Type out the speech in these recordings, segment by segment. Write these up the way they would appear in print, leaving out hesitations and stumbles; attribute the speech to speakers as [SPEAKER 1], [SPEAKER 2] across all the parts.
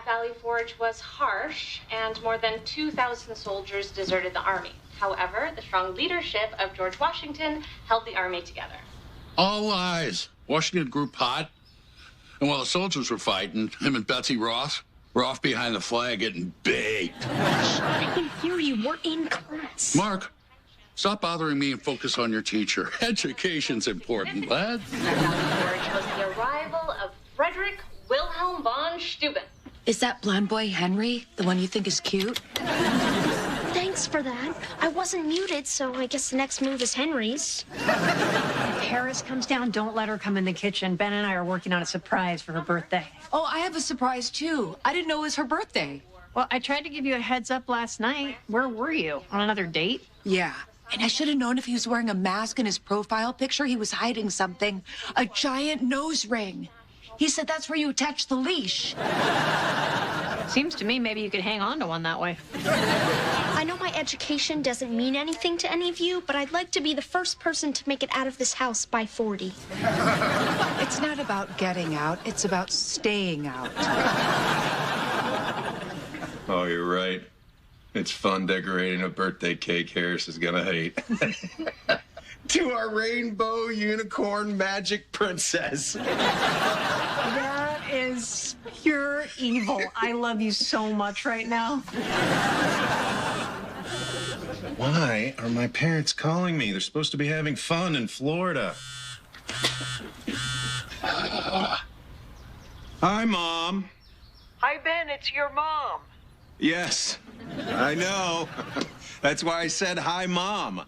[SPEAKER 1] at Valley Forge was harsh, and more than 2,000 soldiers deserted the army. However, the strong leadership of George Washington held the army together.
[SPEAKER 2] All lies. Washington grew pot, and while the soldiers were fighting, him and Betsy Ross were off behind the flag getting baked.
[SPEAKER 3] I can hear you. We're in class.
[SPEAKER 2] Mark, stop bothering me and focus on your teacher. Education's important, lad.
[SPEAKER 1] Valley Forge was the arrival of Frederick Wilhelm von Steuben.
[SPEAKER 4] Is that blonde boy Henry, the one you think is cute?
[SPEAKER 3] Thanks for that. I wasn't muted, so I guess the next move is Henry's.
[SPEAKER 5] If Harris comes down, don't let her come in the kitchen. Ben and I are working on a surprise for her birthday.
[SPEAKER 4] Oh, I have a surprise, too. I didn't know it was her birthday.
[SPEAKER 5] Well, I tried to give you a heads up last night. Where were you? On another date?
[SPEAKER 4] Yeah. And I should have known if he was wearing a mask in his profile picture, he was hiding something. A giant nose ring. He said that's where you attach the leash.
[SPEAKER 5] Seems to me maybe you could hang on to one that way.
[SPEAKER 3] I know my education doesn't mean anything to any of you, but I'd like to be the first person to make it out of this house by 40.
[SPEAKER 4] It's not about getting out, it's about staying out.
[SPEAKER 6] Oh, you're right. It's fun decorating a birthday cake Harris is gonna hate. To our rainbow unicorn magic princess.
[SPEAKER 5] That is pure evil. I love you so much right now.
[SPEAKER 6] Why are my parents calling me? They're supposed to be having fun in Florida. Hi, Mom.
[SPEAKER 7] Hi, Ben. It's your mom.
[SPEAKER 6] Yes, I know. That's why I said hi, Mom.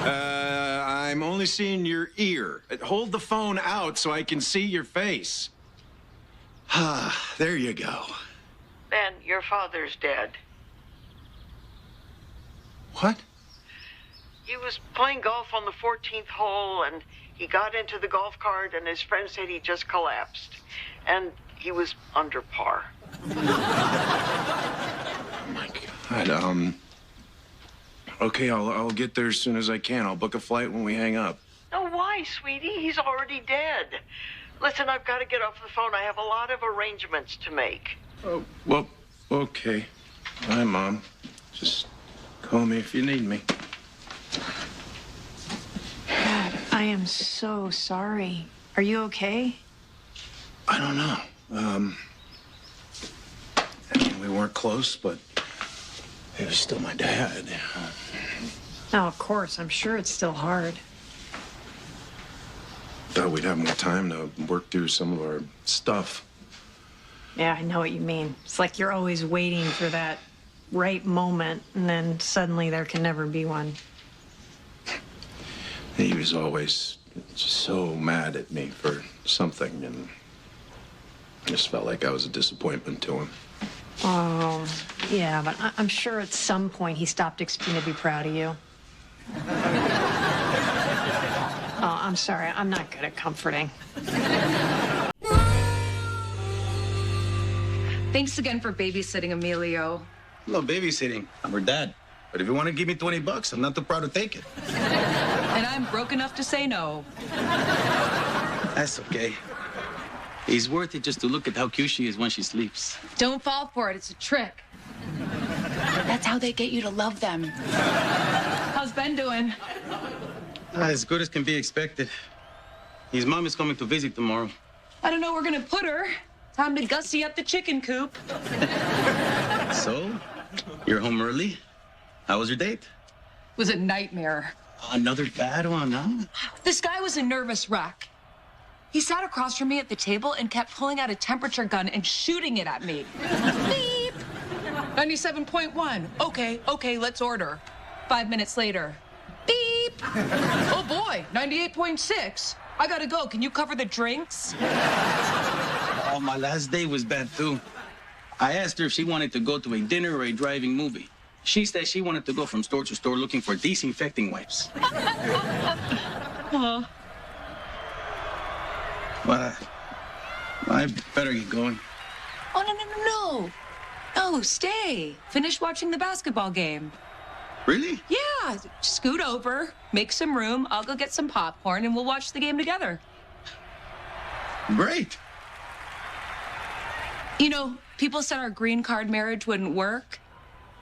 [SPEAKER 6] I'm only seeing your ear. Hold the phone out so I can see your face. There you go.
[SPEAKER 7] Ben, your father's dead.
[SPEAKER 6] What?
[SPEAKER 7] He was playing golf on the 14th hole, and he got into the golf cart, and his friend said he just collapsed. And he was under par.
[SPEAKER 6] Oh, my God. Okay, I'll get there as soon as I can. I'll book a flight when we hang up.
[SPEAKER 7] No, why, sweetie? He's already dead. Listen, I've got to get off the phone. I have a lot of arrangements to make.
[SPEAKER 6] Oh, well, okay. Hi, Mom. Just call me if you need me.
[SPEAKER 5] I am so sorry. Are you okay?
[SPEAKER 6] I don't know. I mean, we weren't close, but he was still my dad.
[SPEAKER 5] Oh, of course. I'm sure it's still hard.
[SPEAKER 6] Thought we'd have more time to work through some of our stuff.
[SPEAKER 5] Yeah, I know what you mean. It's like you're always waiting for that right moment, and then suddenly there can never be one.
[SPEAKER 6] He was always just so mad at me for something, and just felt like I was a disappointment to him.
[SPEAKER 5] Oh, yeah, but I'm sure at some point he stopped expecting to be proud of you. Oh, I'm sorry. I'm not good at comforting.
[SPEAKER 4] Thanks again for babysitting, Emilio.
[SPEAKER 8] No babysitting. I'm her dad. But if you want to give me $20, I'm not too proud to take it.
[SPEAKER 4] And I'm broke enough to say no.
[SPEAKER 8] That's okay. It's worth it just to look at how cute she is when she sleeps.
[SPEAKER 4] Don't fall for it. It's a trick. That's how they get you to love them. How's Ben doing?
[SPEAKER 8] As good as can be expected. His mom is coming to visit tomorrow.
[SPEAKER 4] I don't know where we're gonna put her. Time to gussy up the chicken coop.
[SPEAKER 8] So, you're home early? How was your date?
[SPEAKER 4] Was a nightmare.
[SPEAKER 8] Another bad one, huh?
[SPEAKER 4] This guy was a nervous wreck. He sat across from me at the table and kept pulling out a temperature gun and shooting it at me. Beep! 97.1. Okay, let's order. 5 minutes later. Beep! Oh boy, 98.6. I gotta go. Can you cover the drinks?
[SPEAKER 8] Oh, my last day was bad, too. I asked her if she wanted to go to a dinner or a driving movie. She said she wanted to go from store to store looking for disinfecting wipes. Well, I better get going.
[SPEAKER 4] Oh, no. No, stay. Finish watching the basketball game.
[SPEAKER 8] Really?
[SPEAKER 4] Yeah, scoot over, make some room. I'll go get some popcorn, and we'll watch the game together.
[SPEAKER 8] Great.
[SPEAKER 4] You know, people said our green card marriage wouldn't work,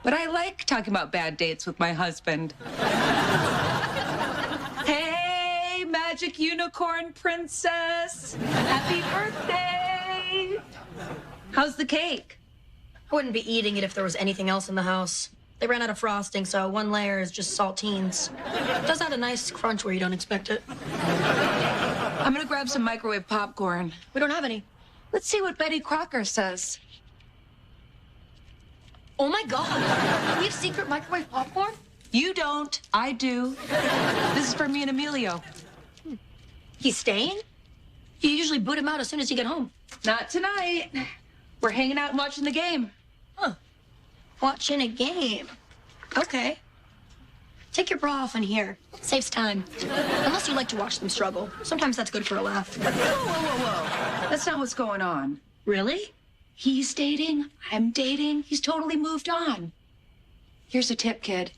[SPEAKER 4] but I like talking about bad dates with my husband. Hey, magic unicorn princess. Happy birthday. How's the cake?
[SPEAKER 9] I wouldn't be eating it if there was anything else in the house. They ran out of frosting, so one layer is just saltines. It does have a nice crunch where you don't expect it.
[SPEAKER 4] I'm gonna grab some microwave popcorn.
[SPEAKER 9] We don't have any.
[SPEAKER 4] Let's see what Betty Crocker says.
[SPEAKER 9] Oh my God! We have secret microwave popcorn?
[SPEAKER 4] You don't. I do. This is for me and Emilio.
[SPEAKER 9] He's staying? You usually boot him out as soon as you get home.
[SPEAKER 4] Not tonight. We're hanging out and watching the game.
[SPEAKER 9] Huh. Watching a game. Okay. Take your bra off in here. Saves time. Unless you like to watch them struggle. Sometimes that's good for a laugh.
[SPEAKER 4] Whoa, whoa, whoa, whoa. That's not what's going on.
[SPEAKER 9] Really?
[SPEAKER 4] He's dating. I'm dating. He's totally moved on. Here's a tip, kid.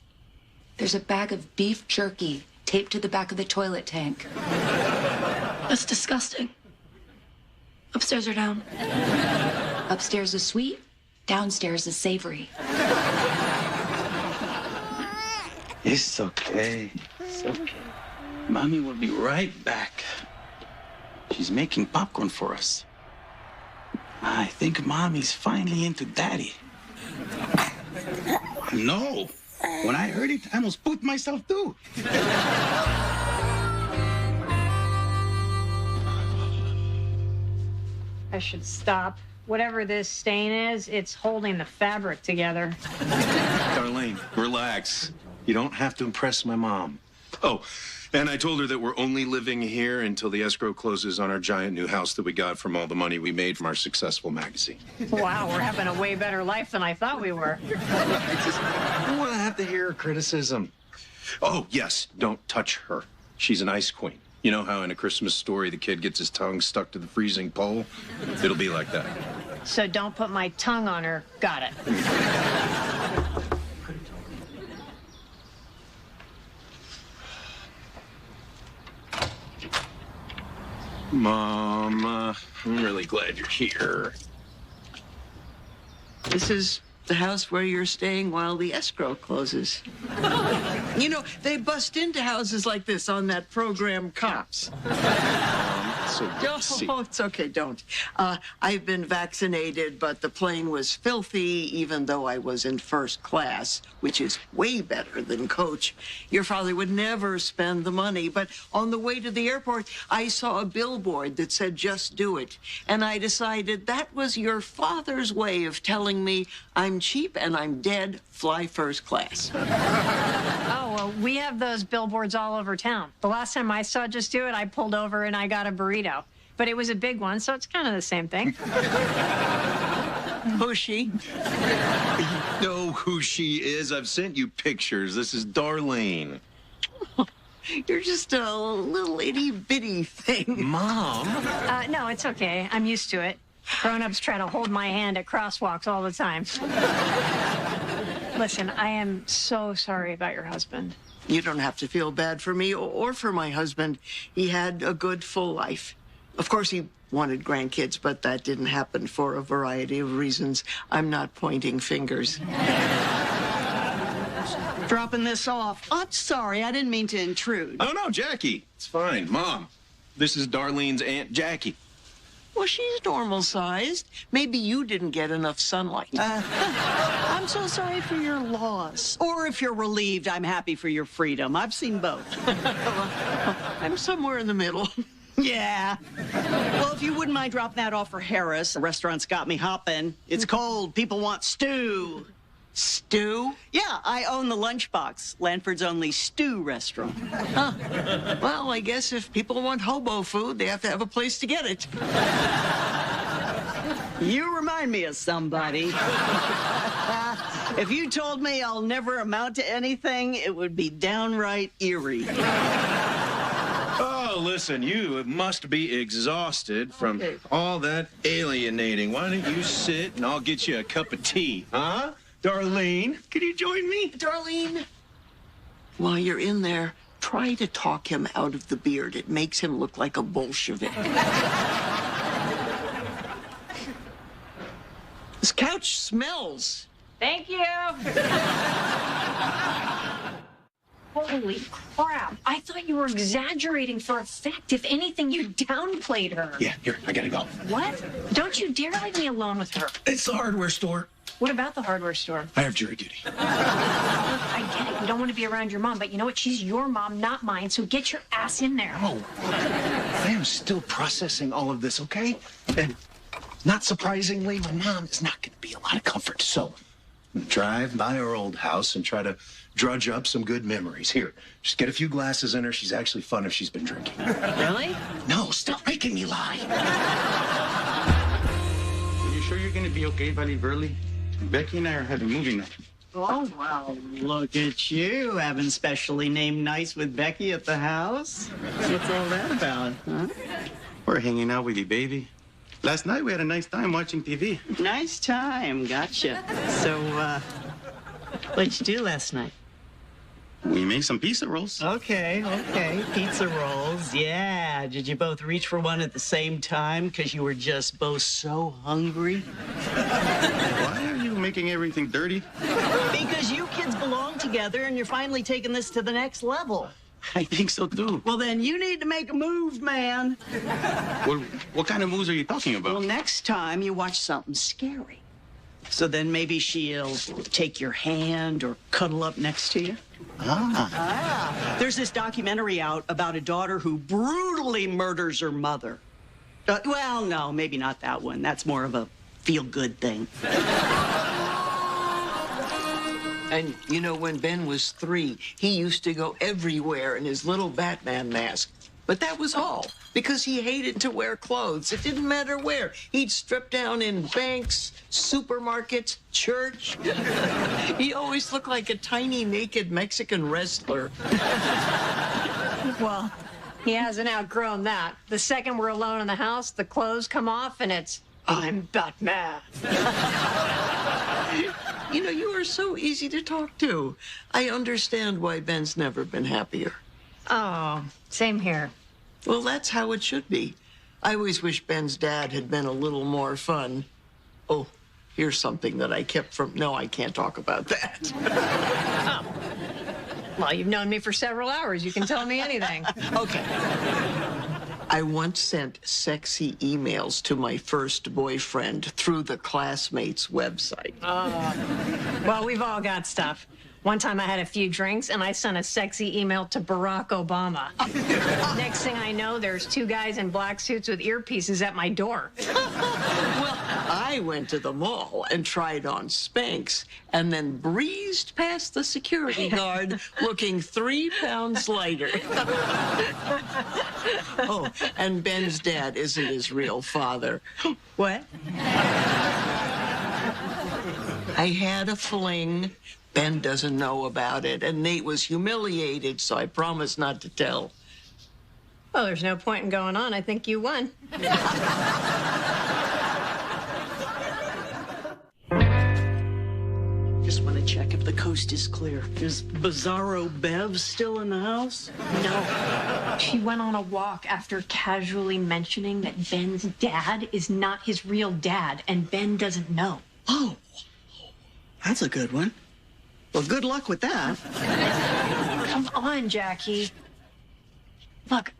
[SPEAKER 4] There's a bag of beef jerky taped to the back of the toilet tank.
[SPEAKER 9] That's disgusting. Upstairs or down?
[SPEAKER 4] Upstairs is sweet. Downstairs is savory.
[SPEAKER 8] It's okay. It's okay. Mommy will be right back. She's making popcorn for us. I think Mommy's finally into Daddy. No. When I heard it, I almost pooped myself too.
[SPEAKER 5] I should stop. Whatever this stain is, it's holding the fabric together.
[SPEAKER 6] Darlene, relax. You don't have to impress my mom. Oh, and I told her that we're only living here until the escrow closes on our giant new house that we got from all the money we made from our successful magazine.
[SPEAKER 5] Wow, we're having a way better life than I thought we were.
[SPEAKER 6] I don't want to have to hear her criticism. Oh, yes, don't touch her. She's an ice queen. You know how in A Christmas Story the kid gets his tongue stuck to the freezing pole? It'll be like that.
[SPEAKER 5] So don't put my tongue on her. Got it.
[SPEAKER 6] Mom, I'm really glad you're here.
[SPEAKER 7] This is the house where you're staying while the escrow closes. You know, they bust into houses like this on that program Cops.
[SPEAKER 6] So good to see.
[SPEAKER 7] Oh, it's okay, don't. I've been vaccinated, but the plane was filthy, even though I was in first class, which is way better than coach. Your father would never spend the money, but on the way to the airport, I saw a billboard that said, "Just do it." And I decided that was your father's way of telling me I'm cheap and I'm dead, fly first class.
[SPEAKER 5] Oh, well, we have those billboards all over town. The last time I saw Just Do It, I pulled over and I got a burrito. But it was a big one, so it's kind of the same thing.
[SPEAKER 7] Who's she?
[SPEAKER 6] You know who she is. I've sent you pictures. This is Darlene.
[SPEAKER 7] You're just a little itty-bitty thing.
[SPEAKER 6] Mom?
[SPEAKER 5] No, it's okay. I'm used to it. Grown-ups try to hold my hand at crosswalks all the time. Listen, I am so sorry about your husband.
[SPEAKER 7] You don't have to feel bad for me or for my husband. He had a good, full life. Of course, he wanted grandkids, but that didn't happen for a variety of reasons. I'm not pointing fingers.
[SPEAKER 10] Dropping this off. I'm sorry, I didn't mean to intrude.
[SPEAKER 6] Oh, no, Jackie. It's fine. Mom, this is Darlene's Aunt Jackie.
[SPEAKER 7] Well, she's normal-sized. Maybe you didn't get enough sunlight.
[SPEAKER 10] I'm so sorry for your loss. Or if you're relieved, I'm happy for your freedom. I've seen both.
[SPEAKER 7] I'm somewhere in the middle.
[SPEAKER 10] Yeah. Well, if you wouldn't mind dropping that off for Harris. The restaurant's got me hopping. It's cold. People want stew.
[SPEAKER 7] Stew?
[SPEAKER 10] Yeah, I own the Lunchbox, Lanford's only stew restaurant.
[SPEAKER 7] Huh. Well, I guess if people want hobo food, they have to have a place to get it.
[SPEAKER 10] You remind me of somebody. If you told me I'll never amount to anything, it would be downright eerie.
[SPEAKER 6] Oh, listen, you must be exhausted from all that alienating. Why don't you sit and I'll get you a cup of tea, huh? Darlene, can you join me?
[SPEAKER 7] Darlene, while you're in there, try to talk him out of the beard. It makes him look like a Bolshevik. This couch smells.
[SPEAKER 5] Thank you. Holy crap. I thought you were exaggerating for effect. If anything, you downplayed her.
[SPEAKER 6] Yeah, here, I gotta go.
[SPEAKER 5] What? Don't you dare leave me alone with her.
[SPEAKER 6] It's the hardware store.
[SPEAKER 5] What about the hardware store?
[SPEAKER 6] I have jury duty.
[SPEAKER 5] Look, I get it. You don't want to be around your mom, but you know what? She's your mom, not mine, so get your ass in there.
[SPEAKER 6] Oh, I am still processing all of this, okay? And not surprisingly, my mom is not going to be a lot of comfort. So, I'm gonna drive by her old house and try to drudge up some good memories. Here, just get a few glasses in her. She's actually fun if she's been drinking.
[SPEAKER 5] Really?
[SPEAKER 6] No, stop making me lie.
[SPEAKER 8] Are you sure you're going to be okay if I leave early? Becky and I are having movie night.
[SPEAKER 10] Oh, well, look at you having specially named nights with Becky at the house. What's all that about, huh?
[SPEAKER 8] We're hanging out with you, baby. Last night we had a nice time watching TV.
[SPEAKER 10] Nice time, gotcha. So, what'd you do last night?
[SPEAKER 8] We made some pizza rolls.
[SPEAKER 10] Okay, pizza rolls, yeah. Did you both reach for one at the same time because you were just both so hungry?
[SPEAKER 8] Why are you making everything dirty?
[SPEAKER 10] Because you kids belong together and you're finally taking this to the next level.
[SPEAKER 8] I think so, too.
[SPEAKER 10] Well, then you need to make a move, man.
[SPEAKER 8] Well, what kind of moves are you talking about?
[SPEAKER 10] Well, next time you watch something scary. So then maybe she'll take your hand or cuddle up next to you. There's this documentary out about a daughter who brutally murders her mother. Well, no, maybe not that one. That's more of a feel-good thing.
[SPEAKER 7] And you know, when Ben was 3, he used to go everywhere in his little Batman mask. But that was all, because he hated to wear clothes. It didn't matter where. He'd strip down in banks, supermarkets, church. He always looked like a tiny, naked Mexican wrestler.
[SPEAKER 5] Well, he hasn't outgrown that. The second we're alone in the house, the clothes come off and it's, I'm Batman.
[SPEAKER 7] You know, you are so easy to talk to. I understand why Ben's never been happier.
[SPEAKER 5] Oh, same here.
[SPEAKER 7] Well, that's how it should be. I always wish Ben's dad had been a little more fun. Oh, here's something that I kept from... No, I can't talk about that.
[SPEAKER 5] Oh. Well, you've known me for several hours. You can tell me anything.
[SPEAKER 7] Okay. I once sent sexy emails to my first boyfriend through the classmates' website.
[SPEAKER 5] Well, we've all got stuff. One time I had a few drinks and I sent a sexy email to Barack Obama. Next thing I know, there's 2 guys in black suits with earpieces at my door.
[SPEAKER 7] Well, I went to the mall and tried on Spanx and then breezed past the security guard looking 3 pounds lighter. Oh, and Ben's dad isn't his real father.
[SPEAKER 5] What?
[SPEAKER 7] I had a fling. Ben doesn't know about it, and Nate was humiliated, so I promised not to tell.
[SPEAKER 5] Well, there's no point in going on. I think you won.
[SPEAKER 10] Just want to check if the coast is clear. Is Bizarro Bev still in the house?
[SPEAKER 5] No. She went on a walk after casually mentioning that Ben's dad is not his real dad, and Ben doesn't know.
[SPEAKER 10] Oh, that's a good one. Well, good luck with that.
[SPEAKER 5] Come on, Jackie. Look,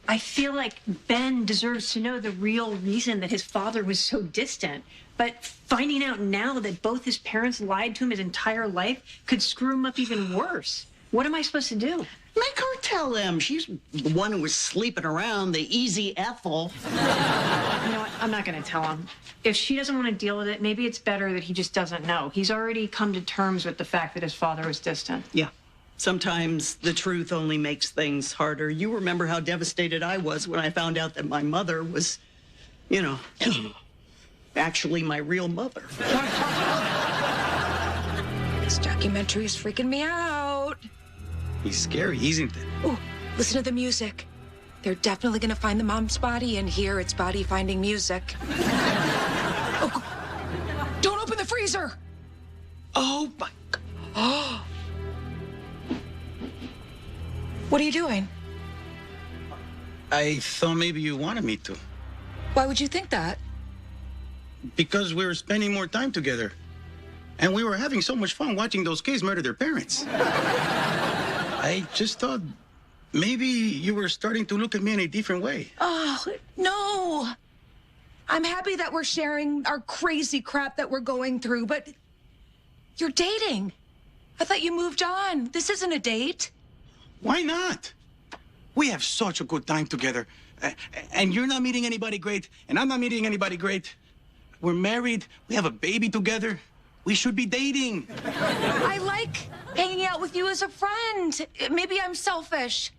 [SPEAKER 5] I feel like Ben deserves to know the real reason that his father was so distant. But finding out now that both his parents lied to him his entire life could screw him up even worse. What am I supposed to do?
[SPEAKER 10] Make her tell him. She's the one who was sleeping around, the easy Ethel.
[SPEAKER 5] You know what? I'm not going to tell him. If she doesn't want to deal with it, maybe it's better that he just doesn't know. He's already come to terms with the fact that his father was distant.
[SPEAKER 10] Yeah. Sometimes the truth only makes things harder. You remember how devastated I was when I found out that my mother was, you know, actually my real mother.
[SPEAKER 4] This documentary is freaking me out.
[SPEAKER 8] He's scary, isn't it?
[SPEAKER 4] Oh, listen to the music. They're definitely gonna find the mom's body, and here it's body finding music. Oh, don't open the freezer! Oh my God. Oh. What are you doing?
[SPEAKER 8] I thought maybe you wanted me to.
[SPEAKER 4] Why would you think that?
[SPEAKER 8] because we were spending more time together. And we were having so much fun watching those kids murder their parents. I just thought maybe you were starting to look at me in a different way.
[SPEAKER 4] Oh, no. I'm happy that we're sharing our crazy crap that we're going through, but you're dating. I thought you moved on. This isn't a date.
[SPEAKER 8] Why not? We have such a good time together. And you're not meeting anybody great, and I'm not meeting anybody great. We're married. We have a baby together. We should be dating.
[SPEAKER 4] I like hanging out with you as a friend. Maybe I'm selfish.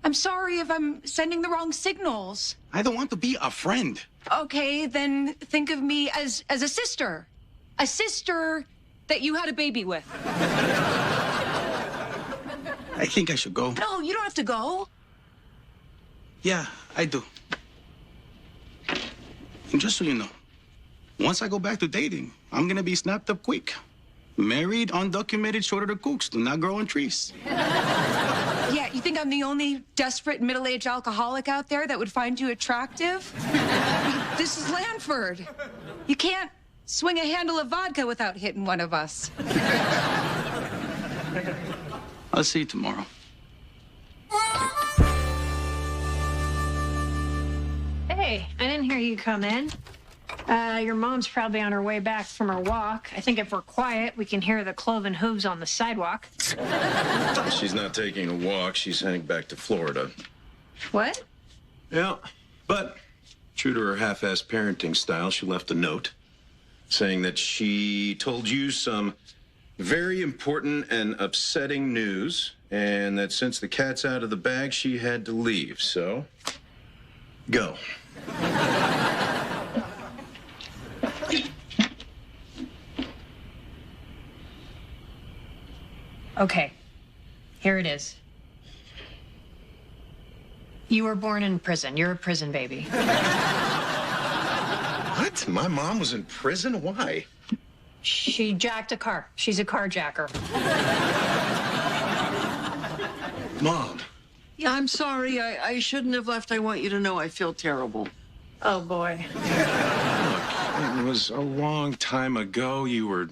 [SPEAKER 4] I'm sorry if I'm sending the wrong signals.
[SPEAKER 8] I don't want to be a friend.
[SPEAKER 4] Okay, then think of me as a sister. A sister that you had a baby with.
[SPEAKER 8] I think I should go.
[SPEAKER 4] No, you don't have to go.
[SPEAKER 8] Yeah, I do. And just so you know, once I go back to dating, I'm gonna be snapped up quick. Married, undocumented, shorter the cooks, do not grow on trees.
[SPEAKER 4] Yeah, you think I'm the only desperate middle-aged alcoholic out there that would find you attractive? This is Lanford. You can't swing a handle of vodka without hitting one of us.
[SPEAKER 8] I'll see you tomorrow.
[SPEAKER 5] Hey, I didn't hear you come in. Your mom's probably on her way back from her walk. I think if we're quiet, we can hear the cloven hooves on the sidewalk.
[SPEAKER 6] She's not taking a walk. She's heading back to Florida.
[SPEAKER 5] What?
[SPEAKER 6] Yeah, but true to her half-assed parenting style, she left a note saying that she told you some very important and upsetting news, and that since the cat's out of the bag, she had to leave. So, go.
[SPEAKER 5] Okay, here it is. You were born in prison. You're a prison baby.
[SPEAKER 6] What? My mom was in prison? Why?
[SPEAKER 5] She jacked a car. She's a carjacker.
[SPEAKER 6] Mom.
[SPEAKER 7] Yeah, I'm sorry. I shouldn't have left. I want you to know I feel terrible.
[SPEAKER 5] Oh, boy.
[SPEAKER 6] It was a long time ago. You were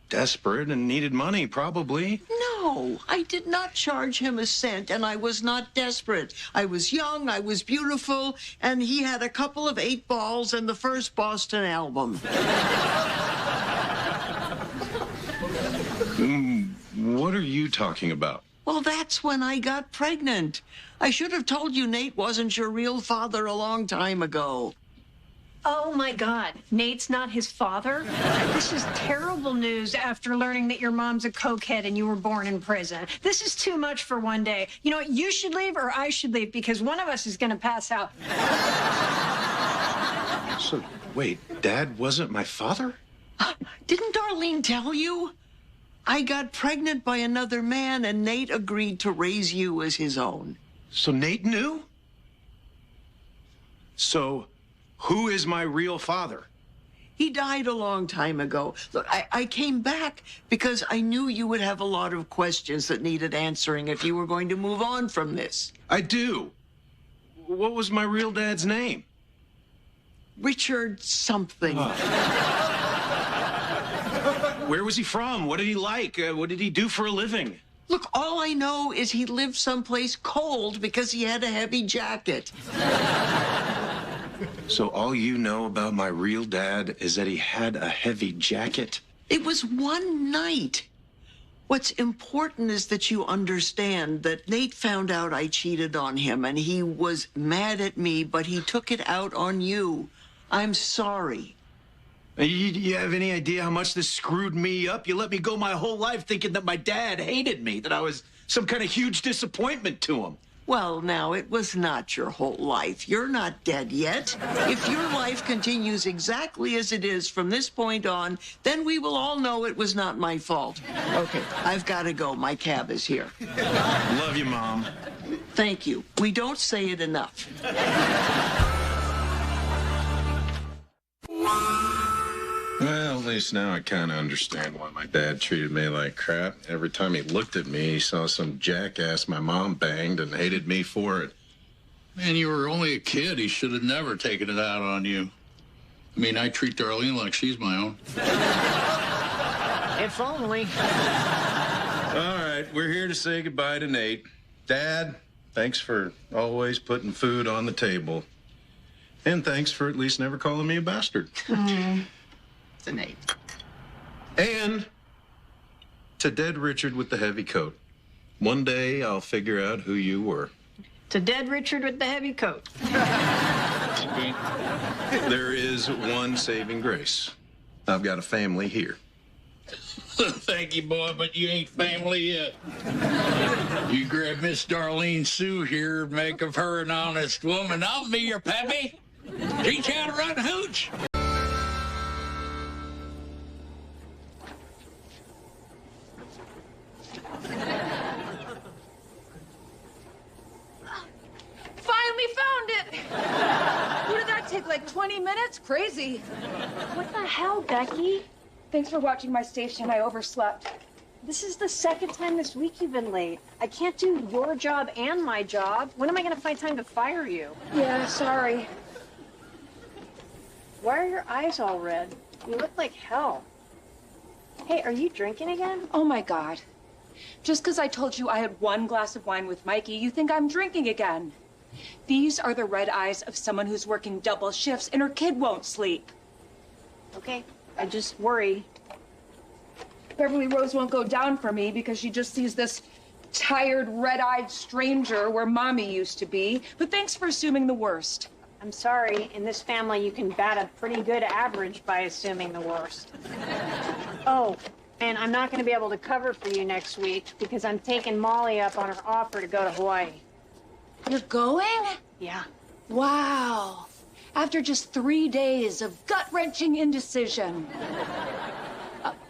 [SPEAKER 6] desperate and needed money, probably.
[SPEAKER 7] No, I did not charge him a cent, and I was not desperate. I was young, I was beautiful, and he had a couple of 8 balls and the first Boston album.
[SPEAKER 6] What are you talking about?
[SPEAKER 7] Well, that's when I got pregnant. I should have told you Nate wasn't your real father a long time ago.
[SPEAKER 5] Oh, my God. Nate's not his father? This is terrible news after learning that your mom's a cokehead and you were born in prison. This is too much for one day. You know what? You should leave or I should leave because one of us is going to pass out.
[SPEAKER 6] So, wait, Dad wasn't my father?
[SPEAKER 7] Didn't Darlene tell you? I got pregnant by another man and Nate agreed to raise you as his own.
[SPEAKER 6] So Nate knew? So, who is my real father?
[SPEAKER 7] He died a long time ago. Look, I came back because I knew you would have a lot of questions that needed answering if you were going to move on from this.
[SPEAKER 6] I do. What was my real dad's name?
[SPEAKER 7] Richard something.
[SPEAKER 6] Where was he from? What did he like? What did he do for a living?
[SPEAKER 7] Look, all I know is he lived someplace cold because he had a heavy jacket.
[SPEAKER 6] So all you know about my real dad is that he had a heavy jacket?
[SPEAKER 7] It was one night. What's important is that you understand that Nate found out I cheated on him and he was mad at me, but he took it out on you. I'm sorry.
[SPEAKER 6] You have any idea how much this screwed me up? You let me go my whole life thinking that my dad hated me, that I was some kind of huge disappointment to him.
[SPEAKER 7] Well, now, it was not your whole life. You're not dead yet. If your life continues exactly as it is from this point on, then we will all know it was not my fault. Okay, I've got to go. My cab is here.
[SPEAKER 6] Love you, Mom.
[SPEAKER 7] Thank you. We don't say it enough.
[SPEAKER 6] Well, at least now I kind of understand why my dad treated me like crap. Every time he looked at me, he saw some jackass my mom banged and hated me for it.
[SPEAKER 2] Man, you were only a kid. He should have never taken it out on you. I mean, I treat Darlene like she's my own.
[SPEAKER 7] If only.
[SPEAKER 6] All right, we're here to say goodbye to Nate. Dad, thanks for always putting food on the table. And thanks for at least never calling me a bastard.
[SPEAKER 10] It's a Nate.
[SPEAKER 6] And to dead Richard with the heavy coat. One day I'll figure out who you were.
[SPEAKER 5] To dead Richard with the heavy coat.
[SPEAKER 6] There is one saving grace. I've got a family here.
[SPEAKER 2] Thank you, boy, but you ain't family yet. You grab Miss Darlene Sue here, make of her an honest woman. I'll be your pappy. Teach you how to run hooch.
[SPEAKER 4] Finally found it! What did that take, like 20 minutes? Crazy.
[SPEAKER 5] What the hell, Becky?
[SPEAKER 4] Thanks for watching my station. I overslept.
[SPEAKER 5] This is the second time this week you've been late. I can't do your job and my job. When am I going to find time to fire you?
[SPEAKER 4] Yeah, sorry.
[SPEAKER 5] Why are your eyes all red? You look like hell. Hey, are you drinking again?
[SPEAKER 4] Oh, my God. Just because I told you I had one glass of wine with Mikey, you think I'm drinking again. These are the red eyes of someone who's working double shifts and her kid won't sleep.
[SPEAKER 5] Okay, I just worry.
[SPEAKER 4] Beverly Rose won't go down for me because she just sees this tired, red-eyed stranger where Mommy used to be. But thanks for assuming the worst.
[SPEAKER 5] I'm sorry, in this family you can bat a pretty good average by assuming the worst. Oh, and I'm not going to be able to cover for you next week because I'm taking Molly up on her offer to go to Hawaii.
[SPEAKER 4] You're going?
[SPEAKER 5] Yeah.
[SPEAKER 4] Wow. After just 3 days of gut-wrenching indecision.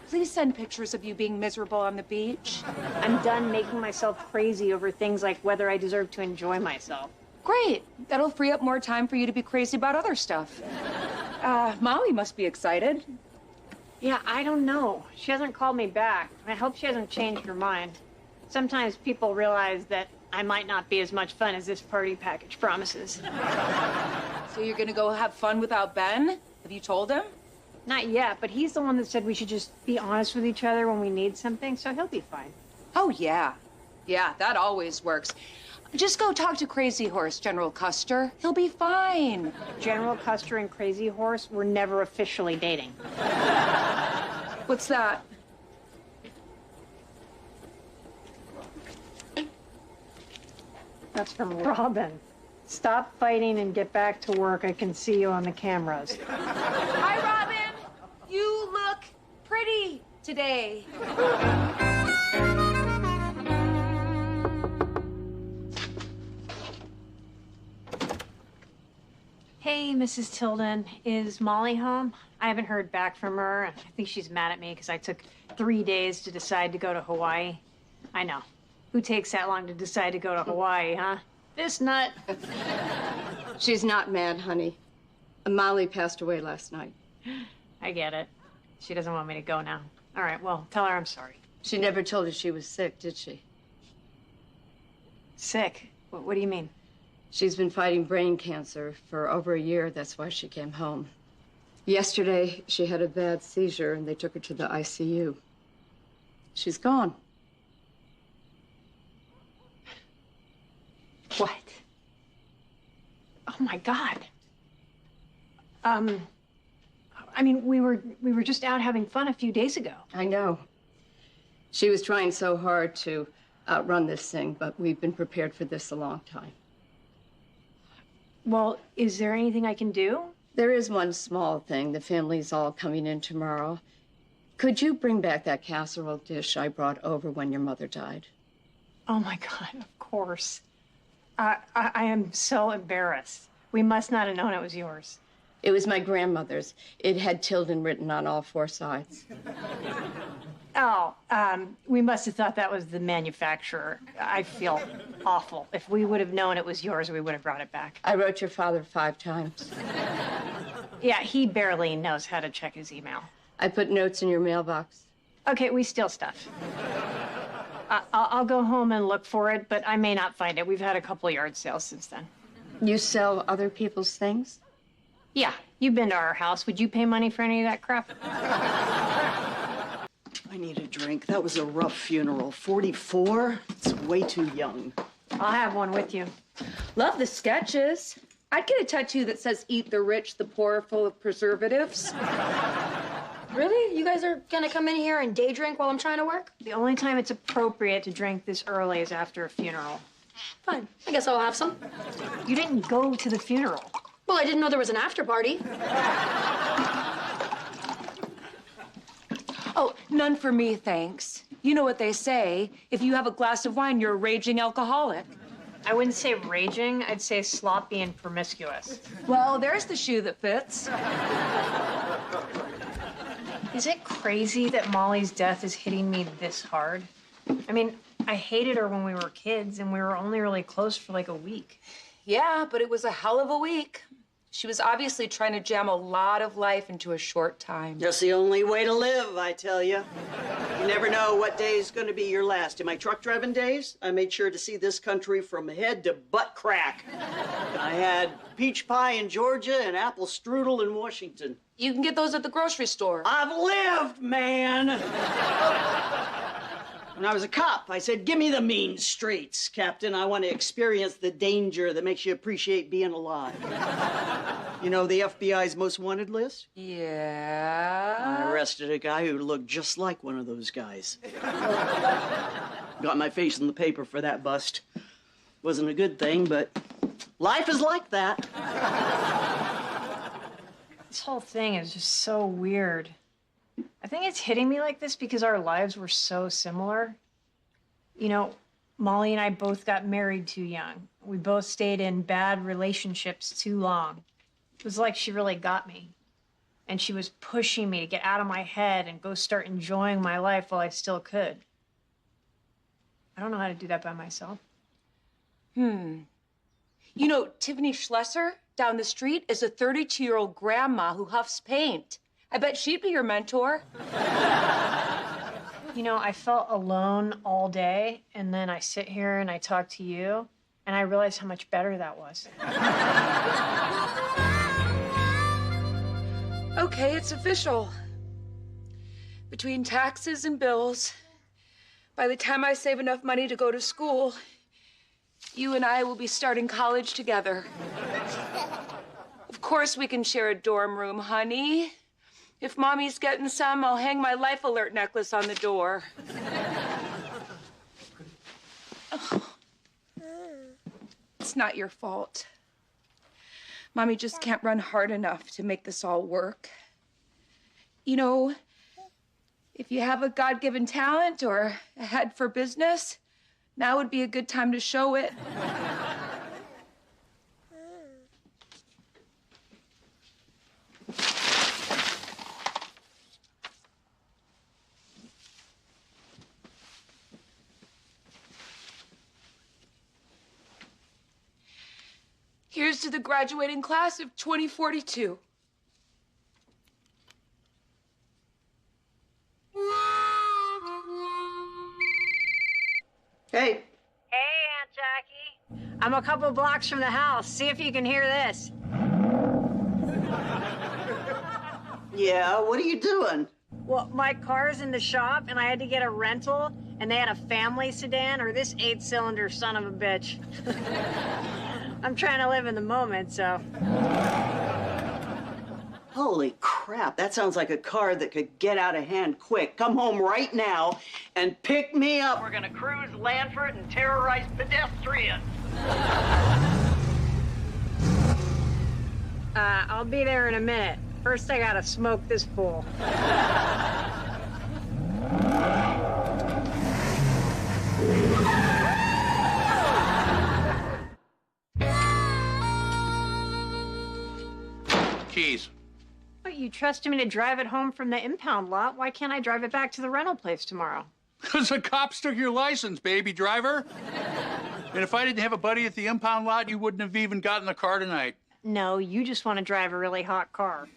[SPEAKER 4] Please send pictures of you being miserable on the beach.
[SPEAKER 5] I'm done making myself crazy over things like whether I deserve to enjoy myself.
[SPEAKER 4] Great. That'll free up more time for you to be crazy about other stuff. Molly must be excited.
[SPEAKER 5] Yeah, I don't know. She hasn't called me back. I hope she hasn't changed her mind. Sometimes people realize that I might not be as much fun as this party package promises.
[SPEAKER 4] So you're gonna go have fun without Ben? Have you told him?
[SPEAKER 5] Not yet, but he's the one that said we should just be honest with each other when we need something, so he'll be fine.
[SPEAKER 4] Oh, yeah. Yeah, that always works. Just go talk to Crazy Horse, General Custer. He'll be fine.
[SPEAKER 5] General Custer and Crazy Horse were never officially dating.
[SPEAKER 4] What's that?
[SPEAKER 5] That's from Robin. Stop fighting and get back to work. I can see you on the cameras.
[SPEAKER 4] Hi, Robin. You look pretty today.
[SPEAKER 5] Hey, Mrs. Tilden. Is Molly home? I haven't heard back from her. I think she's mad at me because I took 3 days to decide to go to Hawaii. I know. Who takes that long to decide to go to Hawaii, huh? This nut.
[SPEAKER 11] She's not mad, honey. Molly passed away last night.
[SPEAKER 5] I get it. She doesn't want me to go now. All right, well, tell her I'm sorry.
[SPEAKER 11] She never told us she was sick, did she?
[SPEAKER 5] Sick? What do you mean?
[SPEAKER 11] She's been fighting brain cancer for over a year. That's why she came home. Yesterday, she had a bad seizure, and they took her to the ICU. She's gone.
[SPEAKER 5] What? Oh, my God. I mean, we were just out having fun a few days ago.
[SPEAKER 11] I know. She was trying so hard to outrun this thing, but we've been prepared for this a long time.
[SPEAKER 5] Well, is there anything I can do?
[SPEAKER 11] There is one small thing. The family's all coming in tomorrow. Could you bring back that casserole dish I brought over when your mother died?
[SPEAKER 5] Oh, my God, of course. I am so embarrassed. We must not have known it was yours.
[SPEAKER 11] It was my grandmother's. It had Tilden written on all 4 sides.
[SPEAKER 5] Oh, we must have thought that was the manufacturer. I feel awful. If we would have known it was yours, we would have brought it back.
[SPEAKER 11] I wrote your father 5 times.
[SPEAKER 5] Yeah, he barely knows how to check his email.
[SPEAKER 11] I put notes in your mailbox.
[SPEAKER 5] Okay, we steal stuff. I'll go home and look for it, but I may not find it. We've had a couple yard sales since then.
[SPEAKER 11] You sell other people's things?
[SPEAKER 5] Yeah, you've been to our house. Would you pay money for any of that crap?
[SPEAKER 10] I need a drink. That was a rough funeral. 44? It's way too young.
[SPEAKER 5] I'll have one with you.
[SPEAKER 4] Love the sketches. I'd get a tattoo that says "Eat the rich, the poor, full of preservatives."
[SPEAKER 9] Really? You guys are gonna come in here and day drink while I'm trying to work?
[SPEAKER 5] The only time it's appropriate to drink this early is after a funeral.
[SPEAKER 9] Fine. I guess I'll have some.
[SPEAKER 5] You didn't go to the funeral.
[SPEAKER 9] Well, I didn't know there was an after party.
[SPEAKER 4] Oh, none for me, thanks. You know what they say. If you have a glass of wine, you're a raging alcoholic.
[SPEAKER 5] I wouldn't say raging. I'd say sloppy and promiscuous.
[SPEAKER 4] Well, there's the shoe that fits.
[SPEAKER 5] Is it crazy that Molly's death is hitting me this hard? I mean, I hated her when we were kids, and we were only really close for like a week.
[SPEAKER 4] Yeah, but it was a hell of a week. She was obviously trying to jam a lot of life into a short time.
[SPEAKER 10] Just the only way to live, I tell you. You never know what day is going to be your last. In my truck driving days, I made sure to see this country from head to butt crack. I had peach pie in Georgia and apple strudel in Washington.
[SPEAKER 4] You can get those at the grocery store.
[SPEAKER 10] I've lived, man! When I was a cop, I said, give me the mean streets, Captain. I want to experience the danger that makes you appreciate being alive. You know the FBI's most wanted list?
[SPEAKER 4] Yeah?
[SPEAKER 10] I arrested a guy who looked just like one of those guys. Got my face in the paper for that bust. Wasn't a good thing, but life is like that.
[SPEAKER 5] This whole thing is just so weird. I think it's hitting me like this because our lives were so similar. You know, Molly and I both got married too young. We both stayed in bad relationships too long. It was like she really got me. And she was pushing me to get out of my head and go start enjoying my life while I still could. I don't know how to do that by myself.
[SPEAKER 4] You know, Tiffany Schlesser down the street is a 32-year-old grandma who huffs paint. I bet she'd be your mentor.
[SPEAKER 5] You know, I felt alone all day, and then I sit here and I talk to you, and I realize how much better that was.
[SPEAKER 4] Okay, it's official. Between taxes and bills, by the time I save enough money to go to school, you and I will be starting college together. Of course we can share a dorm room, honey. If Mommy's getting some, I'll hang my life alert necklace on the door. Oh. It's not your fault. Mommy just can't run hard enough to make this all work. You know, if you have a God-given talent or a head for business, now would be a good time to show it. Here's to the graduating class of 2042.
[SPEAKER 10] Hey.
[SPEAKER 5] Hey, Aunt Jackie. I'm a couple blocks from the house. See if you can hear this.
[SPEAKER 10] Yeah, what are you doing?
[SPEAKER 5] Well, my car's in the shop, and I had to get a rental, and they had a family sedan or this 8-cylinder son of a bitch. I'm trying to live in the moment, so.
[SPEAKER 10] Holy crap, that sounds like a car that could get out of hand quick. Come home right now and pick me up. We're gonna cruise Lanford and terrorize pedestrians.
[SPEAKER 5] I'll be there in a minute. First, I gotta smoke this fool.
[SPEAKER 2] Keys.
[SPEAKER 5] But you trusted me to drive it home from the impound lot. Why can't I drive it back to the rental place tomorrow?
[SPEAKER 2] Because the cops took your license, baby driver. And if I didn't have a buddy at the impound lot, you wouldn't have even gotten the car tonight.
[SPEAKER 5] No, you just want to drive a really hot car.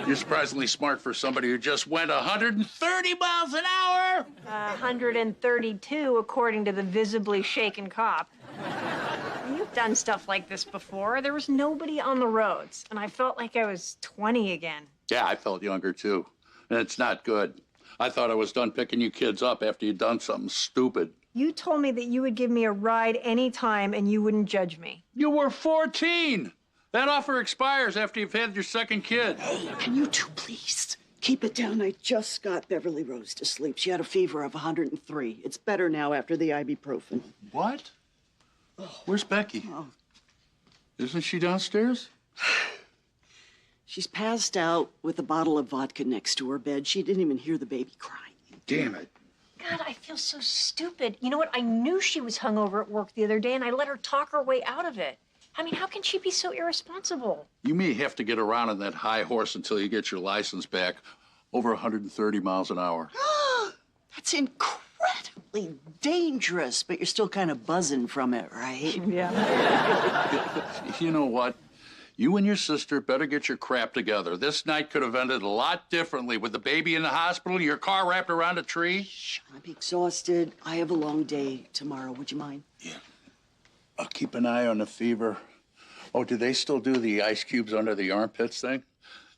[SPEAKER 2] You're surprisingly smart for somebody who just went 130 miles an hour.
[SPEAKER 5] 132, according to the visibly shaken cop. Are you done stuff like this before. There was nobody on the roads, and I felt like I was 20 again.
[SPEAKER 2] Yeah, I felt younger, too. And it's not good. I thought I was done picking you kids up after you'd done something stupid.
[SPEAKER 5] You told me that you would give me a ride anytime and you wouldn't judge me.
[SPEAKER 2] You were 14. That offer expires after you've had your second kid.
[SPEAKER 10] Hey, can you two please keep it down? I just got Beverly Rose to sleep. She had a fever of 103. It's better now after the ibuprofen.
[SPEAKER 2] What? Where's Becky?
[SPEAKER 10] Oh.
[SPEAKER 2] Isn't she downstairs?
[SPEAKER 10] She's passed out with a bottle of vodka next to her bed. She didn't even hear the baby crying.
[SPEAKER 2] Damn it.
[SPEAKER 5] God, I feel so stupid. You know what? I knew she was hungover at work the other day, and I let her talk her way out of it. I mean, how can she be so irresponsible?
[SPEAKER 2] You may have to get around on that high horse until you get your license back. Over 130 miles an hour.
[SPEAKER 10] That's incredibly dangerous, but you're still kind of buzzing from it, right?
[SPEAKER 5] Yeah.
[SPEAKER 2] You know what? You and your sister better get your crap together. This night could have ended a lot differently with the baby in the hospital, your car wrapped around a tree.
[SPEAKER 10] Shh, I'm exhausted. I have a long day tomorrow. Would you mind?
[SPEAKER 2] Yeah. I'll keep an eye on the fever. Oh, do they still do the ice cubes under the armpits thing?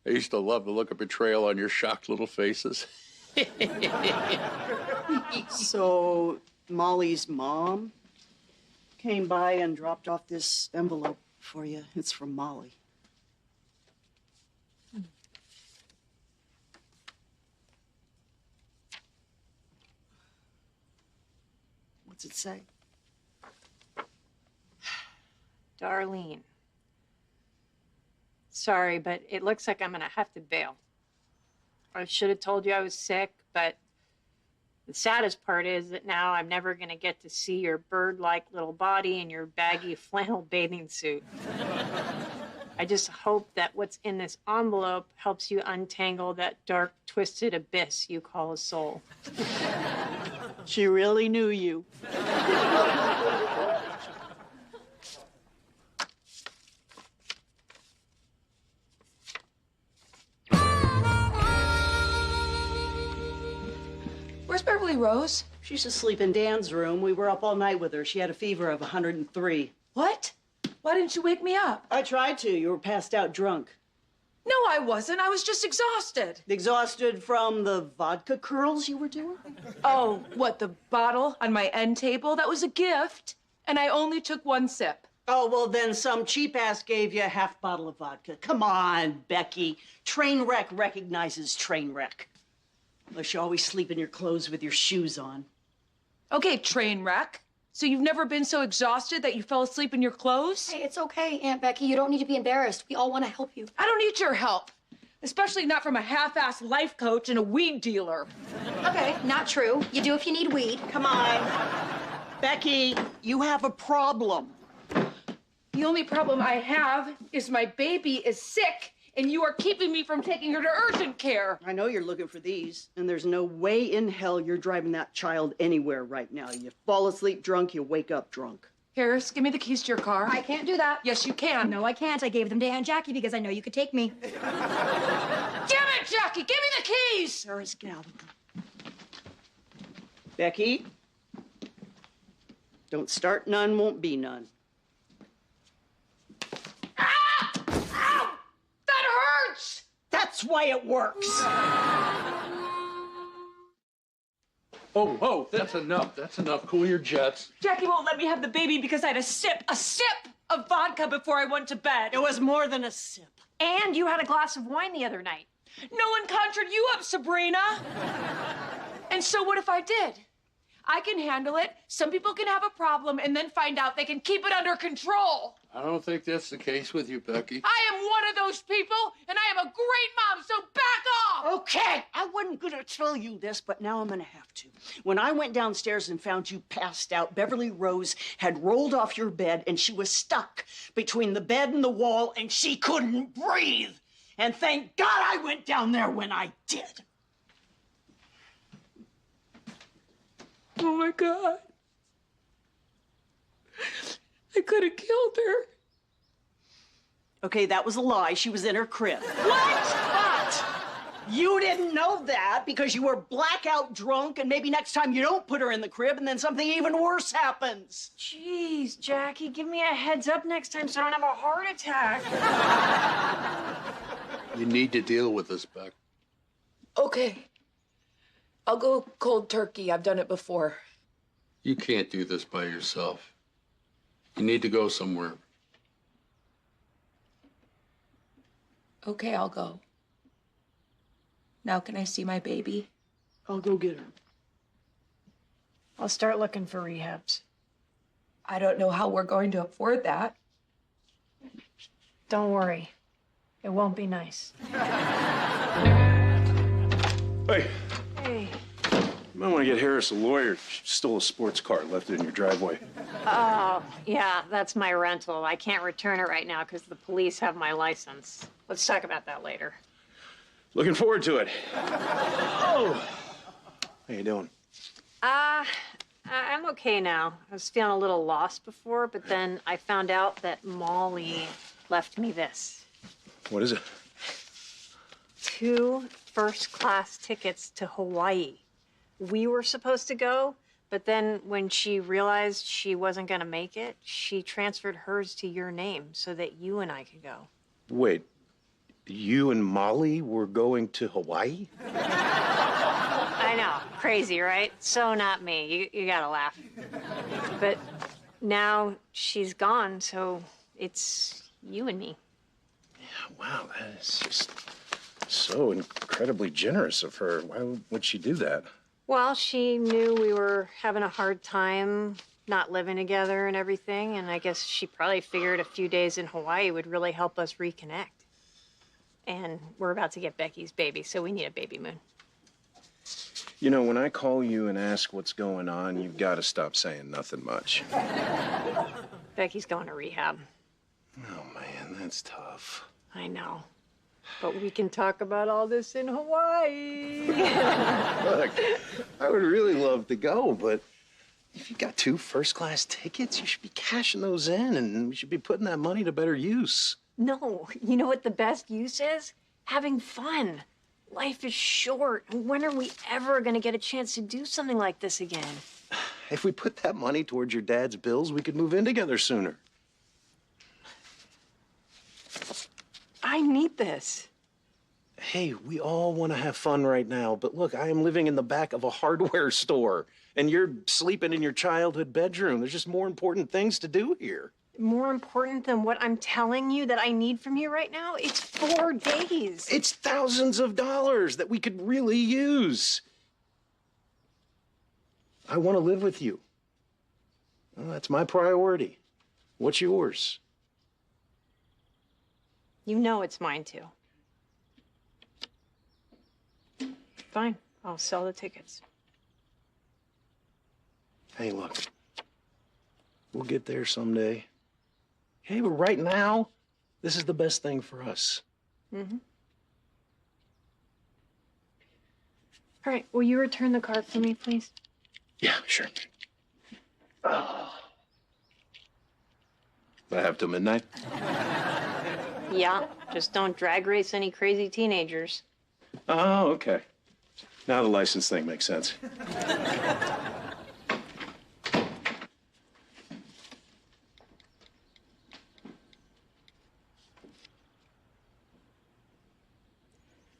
[SPEAKER 2] I used to love the look of betrayal on your shocked little faces.
[SPEAKER 10] So, Molly's mom came by and dropped off this envelope for you. It's from Molly. What's it say?
[SPEAKER 5] Darlene. Sorry, but it looks like I'm gonna have to bail. I should have told you I was sick, but the saddest part is that now I'm never gonna get to see your bird-like little body in your baggy flannel bathing suit. I just hope that what's in this envelope helps you untangle that dark, twisted abyss you call a soul.
[SPEAKER 10] She really knew you.
[SPEAKER 4] Where's Beverly Rose?
[SPEAKER 10] She's asleep in Dan's room. We were up all night with her. She had a fever of 103.
[SPEAKER 4] What? Why didn't you wake me up?
[SPEAKER 10] I tried to. You were passed out drunk.
[SPEAKER 4] No, I wasn't. I was just exhausted.
[SPEAKER 10] Exhausted from the vodka curls you were doing?
[SPEAKER 4] Oh, what, the bottle on my end table? That was a gift, and I only took one sip.
[SPEAKER 10] Oh, well, then some cheap ass gave you a half bottle of vodka. Come on, Becky. Train wreck recognizes train wreck. Unless you always sleep in your clothes with your shoes on.
[SPEAKER 4] Okay, train wreck. So you've never been so exhausted that you fell asleep in your clothes?
[SPEAKER 9] Hey, it's okay, Aunt Becky. You don't need to be embarrassed. We all want to help you.
[SPEAKER 4] I don't need your help. Especially not from a half-assed life coach and a weed dealer.
[SPEAKER 9] Okay, not true. You do if you need weed.
[SPEAKER 10] Come on. Becky, you have a problem.
[SPEAKER 4] The only problem I have is my baby is sick, and you are keeping me from taking her to urgent care.
[SPEAKER 10] I know you're looking for these, and there's no way in hell you're driving that child anywhere right now. You fall asleep drunk, you wake up drunk.
[SPEAKER 4] Harris, give me the keys to your car.
[SPEAKER 9] I can't do that.
[SPEAKER 4] Yes, you can.
[SPEAKER 9] No, I can't. I gave them to Aunt Jackie because I know you could take me.
[SPEAKER 4] Damn it, Jackie! Give me the keys!
[SPEAKER 10] Harris, get out. Becky, don't start none, won't be none.
[SPEAKER 4] Ah! Ow! That hurts!
[SPEAKER 10] That's why it works.
[SPEAKER 2] Oh, that's enough. That's enough. Cool your jets.
[SPEAKER 4] Jackie won't let me have the baby because I had a sip of vodka before I went to bed.
[SPEAKER 10] It was more than a sip.
[SPEAKER 5] And you had a glass of wine the other night.
[SPEAKER 4] No one conjured you up, Sabrina. And so what if I did? I can handle it. Some people can have a problem and then find out they can keep it under control.
[SPEAKER 2] I don't think that's the case with you, Becky.
[SPEAKER 4] I am one of those people, and I am a great mom, so back off!
[SPEAKER 10] Okay, I wasn't gonna tell you this, but now I'm gonna have to. When I went downstairs and found you passed out, Beverly Rose had rolled off your bed and she was stuck between the bed and the wall and she couldn't breathe. And thank God I went down there when I did.
[SPEAKER 4] Oh my God. I could have killed her.
[SPEAKER 10] Okay, that was a lie. She was in her crib.
[SPEAKER 4] What?
[SPEAKER 10] You didn't know that because you were blackout drunk, and maybe next time you don't put her in the crib, and then something even worse happens.
[SPEAKER 5] Jeez, Jackie, give me a heads up next time so I don't have a heart attack.
[SPEAKER 2] You need to deal with this, Beck.
[SPEAKER 4] Okay. I'll go cold turkey. I've done it before.
[SPEAKER 2] You can't do this by yourself. You need to go somewhere.
[SPEAKER 4] Okay, I'll go. Now can I see my baby?
[SPEAKER 10] I'll go get her.
[SPEAKER 5] I'll start looking for rehabs.
[SPEAKER 4] I don't know how we're going to afford that.
[SPEAKER 5] Don't worry. It won't be nice.
[SPEAKER 6] Hey,
[SPEAKER 5] Hey.
[SPEAKER 6] you might want to get Harris a lawyer. She stole a sports car, left it in your driveway.
[SPEAKER 5] Oh, yeah, that's my rental. I can't return it right now because the police have my license. Let's talk about that later.
[SPEAKER 6] Looking forward to it. Oh. How you doing?
[SPEAKER 5] I'm okay now. I was feeling a little lost before, but then I found out that Molly left me this.
[SPEAKER 6] What is it?
[SPEAKER 5] 2 first-class tickets to Hawaii. We were supposed to go, but then when she realized she wasn't going to make it, she transferred hers to your name so that you and I could go.
[SPEAKER 6] Wait, you and Molly were going to Hawaii?
[SPEAKER 5] I know, crazy, right? So not me. You gotta laugh. But now she's gone, so it's you and me.
[SPEAKER 6] Yeah, wow, that is just so incredibly generous of her. Why would she do that?
[SPEAKER 5] Well, she knew we were having a hard time not living together and everything, and I guess she probably figured a few days in Hawaii would really help us reconnect. And we're about to get Becky's baby, so we need a baby moon.
[SPEAKER 6] You know, when I call you and ask what's going on, you've got to stop saying nothing much.
[SPEAKER 5] Becky's going to rehab.
[SPEAKER 6] Oh, man, that's tough.
[SPEAKER 5] I know. But we can talk about all this in Hawaii.
[SPEAKER 6] Look, I would really love to go, but if you've got 2 first-class tickets, you should be cashing those in, and we should be putting that money to better use.
[SPEAKER 5] No, you know what the best use is? Having fun. Life is short. When are we ever going to get a chance to do something like this again?
[SPEAKER 6] If we put that money towards your dad's bills, we could move in together sooner.
[SPEAKER 5] I need this.
[SPEAKER 6] Hey, we all want to have fun right now, but look, I am living in the back of a hardware store, and you're sleeping in your childhood bedroom. There's just more important things to do here.
[SPEAKER 5] More important than what I'm telling you that I need from you right now? It's 4 days.
[SPEAKER 6] It's thousands of dollars that we could really use. I want to live with you. Well, that's my priority. What's yours?
[SPEAKER 5] You know it's mine, too. Fine. I'll sell the tickets.
[SPEAKER 6] Hey, look. We'll get there someday. Hey, but right now, this is the best thing for us.
[SPEAKER 5] Mm-hmm. All right. Will you return the card for me, please?
[SPEAKER 6] Yeah, sure. Oh. I have till midnight?
[SPEAKER 5] Yeah. Just don't drag race any crazy teenagers.
[SPEAKER 6] Oh, okay. Now the license thing makes sense.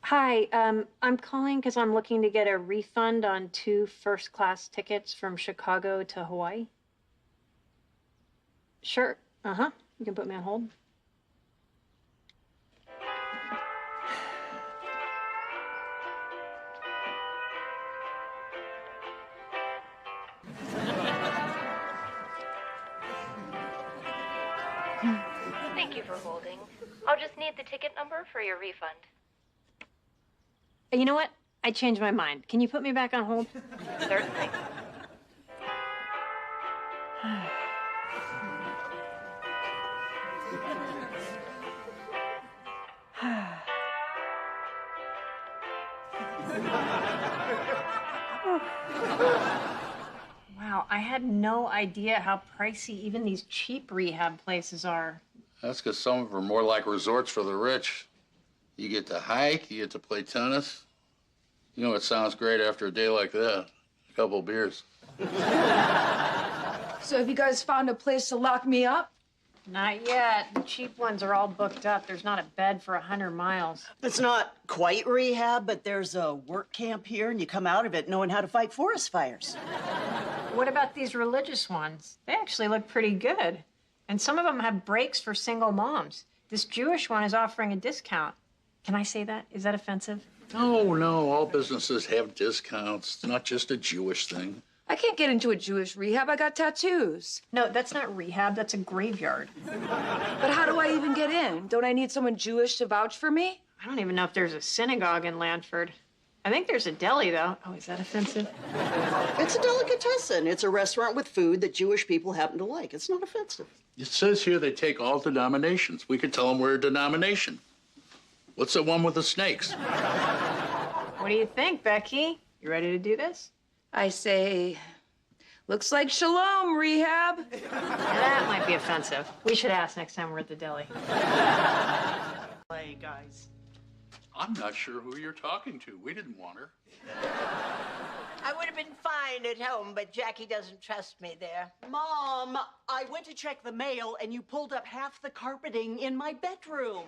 [SPEAKER 5] Hi, I'm calling because I'm looking to get a refund on 2 first-class tickets from Chicago to Hawaii. Sure. Uh-huh. You can put me on hold.
[SPEAKER 1] Thank you for holding. I'll just need the ticket number for your refund.
[SPEAKER 5] You know what? I changed my mind. Can you put me back on hold?
[SPEAKER 1] Certainly.
[SPEAKER 5] Wow, I had no idea how pricey even these cheap rehab places are.
[SPEAKER 2] That's because some of them are more like resorts for the rich. You get to hike, you get to play tennis. You know, it sounds great after a day like that. A couple beers.
[SPEAKER 4] So have you guys found a place to lock me up?
[SPEAKER 5] Not yet. The cheap ones are all booked up. There's not a bed for 100 miles.
[SPEAKER 10] It's not quite rehab, but there's a work camp here, and you come out of it knowing how to fight forest fires.
[SPEAKER 5] What about these religious ones? They actually look pretty good. And some of them have breaks for single moms. This Jewish one is offering a discount. Can I say that? Is that offensive?
[SPEAKER 2] No, all businesses have discounts. It's not just a Jewish thing.
[SPEAKER 4] I can't get into a Jewish rehab. I got tattoos.
[SPEAKER 5] No, that's not rehab. That's a graveyard.
[SPEAKER 4] But how do I even get in? Don't I need someone Jewish to vouch for me?
[SPEAKER 5] I don't even know if there's a synagogue in Lanford. I think there's a deli, though. Oh, is that offensive?
[SPEAKER 10] It's a delicatessen. It's a restaurant with food that Jewish people happen to like. It's not offensive.
[SPEAKER 2] It says here they take all denominations. We could tell them we're a denomination. What's the one with the snakes?
[SPEAKER 5] What do you think, Becky? You ready to do this?
[SPEAKER 4] I say, looks like shalom, rehab.
[SPEAKER 5] That might be offensive. We should ask next time we're at the deli.
[SPEAKER 10] Hey, guys.
[SPEAKER 2] I'm not sure who you're talking to. We didn't want her.
[SPEAKER 12] I would have been fine at home, but Jackie doesn't trust me there.
[SPEAKER 10] Mom, I went to check the mail, and you pulled up half the carpeting in my bedroom.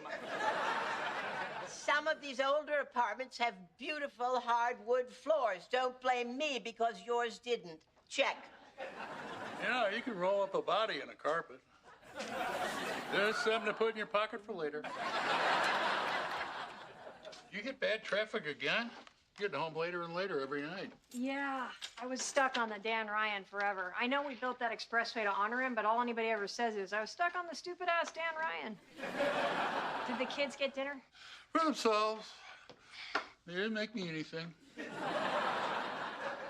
[SPEAKER 12] Some of these older apartments have beautiful hardwood floors. Don't blame me because yours didn't. Check.
[SPEAKER 2] Yeah, you can roll up a body in a carpet. There's something to put in your pocket for later. You get bad traffic again? Getting home later and later every night.
[SPEAKER 5] Yeah, I was stuck on the Dan Ryan forever. I know we built that expressway to honor him, but all anybody ever says is, I was stuck on the stupid-ass Dan Ryan. Did the kids get dinner?
[SPEAKER 2] For themselves. They didn't make me anything.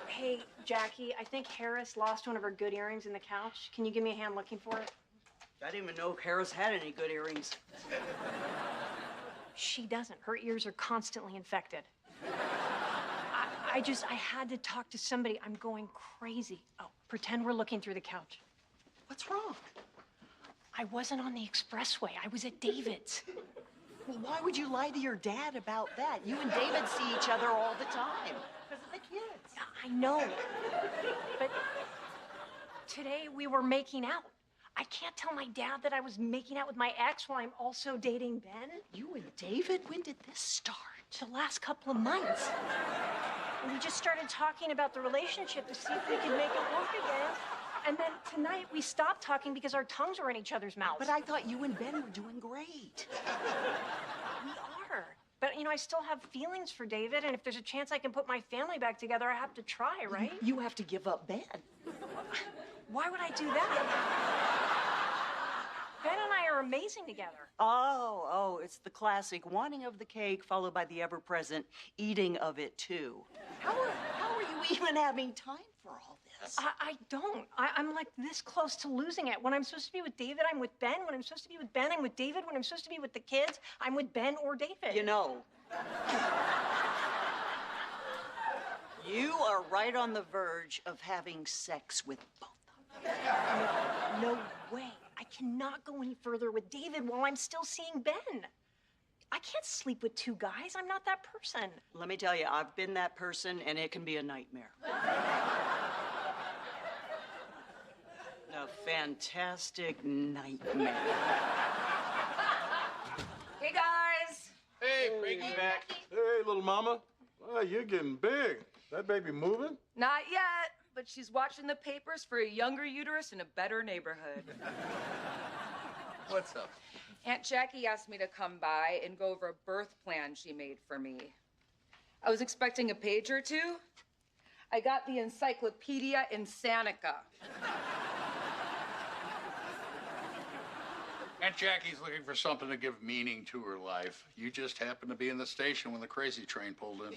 [SPEAKER 5] Hey, Jackie, I think Harris lost one of her good earrings in the couch. Can you give me a hand looking for it?
[SPEAKER 10] I didn't even know if Harris had any good earrings.
[SPEAKER 5] She doesn't. Her ears are constantly infected. I had to talk to somebody. I'm going crazy. Oh, pretend we're looking through the couch.
[SPEAKER 10] What's wrong?
[SPEAKER 5] I wasn't on the expressway. I was at David's.
[SPEAKER 10] Well, why would you lie to your dad about that? You and David see each other all the time. Because of the kids.
[SPEAKER 5] Yeah, I know. But today we were making out. I can't tell my dad that I was making out with my ex while I'm also dating Ben.
[SPEAKER 10] You and David? When did this start?
[SPEAKER 5] The last couple of months. And we just started talking about the relationship to see if we could make it work again. And then tonight we stopped talking because our tongues were in each other's mouths.
[SPEAKER 10] But I thought you and Ben were doing great.
[SPEAKER 5] We are. But, you know, I still have feelings for David, and if there's a chance I can put my family back together, I have to try, right?
[SPEAKER 10] You have to give up Ben.
[SPEAKER 5] Why would I do that? Ben and I are amazing together.
[SPEAKER 10] Oh, it's the classic wanting of the cake followed by the ever-present eating of it, too. How are you even having time for all this?
[SPEAKER 5] I don't. I'm like this close to losing it. When I'm supposed to be with David, I'm with Ben. When I'm supposed to be with Ben, I'm with David. When I'm supposed to be with the kids, I'm with Ben or David.
[SPEAKER 10] You know, you are right on the verge of having sex with both of them.
[SPEAKER 5] No way. I cannot go any further with David while I'm still seeing Ben. I can't sleep with two guys. I'm not that person.
[SPEAKER 10] Let me tell you, I've been that person, and it can be a nightmare. A fantastic nightmare.
[SPEAKER 4] Hey, guys.
[SPEAKER 2] Hey, Freaky.
[SPEAKER 13] Back. Hey, little mama. Well, you're getting big. That baby moving?
[SPEAKER 4] Not yet, but she's watching the papers for a younger uterus in a better neighborhood.
[SPEAKER 2] What's up?
[SPEAKER 4] Aunt Jackie asked me to come by and go over a birth plan she made for me. I was expecting a page or two. I got the Encyclopedia Insanika.
[SPEAKER 2] Aunt Jackie's looking for something to give meaning to her life. You just happened to be in the station when the crazy train pulled in.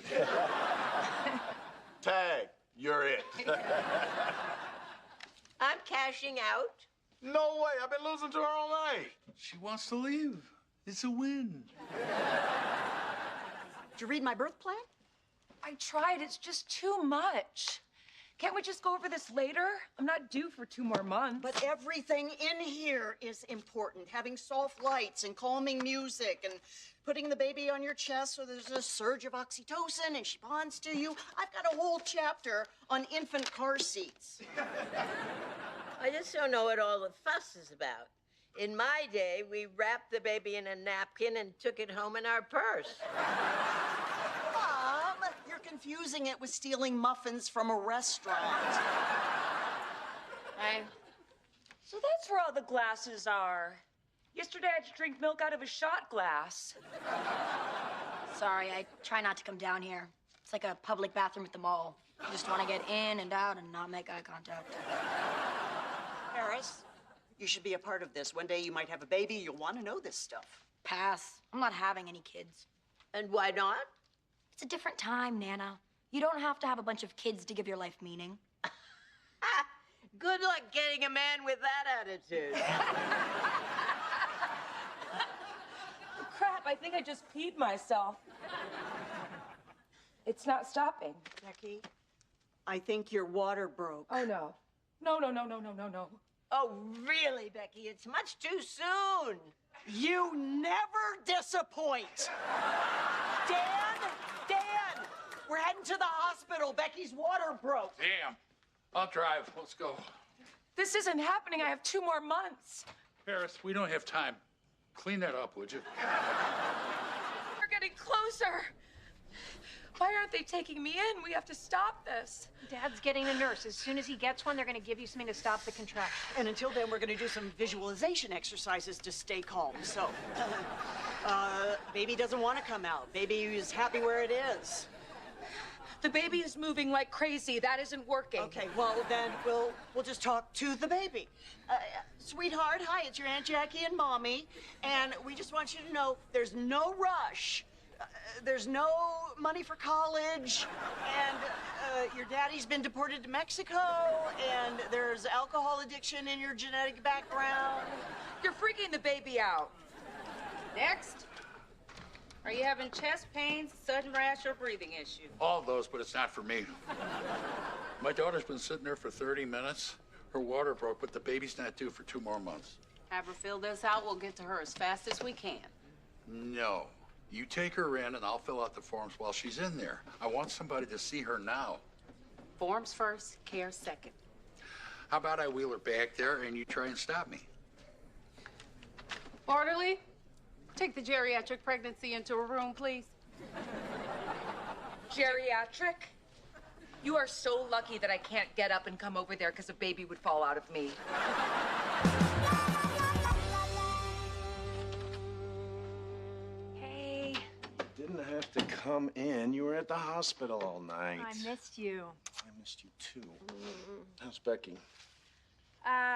[SPEAKER 13] Tag, you're it.
[SPEAKER 12] I'm cashing out.
[SPEAKER 13] No way. I've been losing to her all night.
[SPEAKER 2] She wants to leave. It's a win.
[SPEAKER 10] Did you read my birth plan?
[SPEAKER 4] I tried. It's just too much. Can't we just go over this later? I'm not due for 2 more months.
[SPEAKER 10] But everything in here is important. Having soft lights and calming music and putting the baby on your chest so there's a surge of oxytocin and she bonds to you. I've got a whole chapter on infant car seats.
[SPEAKER 12] I just don't know what all the fuss is about. In my day, we wrapped the baby in a napkin and took it home in our purse.
[SPEAKER 10] Mom, you're confusing it with stealing muffins from a restaurant.
[SPEAKER 4] So that's where all the glasses are. Yesterday I had to drink milk out of a shot glass.
[SPEAKER 9] Sorry, I try not to come down here. It's like a public bathroom at the mall. You just want to get in and out and not make eye contact.
[SPEAKER 10] Paris, you should be a part of this. One day you might have a baby. You'll want to know this stuff.
[SPEAKER 9] Pass. I'm not having any kids.
[SPEAKER 12] And why not?
[SPEAKER 9] It's a different time, Nana. You don't have to have a bunch of kids to give your life meaning.
[SPEAKER 12] Good luck getting a man with that attitude.
[SPEAKER 4] Crap, I think I just peed myself. It's not stopping.
[SPEAKER 10] Becky, I think your water broke.
[SPEAKER 4] Oh, no. No.
[SPEAKER 12] Oh, really, Becky? It's much too soon.
[SPEAKER 10] You never disappoint. Dan, we're heading to the hospital. Becky's water broke.
[SPEAKER 2] Damn. I'll drive. Let's go.
[SPEAKER 4] This isn't happening. I have 2 more months.
[SPEAKER 2] Paris, we don't have time. Clean that up, would you?
[SPEAKER 4] We're getting closer. Why aren't they taking me in? We have to stop this.
[SPEAKER 5] Dad's getting a nurse. As soon as he gets one, they're going to give you something to stop the contraction.
[SPEAKER 10] And until then, we're going to do some visualization exercises to stay calm. So, baby doesn't want to come out. Baby is happy where it is.
[SPEAKER 4] The baby is moving like crazy. That isn't working.
[SPEAKER 10] Okay, well, then we'll just talk to the baby. Sweetheart, hi, it's your Aunt Jackie and Mommy. And we just want you to know there's no rush. There's no money for college, and your daddy's been deported to Mexico, and there's alcohol addiction in your genetic background.
[SPEAKER 4] You're freaking the baby out.
[SPEAKER 14] Next. Are you having chest pains, sudden rash, or breathing issue?
[SPEAKER 2] All those, but it's not for me. My daughter's been sitting there for 30 minutes. Her water broke, but the baby's not due for 2 more months.
[SPEAKER 14] Have her fill this out. We'll get to her as fast as we can.
[SPEAKER 2] No. You take her in, and I'll fill out the forms while she's in there. I want somebody to see her now.
[SPEAKER 14] Forms first, care second.
[SPEAKER 2] How about I wheel her back there, and you try and stop me?
[SPEAKER 14] Orderly, take the geriatric pregnancy into a room, please.
[SPEAKER 4] Geriatric? You are so lucky that I can't get up and come over there because a baby would fall out of me.
[SPEAKER 5] Hey,
[SPEAKER 6] Didn't have to come in. You were at the hospital all night.
[SPEAKER 5] I missed you.
[SPEAKER 6] I missed you too. How's Becky?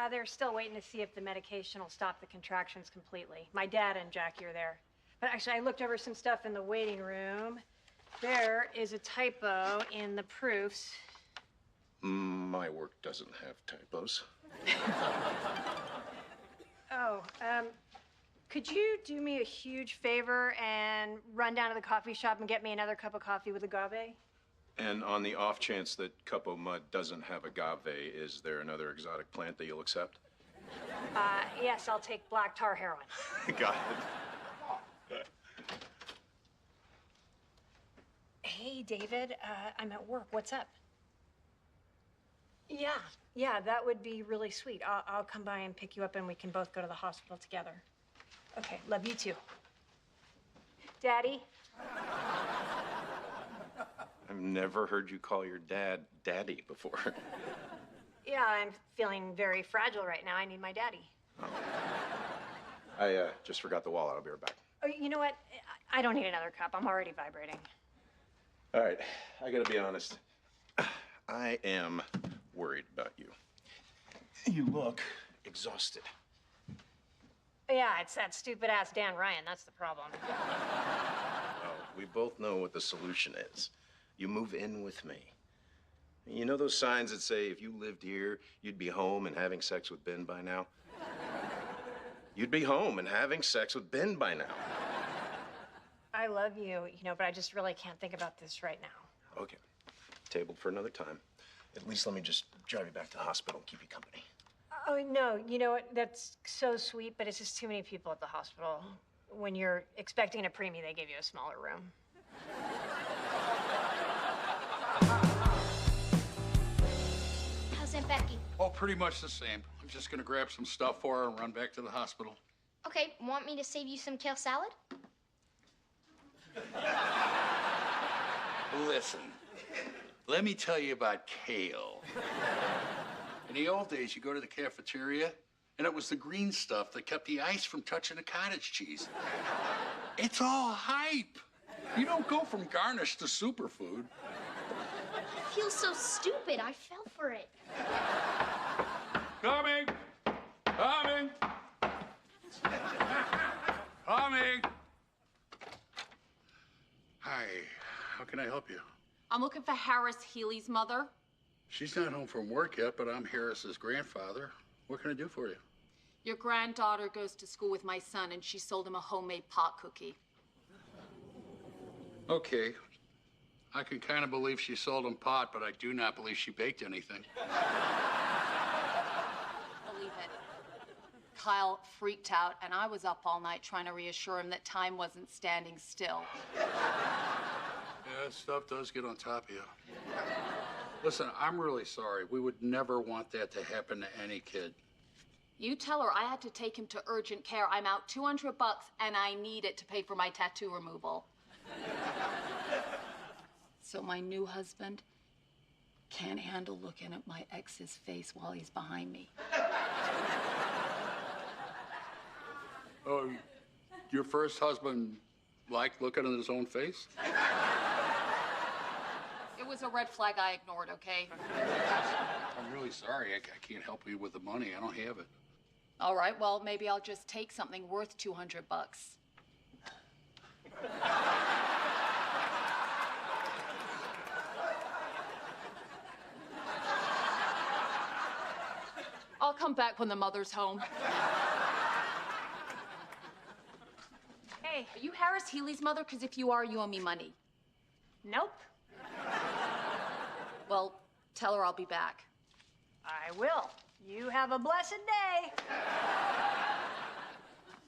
[SPEAKER 5] They're still waiting to see if the medication will stop the contractions completely. My dad and Jackie are there. But actually, I looked over some stuff in the waiting room. There is a typo in the proofs.
[SPEAKER 6] My work doesn't have typos.
[SPEAKER 5] Oh, could you do me a huge favor and run down to the coffee shop and get me another cup of coffee with agave?
[SPEAKER 6] And on the off chance that Cup O' Mud doesn't have agave, is there another exotic plant that you'll accept?
[SPEAKER 5] Yes, I'll take black tar heroin.
[SPEAKER 6] Got it.
[SPEAKER 5] Hey, David, I'm at work. What's up? Yeah, that would be really sweet. I'll come by and pick you up and we can both go to the hospital together. Okay, love you too. Daddy?
[SPEAKER 6] I've never heard you call your dad Daddy before.
[SPEAKER 5] Yeah, I'm feeling very fragile right now. I need my daddy.
[SPEAKER 6] I just forgot the wallet. I'll be right back.
[SPEAKER 5] Oh, you know what? I don't need another cup. I'm already vibrating.
[SPEAKER 6] All right, I gotta be honest. I am worried about you. You look exhausted.
[SPEAKER 5] Yeah, it's that stupid-ass Dan Ryan. That's the problem.
[SPEAKER 6] Oh, we both know what the solution is. You move in with me. You know those signs that say if you lived here, you'd be home and having sex with Ben by now? You'd be home and having sex with Ben by now.
[SPEAKER 5] I love you, but I just really can't think about this right now.
[SPEAKER 6] Okay, tabled for another time. At least let me just drive you back to the hospital and keep you company.
[SPEAKER 5] Oh, no, you know what? That's so sweet, but it's just too many people at the hospital. When you're expecting a preemie, they give you a smaller room.
[SPEAKER 3] How's Aunt Becky?
[SPEAKER 2] Oh, pretty much the same. I'm just gonna grab some stuff for her and run back to the hospital.
[SPEAKER 3] Okay, want me to save you some kale salad?
[SPEAKER 2] Listen, let me tell you about kale. In the old days, you go to the cafeteria, and it was the green stuff that kept the ice from touching the cottage cheese. It's all hype. You don't go from garnish to superfood.
[SPEAKER 3] I feel so stupid. I fell for it.
[SPEAKER 2] Coming! Coming! Coming! Hi, how can I help you?
[SPEAKER 14] I'm looking for Harris Healy's mother.
[SPEAKER 2] She's not home from work yet, but I'm Harris's grandfather. What can I do for you?
[SPEAKER 14] Your granddaughter goes to school with my son, and she sold him a homemade pot cookie.
[SPEAKER 2] Okay. I can kind of believe she sold him pot, but I do not believe she baked anything.
[SPEAKER 14] Believe it. Kyle freaked out, and I was up all night trying to reassure him that time wasn't standing still.
[SPEAKER 2] Yeah, that stuff does get on top of you. Listen, I'm really sorry. We would never want that to happen to any kid.
[SPEAKER 14] You tell her I had to take him to urgent care. I'm out $200, and I need it to pay for my tattoo removal. So my new husband can't handle looking at my ex's face while he's behind me.
[SPEAKER 2] Oh, your first husband liked looking at his own face?
[SPEAKER 14] It was a red flag I ignored, okay?
[SPEAKER 2] I'm really sorry. I can't help you with the money. I don't have it.
[SPEAKER 14] All right, well, maybe I'll just take something worth $200. I'll come back when the mother's home.
[SPEAKER 5] Hey.
[SPEAKER 14] Are you Harris Healy's mother? Because if you are, you owe me money.
[SPEAKER 5] Nope.
[SPEAKER 14] Well, tell her I'll be back.
[SPEAKER 5] I will. You have a blessed day.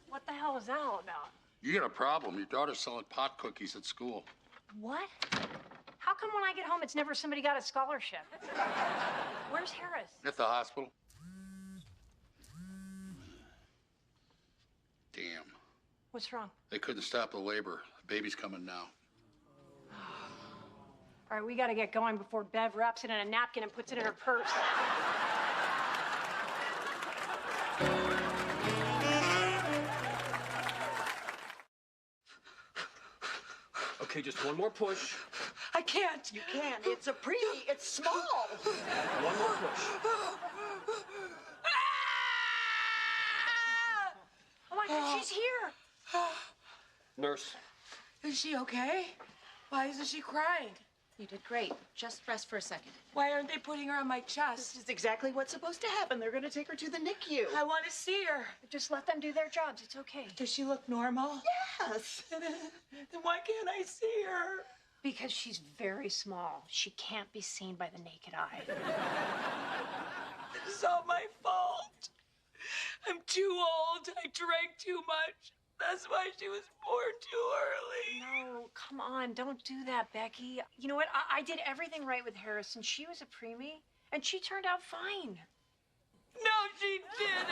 [SPEAKER 5] What the hell is that all about?
[SPEAKER 2] You got a problem. Your daughter's selling pot cookies at school.
[SPEAKER 5] What? How come when I get home, it's never somebody got a scholarship? Where's Harris?
[SPEAKER 2] At the hospital. Damn.
[SPEAKER 5] What's wrong?
[SPEAKER 2] They couldn't stop the labor. The baby's coming now.
[SPEAKER 5] All right, we got to get going before Bev wraps it in a napkin and puts it in her purse.
[SPEAKER 15] Okay, just one more push.
[SPEAKER 10] I can't. You can't. It's a preemie. It's small.
[SPEAKER 15] One more push.
[SPEAKER 5] Oh my God, she's here.
[SPEAKER 15] Nurse.
[SPEAKER 4] Is she okay? Why isn't she crying?
[SPEAKER 14] You did great. Just rest for a second.
[SPEAKER 4] Why aren't they putting her on my chest?
[SPEAKER 10] This is exactly what's supposed to happen. They're going to take her to the NICU.
[SPEAKER 4] I want to see her.
[SPEAKER 5] Just let them do their jobs. It's okay.
[SPEAKER 4] Does she look normal?
[SPEAKER 10] Yes.
[SPEAKER 4] Then why can't I see her?
[SPEAKER 5] Because she's very small. She can't be seen by the naked eye.
[SPEAKER 4] It's all my fault. I'm too old. I drank too much. That's why she was born too early.
[SPEAKER 5] No, come on. Don't do that, Becky. You know what? I did everything right with Harrison. She was a preemie, and she turned out fine.
[SPEAKER 4] No, she didn't.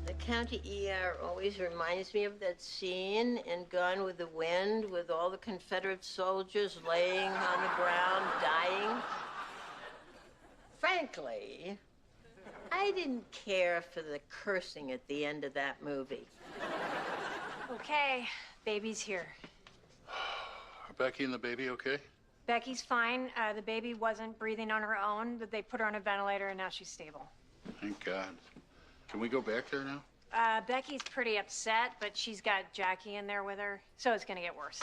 [SPEAKER 12] The county ER always reminds me of that scene in Gone with the Wind with all the Confederate soldiers laying on the ground, dying. Frankly, I didn't care for the cursing at the end of that movie.
[SPEAKER 5] Okay, baby's here.
[SPEAKER 2] Are Becky and the baby okay?
[SPEAKER 5] Becky's fine. The baby wasn't breathing on her own. They put her on a ventilator, and now she's stable.
[SPEAKER 2] Thank God. Can we go back there now?
[SPEAKER 5] Becky's pretty upset, but she's got Jackie in there with her, so it's gonna get worse.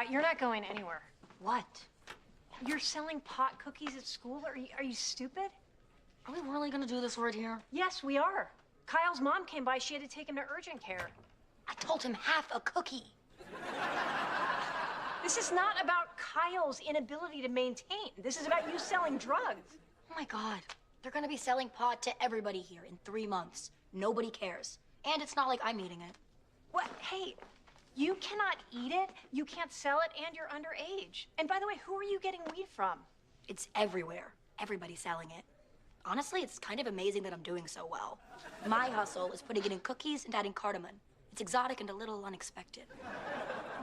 [SPEAKER 5] You're not going anywhere.
[SPEAKER 9] What?
[SPEAKER 5] You're selling pot cookies at school? Are you stupid?
[SPEAKER 9] Are we really gonna do this right here?
[SPEAKER 5] Yes, we are. Kyle's mom came by. She had to take him to urgent care.
[SPEAKER 9] I told him half a cookie.
[SPEAKER 5] This is not about Kyle's inability to maintain. This is about you selling drugs.
[SPEAKER 9] Oh my God. They're gonna be selling pot to everybody here in 3 months. Nobody cares. And it's not like I'm eating it.
[SPEAKER 5] What? Hey, you cannot eat it, you can't sell it, and you're underage. And by the way, who are you getting weed from?
[SPEAKER 9] It's everywhere. Everybody's selling it. Honestly, it's kind of amazing that I'm doing so well. My hustle is putting it in cookies and adding cardamom. It's exotic and a little unexpected.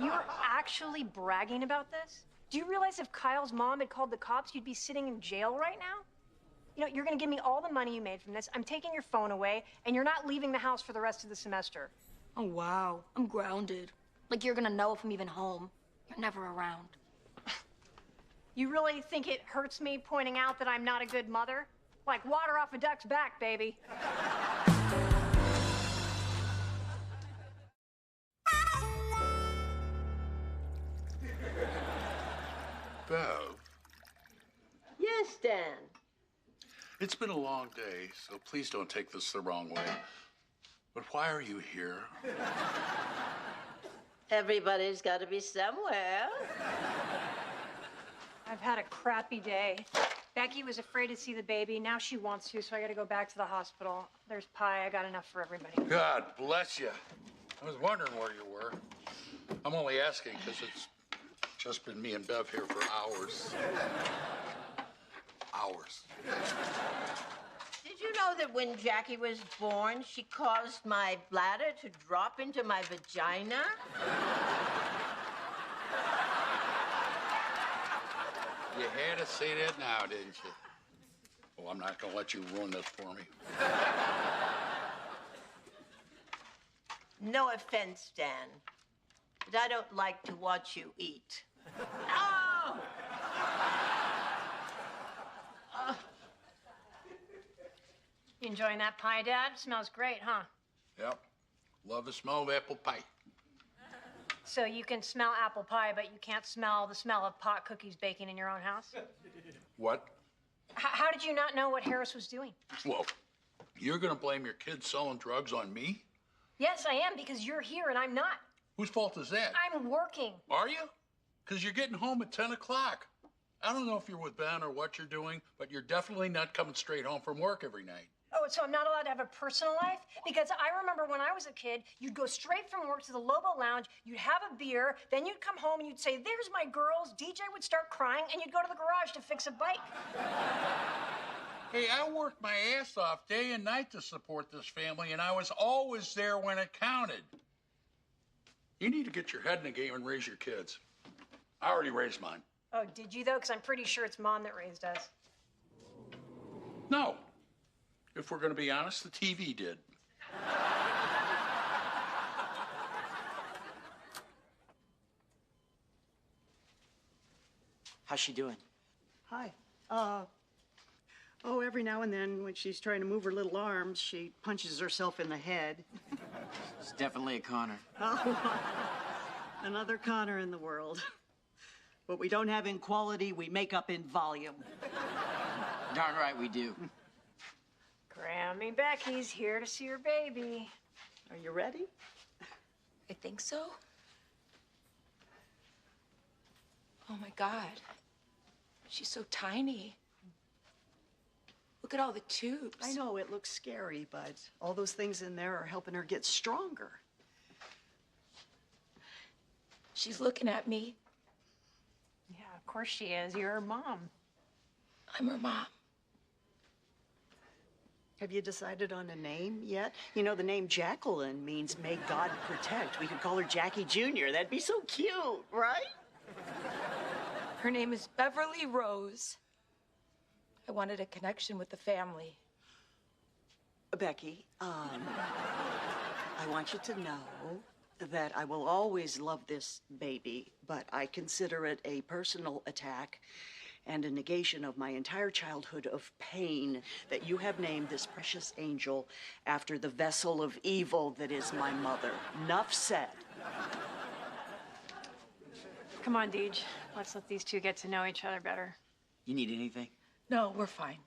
[SPEAKER 5] You're actually bragging about this? Do you realize if Kyle's mom had called the cops, you'd be sitting in jail right now? You know, you're gonna give me all the money you made from this. I'm taking your phone away, and you're not leaving the house for the rest of the semester.
[SPEAKER 9] Oh, wow. I'm grounded. Like you're gonna know if I'm even home. You're never around.
[SPEAKER 5] You really think it hurts me pointing out that I'm not a good mother? Like water off a duck's back, baby.
[SPEAKER 2] Bev,
[SPEAKER 12] Yes, Dan.
[SPEAKER 2] it's been a long day, so please don't take this the wrong way. But why are you here?
[SPEAKER 12] Everybody's got to be somewhere.
[SPEAKER 5] I've had a crappy day. Becky was afraid to see the baby. Now she wants to, so I gotta go back to the hospital. There's pie. I got enough for everybody.
[SPEAKER 2] God bless you. I was wondering where you were. I'm only asking because it's just been me and Bev here for hours. Hours.
[SPEAKER 12] Did you know that when Jackie was born, she caused my bladder to drop into my vagina?
[SPEAKER 2] You had to say that now, didn't you? Well, I'm not going to let you ruin this for me.
[SPEAKER 12] No offense, Dan, but I don't like to watch you eat. Oh!
[SPEAKER 5] You enjoying that pie, Dad? Smells great, huh?
[SPEAKER 2] Yep. Love the smell of apple pie.
[SPEAKER 5] So you can smell apple pie, but you can't smell the smell of pot cookies baking in your own house?
[SPEAKER 2] What?
[SPEAKER 5] How did you not know what Harris was doing?
[SPEAKER 2] Whoa. You're going to blame your kids selling drugs on me?
[SPEAKER 5] Yes, I am, because you're here and I'm not.
[SPEAKER 2] Whose fault is that?
[SPEAKER 5] I'm working.
[SPEAKER 2] Are you? Because you're getting home at 10 o'clock. I don't know if you're with Ben or what you're doing, but you're definitely not coming straight home from work every night.
[SPEAKER 5] Oh, so I'm not allowed to have a personal life? Because I remember when I was a kid, you'd go straight from work to the Lobo Lounge, you'd have a beer, then you'd come home and you'd say, "There's my girls." DJ would start crying, and you'd go to the garage to fix a bike.
[SPEAKER 2] Hey, I worked my ass off day and night to support this family, and I was always there when it counted. You need to get your head in the game and raise your kids. I already raised mine.
[SPEAKER 5] Oh, did you, though? Because I'm pretty sure it's Mom that raised us.
[SPEAKER 2] No. If we're going to be honest, the TV did.
[SPEAKER 10] How's she doing?
[SPEAKER 16] Hi. Oh, every now and then when she's trying to move her little arms, she punches herself in the head.
[SPEAKER 10] It's definitely a Connor.
[SPEAKER 16] Oh, another Connor in the world. What we don't have in quality, we make up in volume.
[SPEAKER 10] Darn right we do.
[SPEAKER 5] Grammy Becky's here to see her baby.
[SPEAKER 16] Are you ready?
[SPEAKER 4] I think so. Oh my God. She's so tiny. Look at all the tubes.
[SPEAKER 16] I know it looks scary, but all those things in there are helping her get stronger.
[SPEAKER 4] She's looking at me.
[SPEAKER 5] Yeah, of course she is. You're her mom.
[SPEAKER 4] I'm her mom.
[SPEAKER 16] Have you decided on a name yet? You know, the name Jacqueline means may God protect. We could call her Jackie Jr. That'd be so cute, right?
[SPEAKER 4] Her name is Beverly Rose. I wanted a connection with the family.
[SPEAKER 16] Becky, I want you to know that I will always love this baby, but I consider it a personal attack and a negation of my entire childhood of pain that you have named this precious angel after the vessel of evil that is my mother. Enough said.
[SPEAKER 5] Come on, Deej. Let's let these two get to know each other better.
[SPEAKER 10] You need anything?
[SPEAKER 4] No, we're fine.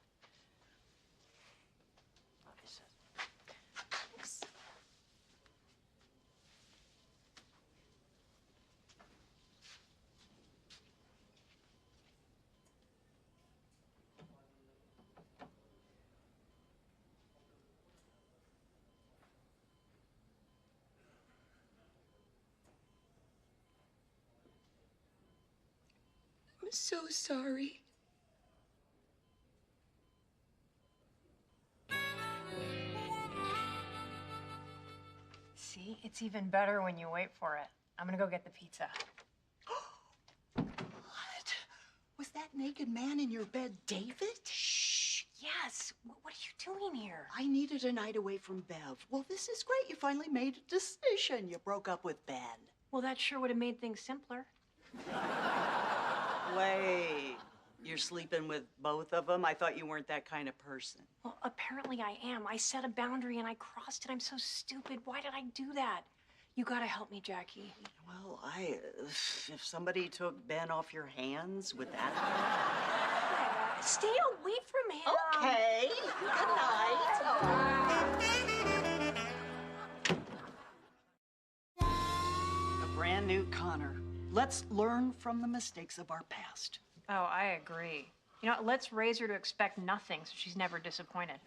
[SPEAKER 4] so sorry.
[SPEAKER 5] See, it's even better when you wait for it. I'm gonna go get the pizza.
[SPEAKER 16] What? Was that naked man in your bed David?
[SPEAKER 5] Shh. Yes. What are you doing here?
[SPEAKER 16] I needed a night away from Bev. Well, this is great. You finally made a decision. You broke up with Ben.
[SPEAKER 5] Well, that sure would have made things simpler.
[SPEAKER 16] Wait, you're sleeping with both of them? I thought you weren't that kind of person.
[SPEAKER 5] Well, apparently I am. I set a boundary and I crossed it. I'm so stupid. Why did I do that? You gotta help me, Jackie.
[SPEAKER 16] Well, if somebody took Ben off your hands, would that
[SPEAKER 5] Stay away from him.
[SPEAKER 16] Okay. Good night. A brand new Connor. Let's learn from the mistakes of our past.
[SPEAKER 5] Oh, I agree. You know, let's raise her to expect nothing so she's never disappointed.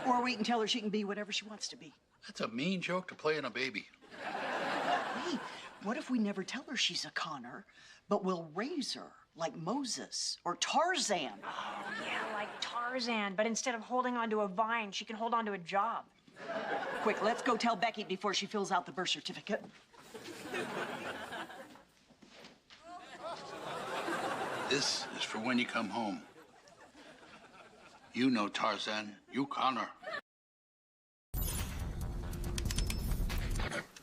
[SPEAKER 16] Or we can tell her she can be whatever she wants to be.
[SPEAKER 2] That's a mean joke to play on a baby.
[SPEAKER 16] Hey, what if we never tell her she's a Connor, but we'll raise her like Moses or Tarzan?
[SPEAKER 5] Oh, yeah, like Tarzan. But instead of holding onto a vine, she can hold onto a job.
[SPEAKER 16] Quick, let's go tell Becky before she fills out the birth certificate.
[SPEAKER 2] This is for when you come home. You know Tarzan, you Connor.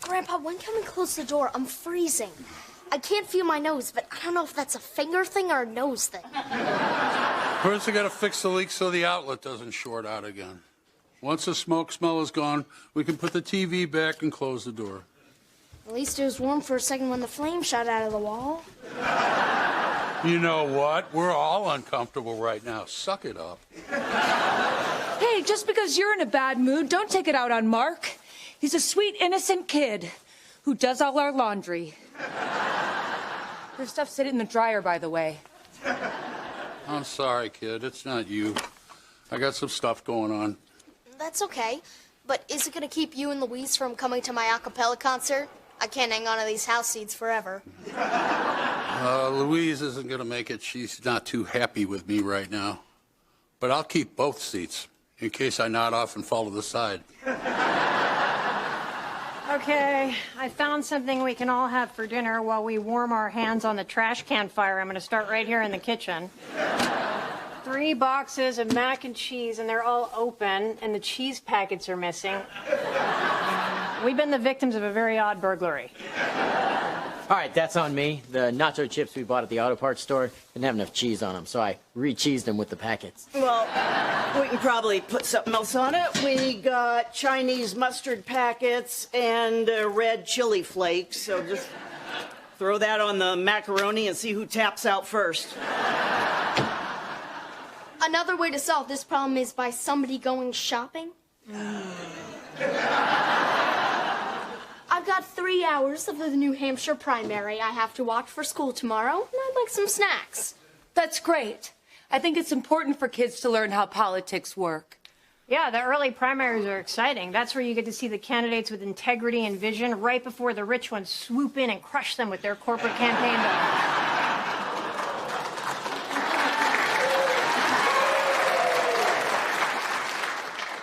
[SPEAKER 3] Grandpa, when can we close the door? I'm freezing. I can't feel my nose, but I don't know if that's a finger thing or a nose thing.
[SPEAKER 17] First, I gotta fix the leak so the outlet doesn't short out again. Once the smoke smell is gone, we can put the TV back and close the door.
[SPEAKER 3] At least it was warm for a second when the flame shot out of the wall.
[SPEAKER 17] You know what? We're all uncomfortable right now. Suck it up.
[SPEAKER 4] Hey, just because you're in a bad mood, don't take it out on Mark. He's a sweet, innocent kid who does all our laundry. There's stuff sitting in the dryer, by the way.
[SPEAKER 17] I'm sorry, kid. It's not you. I got some stuff going on.
[SPEAKER 3] That's okay. But is it going to keep you and Louise from coming to my a cappella concert? I can't hang on to these house seats forever.
[SPEAKER 17] Louise isn't going to make it. She's not too happy with me right now. But I'll keep both seats in case I nod off and fall to the side.
[SPEAKER 5] Okay, I found something we can all have for dinner while we warm our hands on the trash can fire. I'm going to start right here in the kitchen. 3 boxes of mac and cheese, and they're all open, and the cheese packets are missing. We've been the victims of a very odd burglary.
[SPEAKER 18] All right, that's on me. The nacho chips we bought at the auto parts store didn't have enough cheese on them, so I re-cheesed them with the packets.
[SPEAKER 16] Well, we can probably put something else on it. We got Chinese mustard packets and red chili flakes, so just throw that on the macaroni and see who taps out first.
[SPEAKER 3] Another way to solve this problem is by somebody going shopping. I've got 3 hours of the New Hampshire primary I have to watch for school tomorrow, and I'd like some snacks.
[SPEAKER 4] That's great. I think it's important for kids to learn how politics work.
[SPEAKER 5] Yeah, the early primaries are exciting. That's where you get to see the candidates with integrity and vision right before the rich ones swoop in and crush them with their corporate campaign dollars.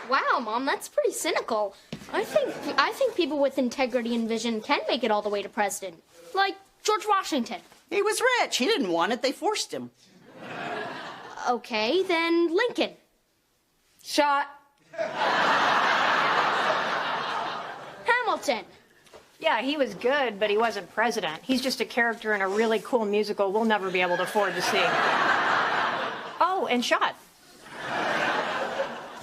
[SPEAKER 3] Wow, Mom, that's pretty cynical. I think people with integrity and vision can make it all the way to president. Like George Washington.
[SPEAKER 16] He was rich. He didn't want it. They forced him.
[SPEAKER 3] Okay, then Lincoln.
[SPEAKER 4] Shot.
[SPEAKER 3] Hamilton.
[SPEAKER 5] Yeah, he was good, but he wasn't president. He's just a character in a really cool musical we'll never be able to afford to see. Oh, and Shot.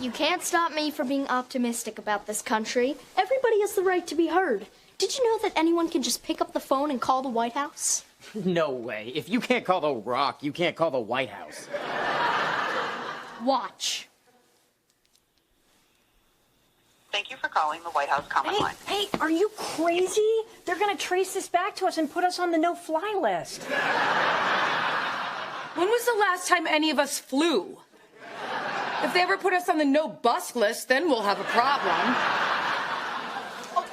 [SPEAKER 3] You can't stop me from being optimistic about this country. Everybody has the right to be heard. Did you know that anyone can just pick up the phone and call the White House?
[SPEAKER 18] No way. If you can't call the Rock, you can't call the White House.
[SPEAKER 3] Watch.
[SPEAKER 19] Thank you for calling the White House comment line.
[SPEAKER 5] Hey, are you crazy? They're going to trace this back to us and put us on the no-fly list.
[SPEAKER 4] When was the last time any of us flew? If they ever put us on the no-bus list, then we'll have a problem.
[SPEAKER 3] Oh,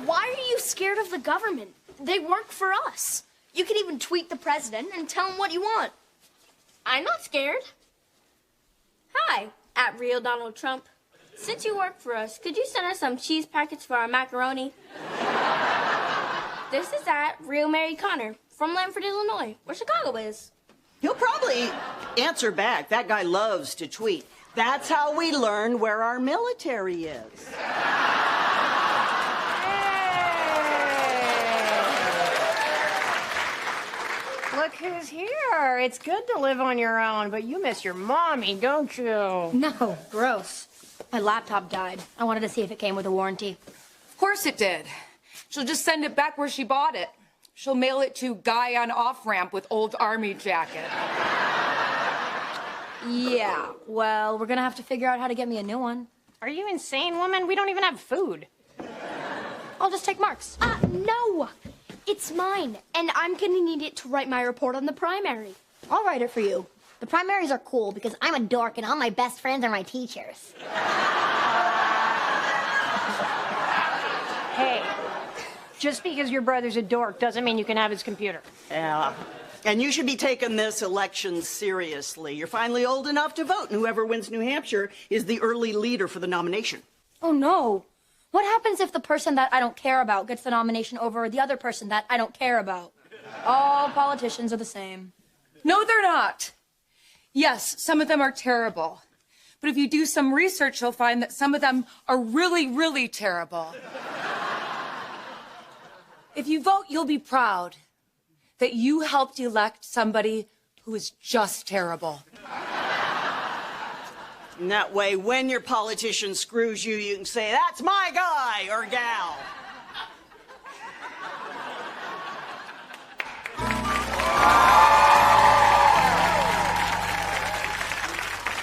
[SPEAKER 3] why are you scared of the government? They work for us. You can even tweet the president and tell him what you want. I'm not scared. Hi, at Real Donald Trump. Since you work for us, could you send us some cheese packets for our macaroni? This is at Real Mary Connor from Lanford, Illinois, where Chicago is.
[SPEAKER 10] He'll probably answer back. That guy loves to tweet. That's how we learn where our military is.
[SPEAKER 5] Look who's here. It's good to live on your own, but you miss your mommy, don't you?
[SPEAKER 9] No, gross. My laptop died. I wanted to see if it came with a warranty.
[SPEAKER 4] Of course it did. She'll just send it back where she bought it. She'll mail it to guy on off-ramp with old army jacket.
[SPEAKER 9] Yeah, well, we're gonna have to figure out how to get me a new one.
[SPEAKER 5] Are you insane, woman? We don't even have food.
[SPEAKER 9] I'll just take Mark's.
[SPEAKER 3] No! It's mine, and I'm gonna need it to write my report on the primary.
[SPEAKER 9] I'll write it for you. The primaries are cool because I'm a dork and all my best friends are my teachers.
[SPEAKER 5] Hey, just because your brother's a dork doesn't mean you can have his computer.
[SPEAKER 10] Yeah. And you should be taking this election seriously. You're finally old enough to vote, and whoever wins New Hampshire is the early leader for the nomination.
[SPEAKER 9] Oh, no. What happens if the person that I don't care about gets the nomination over the other person that I don't care about? All politicians are the same.
[SPEAKER 4] No, they're not. Yes, some of them are terrible. But if you do some research, you'll find that some of them are really, really terrible. If you vote, you'll be proud that you helped elect somebody who is just terrible.
[SPEAKER 10] And that way, when your politician screws you, you can say, that's my guy or gal.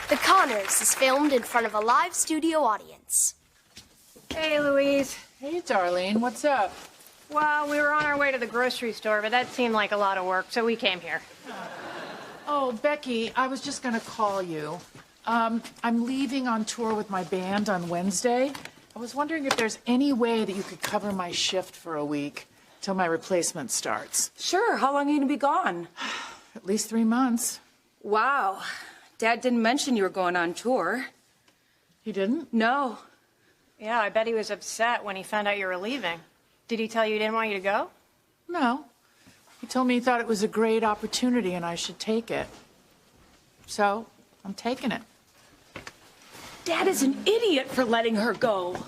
[SPEAKER 3] The Connors is filmed in front of a live studio audience.
[SPEAKER 5] Hey, Louise.
[SPEAKER 20] Hey, Darlene, what's up?
[SPEAKER 5] Well, we were on our way to the grocery store, but that seemed like a lot of work, so we came here.
[SPEAKER 20] Oh, Becky, I was just going to call you. I'm leaving on tour with my band on Wednesday. I was wondering if there's any way that you could cover my shift for a week till my replacement starts.
[SPEAKER 4] Sure. How long are you going to be gone?
[SPEAKER 20] At least 3 months.
[SPEAKER 4] Wow. Dad didn't mention you were going on tour.
[SPEAKER 20] He didn't?
[SPEAKER 4] No.
[SPEAKER 5] Yeah, I bet he was upset when he found out you were leaving. Did he tell you he didn't want you to go?
[SPEAKER 20] No. He told me he thought it was a great opportunity and I should take it. So, I'm taking it.
[SPEAKER 4] Dad is an idiot for letting her go.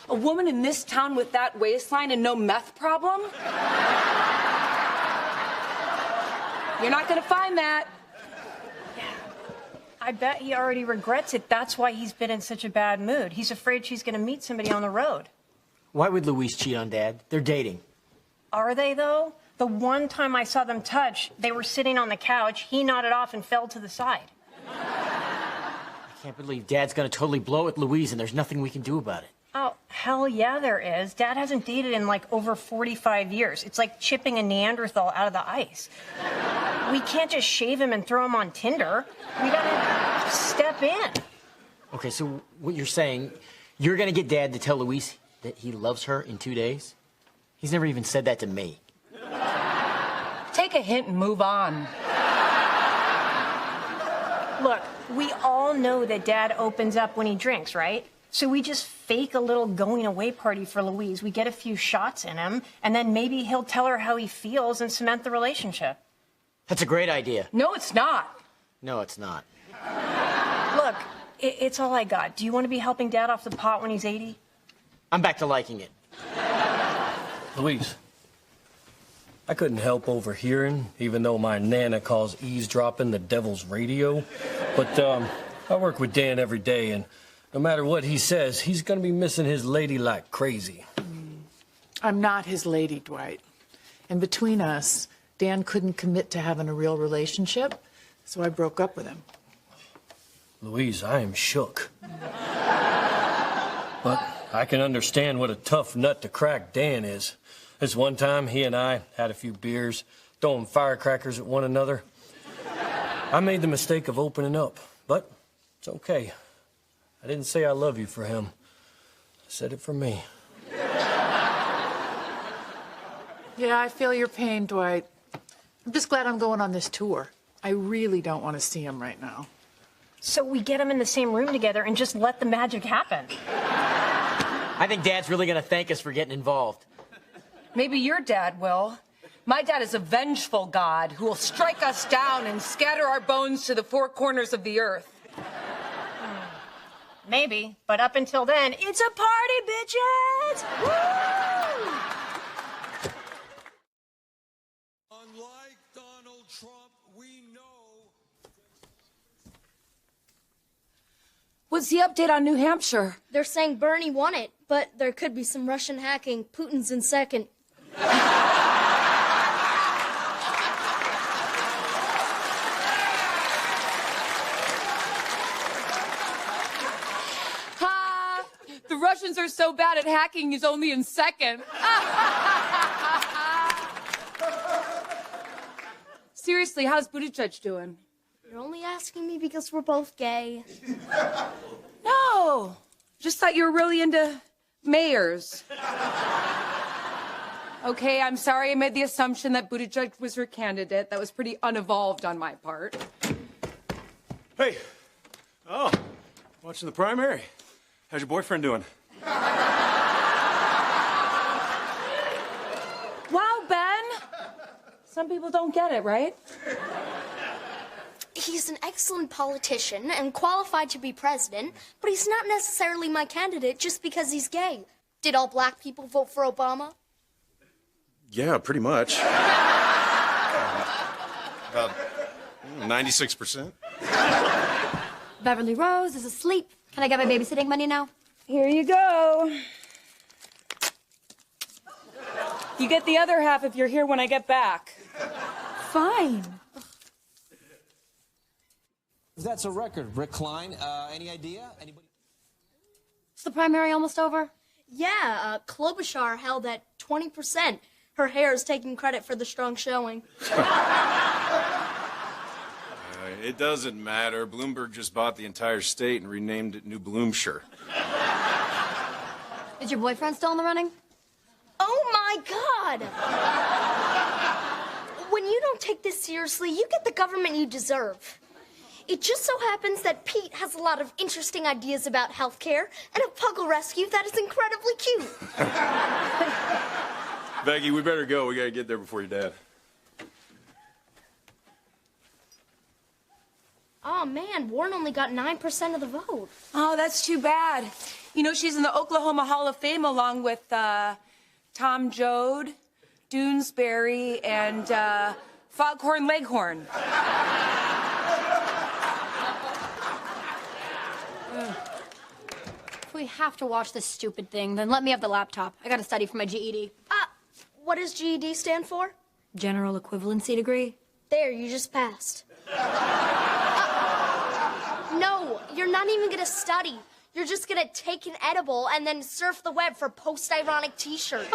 [SPEAKER 4] A woman in this town with that waistline and no meth problem? You're not gonna find that.
[SPEAKER 5] I bet he already regrets it. That's why he's been in such a bad mood. He's afraid she's gonna meet somebody on the road.
[SPEAKER 18] Why would Louise cheat on Dad? They're dating.
[SPEAKER 5] Are they, though? The one time I saw them touch, they were sitting on the couch. He nodded off and fell to the side.
[SPEAKER 18] I can't believe Dad's gonna totally blow it with Louise and there's nothing we can do about it.
[SPEAKER 5] Oh, hell yeah, there is. Dad hasn't dated in like over 45 years. It's like chipping a Neanderthal out of the ice. We can't just shave him and throw him on Tinder. We gotta step in.
[SPEAKER 18] Okay, so what you're saying, you're gonna get Dad to tell Louise that he loves her in 2 days? He's never even said that to me.
[SPEAKER 4] Take a hint and move on.
[SPEAKER 5] Look, we all know that Dad opens up when he drinks, right? So we just fake a little going away party for Louise. We get a few shots in him, and then maybe he'll tell her how he feels and cement the relationship.
[SPEAKER 18] That's a great idea.
[SPEAKER 4] No, it's not.
[SPEAKER 18] No, it's not.
[SPEAKER 5] Look, it's all I got. Do you want to be helping Dad off the pot when he's 80?
[SPEAKER 18] I'm back to liking it.
[SPEAKER 15] Louise, I couldn't help overhearing, even though my Nana calls eavesdropping the devil's radio. But I work with Dan every day, and no matter what he says, he's gonna be missing his lady like crazy.
[SPEAKER 20] I'm not his lady, Dwight. And between us, Dan couldn't commit to having a real relationship, so I broke up with him.
[SPEAKER 15] Louise, I am shook. But I can understand what a tough nut to crack Dan is. This one time, he and I had a few beers, throwing firecrackers at one another. I made the mistake of opening up, but it's okay. I didn't say I love you for him. I said it for me.
[SPEAKER 20] Yeah, I feel your pain, Dwight. I'm just glad I'm going on this tour. I really don't want to see him right now.
[SPEAKER 5] So we get them in the same room together and just let the magic happen.
[SPEAKER 18] I think Dad's really gonna thank us for getting involved.
[SPEAKER 4] Maybe your dad will. My dad is a vengeful God who will strike us down and scatter our bones to the four corners of the earth.
[SPEAKER 5] Maybe, but up until then, it's a party, bitches! Woo!
[SPEAKER 21] Unlike Donald Trump, we know.
[SPEAKER 4] What's the update on New Hampshire?
[SPEAKER 3] They're saying Bernie won it, but there could be some Russian hacking. Putin's in second.
[SPEAKER 4] The Russians are so bad at hacking, he's only in second. Seriously, how's Buttigieg doing?
[SPEAKER 3] You're only asking me because we're both gay.
[SPEAKER 4] No, just thought you were really into mayors. Okay, I'm sorry I made the assumption that Buttigieg was your candidate. That was pretty unevolved on my part.
[SPEAKER 6] Hey. Oh, watching the primary. How's your boyfriend doing?
[SPEAKER 4] Wow, Ben. Some people don't get it, right?
[SPEAKER 3] He's an excellent politician and qualified to be president, but he's not necessarily my candidate just because he's gay. Did all black people vote for Obama?
[SPEAKER 6] Yeah, pretty much. About 96%.
[SPEAKER 9] Beverly Rose is asleep. Can I get my babysitting money now?
[SPEAKER 4] Here you go. You get the other half if you're here when I get back.
[SPEAKER 9] Fine.
[SPEAKER 21] That's a record. Rick Klein, any idea? Anybody?
[SPEAKER 9] Is the primary almost over?
[SPEAKER 3] Yeah, Klobuchar held at 20%. Her hair is taking credit for the strong showing.
[SPEAKER 6] It doesn't matter. Bloomberg just bought the entire state and renamed it New Bloomshire.
[SPEAKER 9] Is your boyfriend still in the running?
[SPEAKER 3] Oh my God! When you don't take this seriously, you get the government you deserve. It just so happens that Pete has a lot of interesting ideas about healthcare and a puggle rescue that is incredibly cute.
[SPEAKER 6] Becky, we better go. We gotta get there before your dad.
[SPEAKER 3] Oh man, Warren only got 9% of the vote.
[SPEAKER 4] Oh, that's too bad. You know, she's in the Oklahoma Hall of Fame along with Tom Joad, Doonesbury, and Foghorn Leghorn.
[SPEAKER 9] If we have to watch this stupid thing, then let me have the laptop. I gotta study for my GED.
[SPEAKER 3] What does GED stand for?
[SPEAKER 9] General equivalency degree.
[SPEAKER 3] There, you just passed. No, you're not even gonna study. You're just gonna take an edible and then surf the web for post-ironic t-shirts.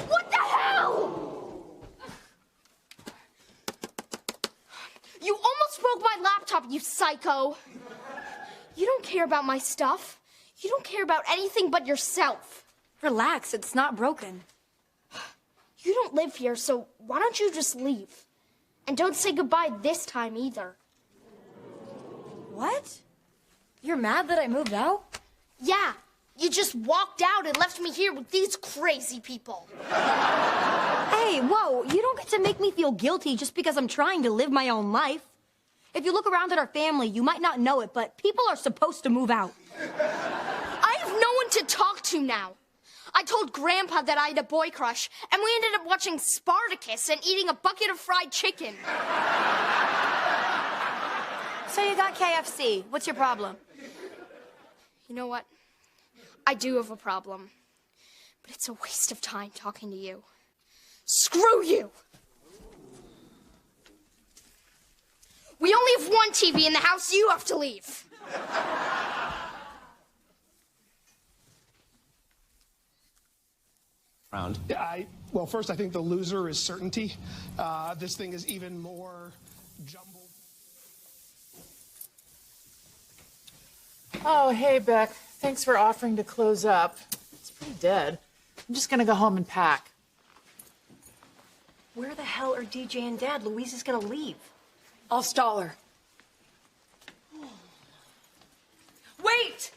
[SPEAKER 3] What the hell? You almost broke my laptop, you psycho. You don't care about my stuff. You don't care about anything but yourself.
[SPEAKER 9] Relax, it's not broken.
[SPEAKER 3] You don't live here, so why don't you just leave? And don't say goodbye this time either.
[SPEAKER 9] What? You're mad that I moved out?
[SPEAKER 3] Yeah, you just walked out and left me here with these crazy people.
[SPEAKER 9] Hey, whoa, you don't get to make me feel guilty just because I'm trying to live my own life. If you look around at our family, you might not know it, but people are supposed to move out.
[SPEAKER 3] I have no one to talk to now. I told Grandpa that I had a boy crush, and we ended up watching Spartacus and eating a bucket of fried chicken.
[SPEAKER 9] So you got KFC. What's your problem?
[SPEAKER 3] You know what? I do have a problem. But it's a waste of time talking to you. Screw you! We only have one TV in the house. You have to leave.
[SPEAKER 22] Well, first, I think the loser is certainty. This thing is even more jumbled.
[SPEAKER 20] Oh, hey, Beck. Thanks for offering to close up. It's pretty dead. I'm just gonna go home and pack.
[SPEAKER 5] Where the hell are DJ and Dad? Louise is gonna leave.
[SPEAKER 4] I'll stall her. Wait!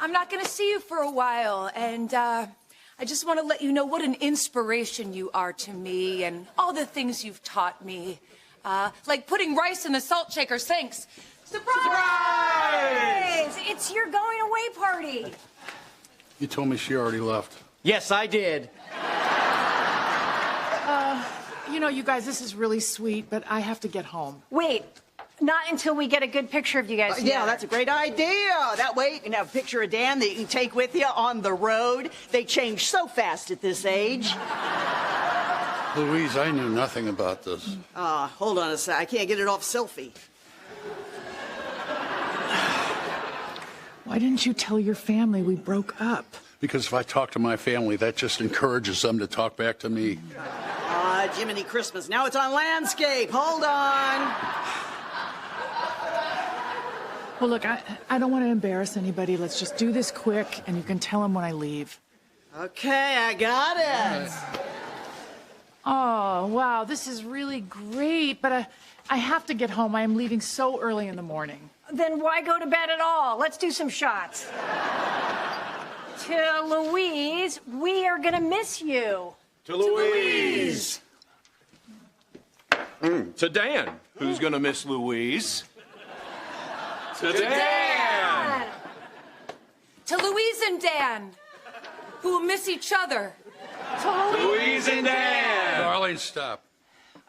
[SPEAKER 4] I'm not gonna see you for a while, and I just want to let you know what an inspiration you are to me and all the things you've taught me. Like putting rice in the salt shaker sinks. Surprise!
[SPEAKER 5] It's your going away party.
[SPEAKER 17] You told me she already left.
[SPEAKER 18] Yes, I did.
[SPEAKER 20] You know, you guys, this is really sweet, but I have to get home.
[SPEAKER 5] Wait, not until we get a good picture of you guys.
[SPEAKER 10] Yeah, that's a great idea. That way you can have a picture of Dan that you can take with you on the road. They change so fast at this age.
[SPEAKER 17] Louise, I knew nothing about this.
[SPEAKER 10] Hold on a sec. I can't get it off selfie.
[SPEAKER 20] Why didn't you tell your family we broke up?
[SPEAKER 17] Because if I talk to my family, that just encourages them to talk back to me.
[SPEAKER 10] Jiminy Christmas. Now it's on landscape. Hold on.
[SPEAKER 20] Well, look, I don't want to embarrass anybody. Let's just do this quick, and you can tell them when I leave.
[SPEAKER 10] Okay, I got it.
[SPEAKER 20] Oh, wow, this is really great, but I have to get home. I am leaving so early in the morning.
[SPEAKER 5] Then why go to bed at all? Let's do some shots. To Louise, we are gonna miss you.
[SPEAKER 6] To Louise. To Dan, who's gonna miss Louise. To Dan.
[SPEAKER 4] To Louise and Dan, who will miss each other.
[SPEAKER 5] To
[SPEAKER 6] Louise and Dan.
[SPEAKER 17] Darlene, stop.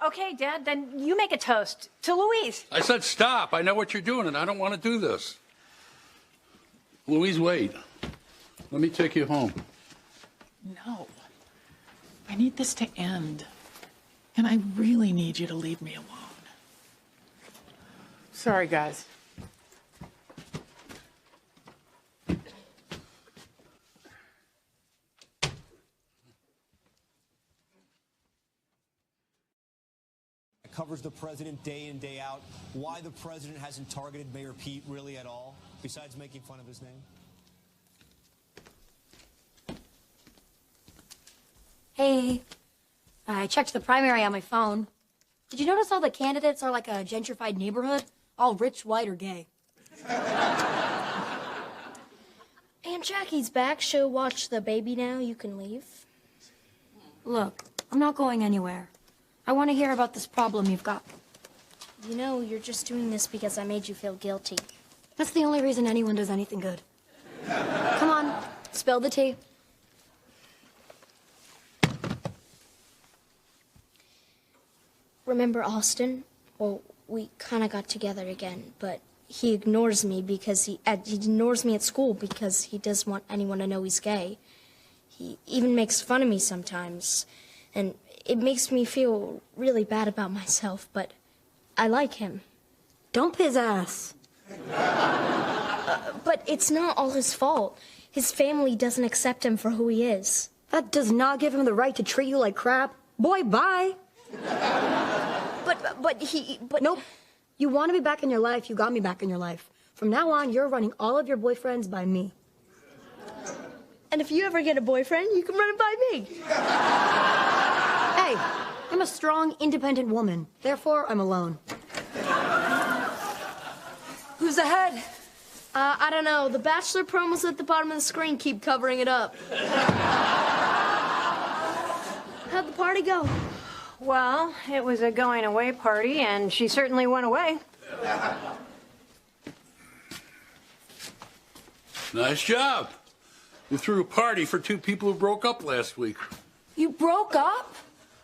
[SPEAKER 5] Okay, Dad, then you make a toast. To Louise.
[SPEAKER 17] I said stop. I know what you're doing, and I don't want to do this. Louise, wait. Let me take you home.
[SPEAKER 20] No. I need this to end. And I really need you to leave me alone. Sorry, guys.
[SPEAKER 21] Covers the president day in, day out. Why the president hasn't targeted Mayor Pete really at all, besides making fun of his name?
[SPEAKER 9] Hey, I checked the primary on my phone. Did you notice all the candidates are like a gentrified neighborhood? All rich, white, or gay. Aunt Jackie's back. She'll watch the baby now. You can leave. Look, I'm not going anywhere. I want to hear about this problem you've got. You know, you're just doing this because I made you feel guilty. That's the only reason anyone does anything good. Come on, spill the tea. Remember Austin? Well, we kind of got together again, but he ignores me because he ignores me at school because he doesn't want anyone to know he's gay. He even makes fun of me sometimes, and it makes me feel really bad about myself, but I like him. Dump his ass. But it's not all his fault. His family doesn't accept him for who he is. That does not give him the right to treat you like crap. Boy, bye. But nope. You want me back in your life, you got me back in your life. From now on, you're running all of your boyfriends by me. And if you ever get a boyfriend, you can run it by me. Hey, I'm a strong, independent woman. Therefore, I'm alone.
[SPEAKER 3] Who's ahead? I don't know. The Bachelor promos at the bottom of the screen keep covering it up. How'd the party go?
[SPEAKER 5] Well, it was a going away party, and she certainly went away.
[SPEAKER 17] Nice job. You threw a party for two people who broke up last week.
[SPEAKER 4] You broke up?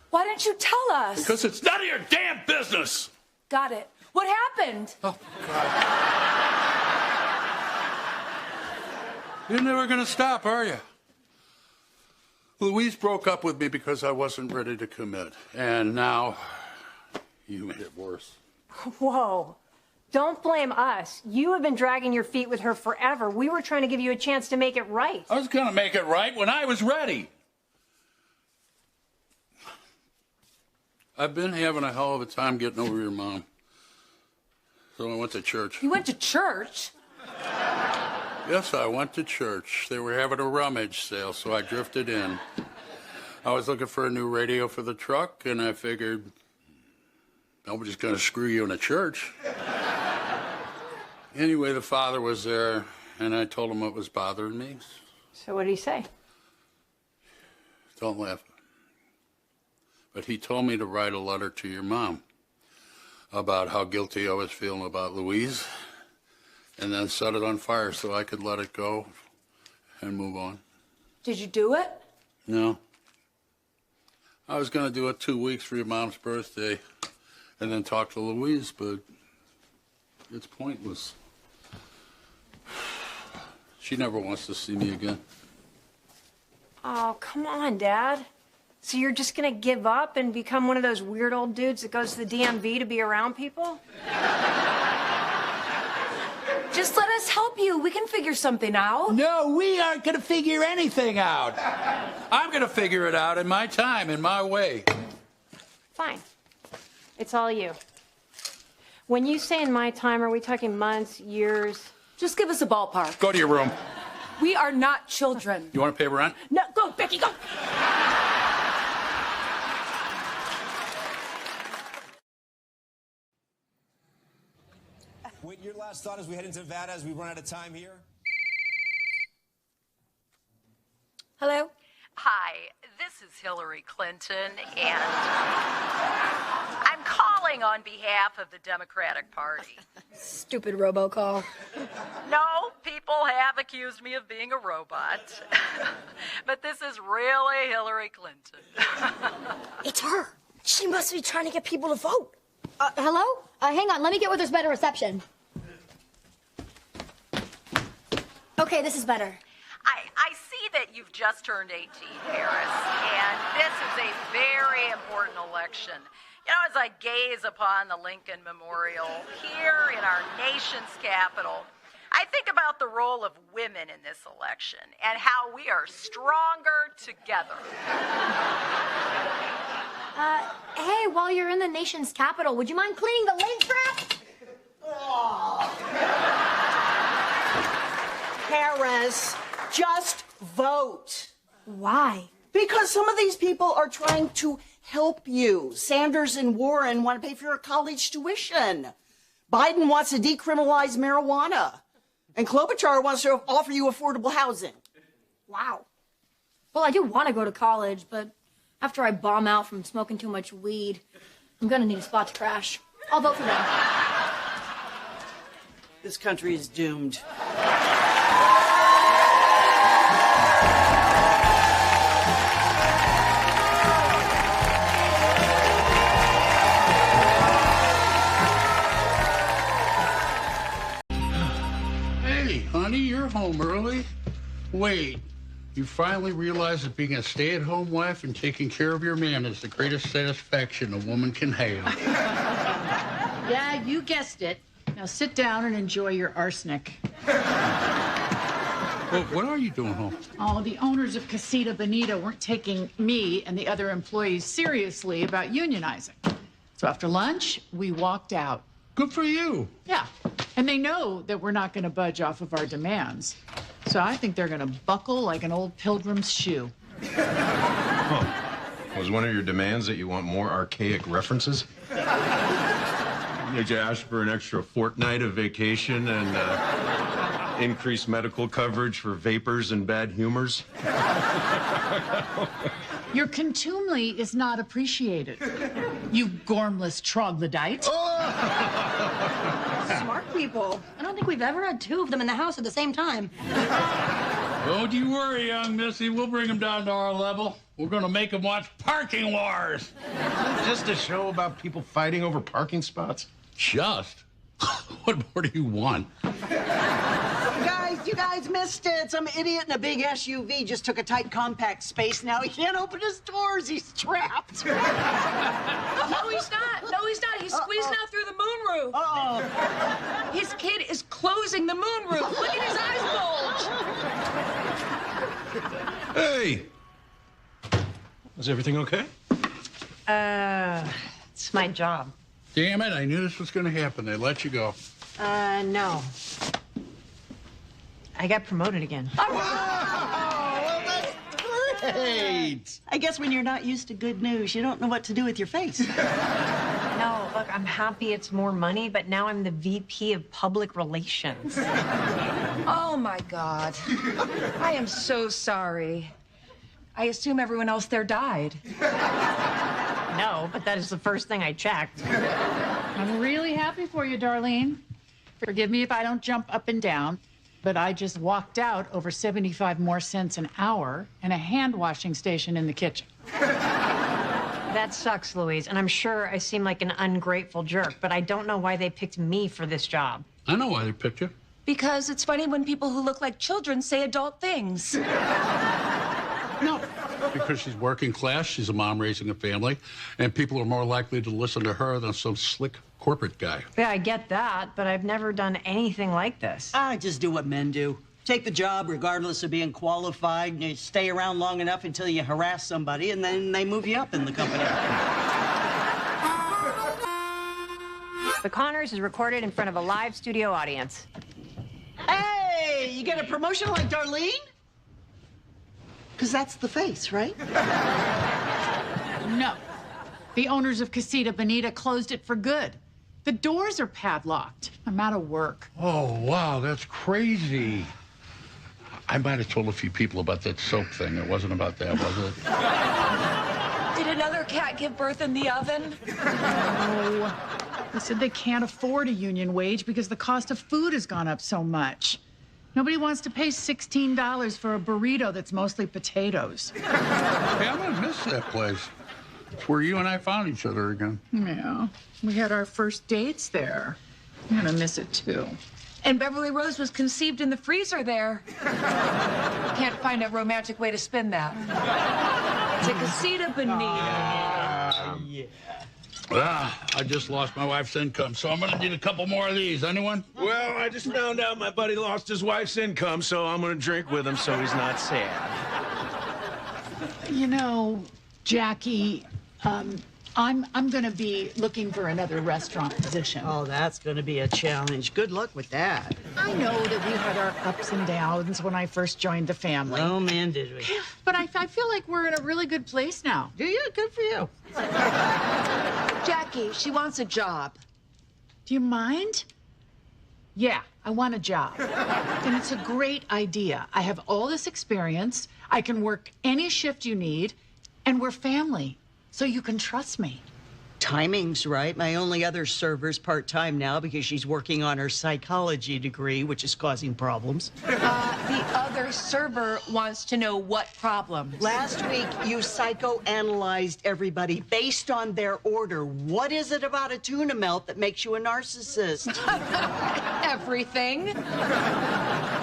[SPEAKER 4] Why didn't you tell us?
[SPEAKER 17] Because it's none of your damn business.
[SPEAKER 4] Got it. What happened?
[SPEAKER 17] Oh, God. You're never going to stop, are you? Louise broke up with me because I wasn't ready to commit. And now, you made it worse.
[SPEAKER 5] Whoa. Don't blame us. You have been dragging your feet with her forever. We were trying to give you a chance to make it right.
[SPEAKER 17] I was going to make it right when I was ready. I've been having a hell of a time getting over your mom. So I went to church.
[SPEAKER 4] You went to church?
[SPEAKER 17] Yes, I went to church. They were having a rummage sale, so I drifted in. I was looking for a new radio for the truck, and I figured nobody's going to screw you in a church. Anyway, the father was there, and I told him what was bothering me.
[SPEAKER 5] So what did he say?
[SPEAKER 17] Don't laugh. But he told me to write a letter to your mom about how guilty I was feeling about Louise, and then set it on fire so I could let it go and move on.
[SPEAKER 5] Did you do it?
[SPEAKER 17] No. I was going to do it 2 weeks for your mom's birthday and then talk to Louise, but it's pointless. She never wants to see me again.
[SPEAKER 5] Oh, come on, Dad. So you're just gonna give up and become one of those weird old dudes that goes to the DMV to be around people? Just let us help you. We can figure something out.
[SPEAKER 2] No, we aren't going to figure anything out.
[SPEAKER 17] I'm going to figure it out in my time, in my way.
[SPEAKER 5] Fine. It's all you. When you say in my time, are we talking months, years?
[SPEAKER 4] Just give us a ballpark.
[SPEAKER 17] Go to your room.
[SPEAKER 4] We are not children.
[SPEAKER 17] You want to pay rent?
[SPEAKER 4] No, go, Becky, go.
[SPEAKER 21] Wait, your last thought as we head into Nevada as we run out of time here?
[SPEAKER 7] Hello? Hi, this is Hillary Clinton, and I'm calling on behalf of the Democratic Party.
[SPEAKER 9] Stupid robocall.
[SPEAKER 7] No, people have accused me of being a robot, but this is really Hillary Clinton.
[SPEAKER 9] It's her. She must be trying to get people to vote.
[SPEAKER 3] Hello? Hang on, let me get where there's better reception. Okay, this is better.
[SPEAKER 7] I see that you've just turned 18, Harris, and this is a very important election. You know, as I gaze upon the Lincoln Memorial here in our nation's capital, I think about the role of women in this election and how we are stronger together.
[SPEAKER 3] Hey, while you're in the nation's capital, would you mind cleaning the lane trap?
[SPEAKER 10] Harris, just vote.
[SPEAKER 3] Why?
[SPEAKER 10] Because some of these people are trying to help you. Sanders and Warren want to pay for your college tuition. Biden wants to decriminalize marijuana. And Klobuchar wants to offer you affordable housing.
[SPEAKER 3] Wow. Well, I do want to go to college, but after I bomb out from smoking too much weed, I'm gonna need a spot to crash. I'll vote for them.
[SPEAKER 10] This country is doomed.
[SPEAKER 17] Hey, honey, you're home early. Wait, you finally realize that being a stay-at-home wife and taking care of your man is the greatest satisfaction a woman can have.
[SPEAKER 20] Yeah, you guessed it. Now sit down and enjoy your arsenic.
[SPEAKER 17] Well, what are you doing home?
[SPEAKER 20] Oh, the owners of Casita Bonita weren't taking me and the other employees seriously about unionizing. So after lunch, we walked out.
[SPEAKER 17] Good for you.
[SPEAKER 20] Yeah, and they know that we're not going to budge off of our demands. So I think they're going to buckle like an old pilgrim's shoe.
[SPEAKER 6] Oh. Was one of your demands that you want more archaic references? Did you ask for an extra fortnight of vacation and increased medical coverage for vapors and bad humors?
[SPEAKER 20] Your contumely is not appreciated. You gormless troglodyte.
[SPEAKER 9] Smart people. I don't think we've ever had two of them in the house at the same time.
[SPEAKER 2] Don't you worry, young missy. We'll bring them down to our level. We're going to make them watch Parking Wars.
[SPEAKER 6] Just a show about people fighting over parking spots?
[SPEAKER 2] Just? What more do you want?
[SPEAKER 10] You guys missed it. Some idiot in a big SUV just took a tight compact space. Now he can't open his doors. He's trapped.
[SPEAKER 4] No, he's not. No, he's not. He's squeezing out through the moonroof.
[SPEAKER 10] Uh-oh.
[SPEAKER 4] His kid is closing the moonroof. Look at his eyes bulge.
[SPEAKER 6] Hey! Is everything okay?
[SPEAKER 5] It's my job.
[SPEAKER 17] Damn it, I knew this was going to happen. They let you go.
[SPEAKER 5] No. I got promoted again.
[SPEAKER 10] Oh, well, that's Great! I guess when you're not used to good news, you don't know what to do with your face.
[SPEAKER 5] No, look, I'm happy it's more money, but now I'm the VP of Public Relations.
[SPEAKER 4] Oh, my God. I am so sorry. I assume everyone else there died.
[SPEAKER 5] No, but that is the first thing I checked.
[SPEAKER 20] I'm really happy for you, Darlene. Forgive me if I don't jump up and down, but I just walked out over 75 more cents an hour and a hand washing station in the kitchen.
[SPEAKER 5] That sucks, Louise, and I'm sure I seem like an ungrateful jerk, but I don't know why they picked me for this job.
[SPEAKER 17] I know why they picked you.
[SPEAKER 4] Because it's funny when people who look like children say adult things.
[SPEAKER 17] No, because she's working class, she's a mom raising a family, and people are more likely to listen to her than some slick corporate guy.
[SPEAKER 5] Yeah, I get that, but I've never done anything like this.
[SPEAKER 10] I just do what men do. Take the job regardless of being qualified, and you stay around long enough until you harass somebody, and then they move you up in the company.
[SPEAKER 5] The Connors is recorded in front of a live studio audience.
[SPEAKER 10] Hey, you get a promotion like Darlene? Because that's the face, right?
[SPEAKER 20] No. The owners of Casita Bonita closed it for good. The doors are padlocked. I'm out of work.
[SPEAKER 17] Oh, wow, that's crazy. I might have told a few people about that soap thing. It wasn't about that, was it?
[SPEAKER 4] Did another cat give birth in the oven?
[SPEAKER 20] No. They said they can't afford a union wage because the cost of food has gone up so much. Nobody wants to pay $16 for a burrito that's mostly potatoes.
[SPEAKER 17] Hey, I'm gonna miss that place. It's where you and I found each other again.
[SPEAKER 20] Yeah, we had our first dates there. I'm gonna miss it too.
[SPEAKER 4] And Beverly Rose was conceived in the freezer there. Can't find a romantic way to spin that. To Casita Bonita.
[SPEAKER 10] Yeah.
[SPEAKER 17] I just lost my wife's income, so I'm gonna need a couple more of these. Anyone?
[SPEAKER 6] Well, I just found out my buddy lost his wife's income, so I'm gonna drink with him so he's not sad.
[SPEAKER 20] You know, Jackie, I'm gonna be looking for another restaurant position.
[SPEAKER 10] Oh, that's going to be a challenge. Good luck with that.
[SPEAKER 20] I know that we had our ups and downs when I first joined the family.
[SPEAKER 10] Oh, man, did we.
[SPEAKER 20] But I feel like we're in a really good place now.
[SPEAKER 10] Do you? Good for you.
[SPEAKER 4] Jackie, she wants a job.
[SPEAKER 20] Do you mind? Yeah, I want a job. And it's a great idea. I have all this experience. I can work any shift you need, and we're family, so you can trust me.
[SPEAKER 10] Timing's right. My only other server's part-time now because she's working on her psychology degree, which is causing problems.
[SPEAKER 4] The other server wants to know what problems.
[SPEAKER 10] Last week, you psychoanalyzed everybody based on their order. What is it about a tuna melt that makes you a narcissist?
[SPEAKER 4] Everything.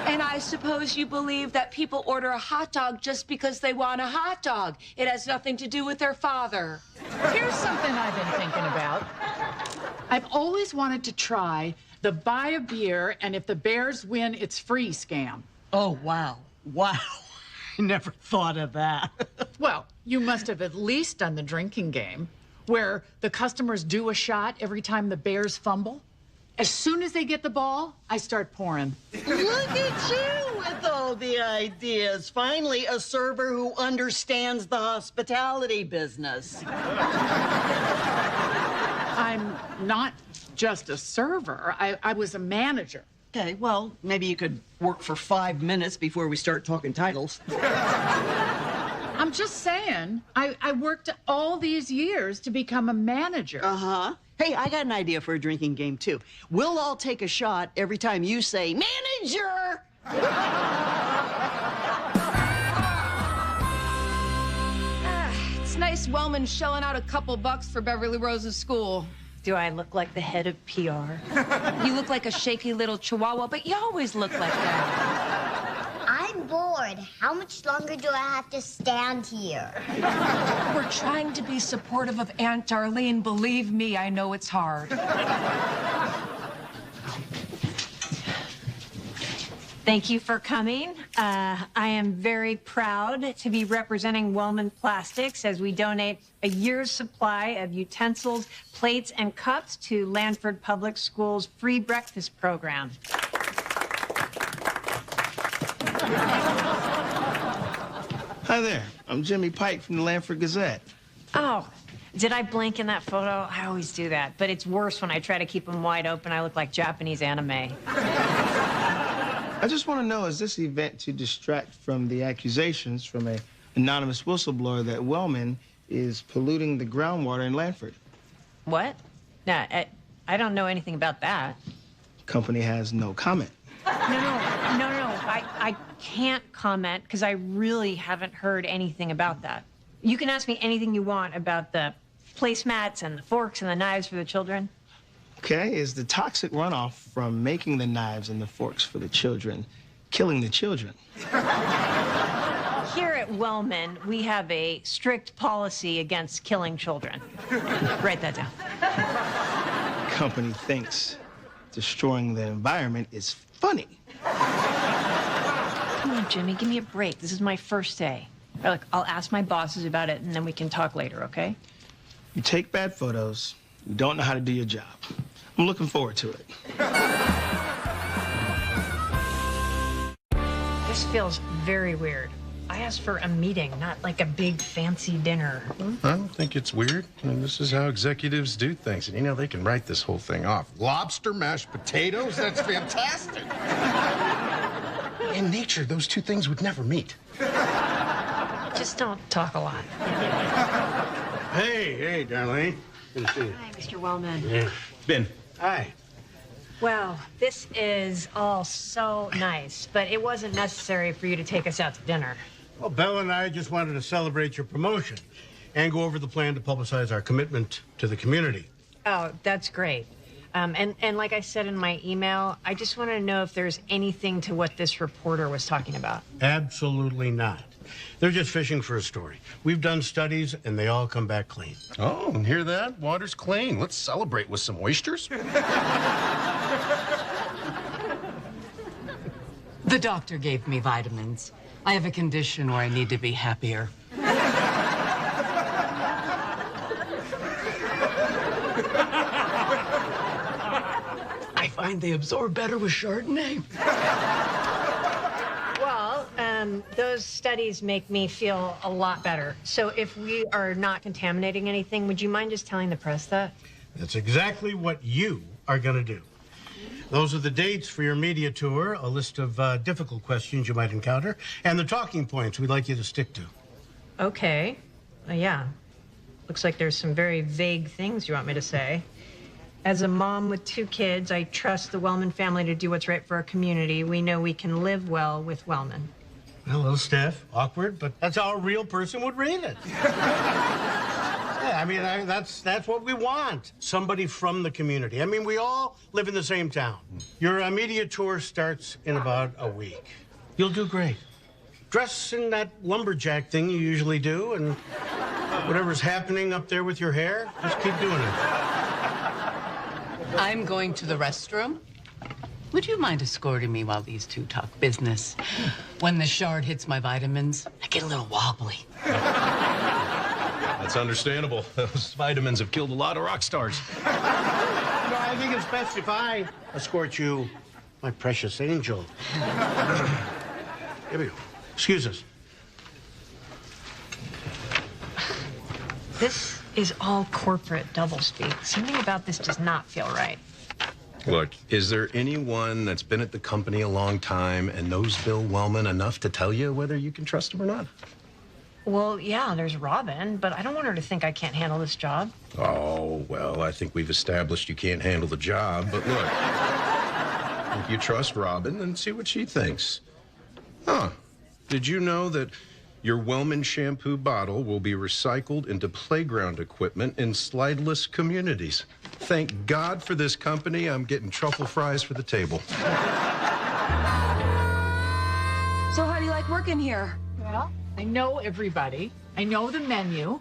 [SPEAKER 4] And I suppose you believe that people order a hot dog just because they want a hot dog. It has nothing to do with their father.
[SPEAKER 20] Here's something I've been thinking about. I've always wanted to try the buy a beer and if the Bears win, it's free scam.
[SPEAKER 10] Oh, wow. Wow. I never thought of that.
[SPEAKER 20] Well, you must have at least done the drinking game where the customers do a shot every time the Bears fumble. As soon as they get the ball, I start pouring.
[SPEAKER 10] Look at you with all the ideas. Finally, a server who understands the hospitality business.
[SPEAKER 20] I'm not just a server. I was a manager.
[SPEAKER 10] Okay, well, maybe you could work for 5 minutes before we start talking titles.
[SPEAKER 20] I'm just saying, I worked all these years to become a manager.
[SPEAKER 10] Uh-huh. Hey, I got an idea for a drinking game, too. We'll all take a shot every time you say, manager!
[SPEAKER 4] It's nice Wellman shelling out a couple bucks for Beverly Rose's school.
[SPEAKER 5] Do I look like the head of PR?
[SPEAKER 4] You look like a shaky little chihuahua, but you always look like that.
[SPEAKER 8] I'm bored. How much longer do I have to stand here?
[SPEAKER 4] We're trying to be supportive of Aunt Darlene. Believe me, I know it's hard.
[SPEAKER 5] Thank you for coming. I am very proud to be representing Wellman Plastics as we donate a year's supply of utensils, plates, and cups to Lanford Public Schools' free breakfast program.
[SPEAKER 1] Hi there. I'm Jimmy Pike from the Lanford Gazette.
[SPEAKER 5] Oh, did I blink in that photo? I always do that, but it's worse when I try to keep them wide open. I look like Japanese anime.
[SPEAKER 1] I just want to know, is this event to distract from the accusations from an anonymous whistleblower that Wellman is polluting the groundwater in Lanford?
[SPEAKER 5] What? Nah, I don't know anything about that.
[SPEAKER 1] Company has no comment.
[SPEAKER 5] No. I can't comment because I really haven't heard anything about that. You can ask me anything you want about the placemats and the forks and the knives for the children.
[SPEAKER 1] Okay, is the toxic runoff from making the knives and the forks for the children killing the children?
[SPEAKER 5] Here at Wellman, we have a strict policy against killing children. Write that down.
[SPEAKER 1] Company thinks destroying the environment is funny.
[SPEAKER 5] Come on, Jimmy, give me a break. This is my first day. All right, look, I'll ask my bosses about it, and then we can talk later, okay?
[SPEAKER 1] You take bad photos. You don't know how to do your job. I'm looking forward to it.
[SPEAKER 5] This feels very weird. I asked for a meeting, not like a big fancy dinner.
[SPEAKER 6] I don't think it's weird. I mean, this is how executives do things. And, you know, they can write this whole thing off. Lobster, mashed potatoes, that's fantastic. In nature, those two things would never meet.
[SPEAKER 5] Just don't talk a lot.
[SPEAKER 11] Hey, Darlene. Good to see you.
[SPEAKER 5] Hi, Mr. Wellman.
[SPEAKER 11] Yeah. Ben. Hi.
[SPEAKER 5] Well, this is all so nice, but it wasn't necessary for you to take us out to dinner.
[SPEAKER 11] Well, Bella and I just wanted to celebrate your promotion and go over the plan to publicize our commitment to the community.
[SPEAKER 5] Oh, that's great. And like I said in my email, I just want to know if there's anything to what this reporter was talking about.
[SPEAKER 11] Absolutely not. They're just fishing for a story. We've done studies, and they all come back clean.
[SPEAKER 6] Oh, and hear that? Water's clean. Let's celebrate with some oysters.
[SPEAKER 23] The doctor gave me vitamins. I have a condition where I need to be happier. I find they absorb better with Chardonnay.
[SPEAKER 5] Well, those studies make me feel a lot better. So if we are not contaminating anything, would you mind just telling the press that?
[SPEAKER 11] That's exactly what you are going to do. Those are the dates for your media tour, a list of difficult questions you might encounter, and the talking points we'd like you to stick to.
[SPEAKER 5] Okay. Yeah. Looks like there's some very vague things you want me to say. As a mom with 2 kids, I trust the Wellman family to do what's right for our community. We know we can live well with Wellman.
[SPEAKER 11] Well, a little stiff, awkward, but that's how a real person would read it. Yeah, I mean, that's what we want. Somebody from the community. I mean, we all live in the same town. Your media tour starts in about a week. You'll do great. Dress in that lumberjack thing you usually do, and whatever's happening up there with your hair, just keep doing it.
[SPEAKER 23] I'm going to the restroom. Would you mind escorting me while these two talk business? When the shard hits my vitamins, I get a little wobbly.
[SPEAKER 6] That's understandable. Those vitamins have killed a lot of rock stars.
[SPEAKER 11] No, I think it's best if I escort you, my precious angel. Here we go. Excuse us.
[SPEAKER 5] This is all corporate doublespeak. Something about this does not feel right.
[SPEAKER 6] Look, is there anyone that's been at the company a long time and knows Bill Wellman enough to tell you whether you can trust him or not?
[SPEAKER 5] Well, yeah, there's Robin, but I don't want her to think I can't handle this job.
[SPEAKER 6] Oh, well, I think we've established you can't handle the job, but look, if you trust Robin, then see what she thinks. Huh. Did you know that your Wellman shampoo bottle will be recycled into playground equipment in slideless communities? Thank God for this company. I'm getting truffle fries for the table.
[SPEAKER 4] So how do you like working here?
[SPEAKER 20] Well, I know everybody. I know the menu.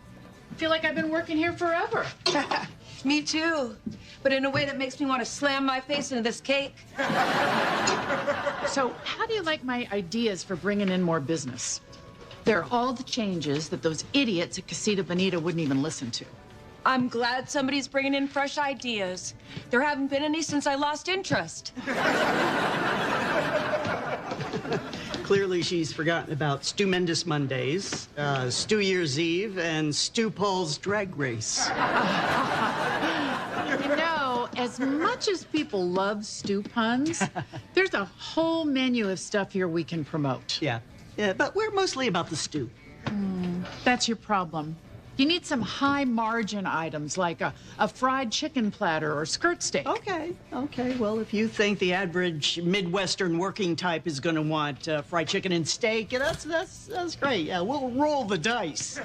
[SPEAKER 20] I feel like I've been working here forever.
[SPEAKER 4] Me too, but in a way that makes me want to slam my face into this cake.
[SPEAKER 20] So how do you like my ideas for bringing in more business? They're all the changes that those idiots at Casita Bonita wouldn't even listen to.
[SPEAKER 4] I'm glad somebody's bringing in fresh ideas. There haven't been any since I lost interest.
[SPEAKER 10] Clearly, she's forgotten about Stupendous Mondays, Stew Year's Eve, and Stew Paul's Drag Race.
[SPEAKER 20] You know, as much as people love stew puns, there's a whole menu of stuff here we can promote.
[SPEAKER 10] Yeah, but we're mostly about the stew.
[SPEAKER 20] That's your problem. You need some high-margin items like a fried chicken platter or skirt steak.
[SPEAKER 10] Okay. Well, if you think the average Midwestern working type is going to want fried chicken and steak, that's great. Yeah, we'll roll the dice.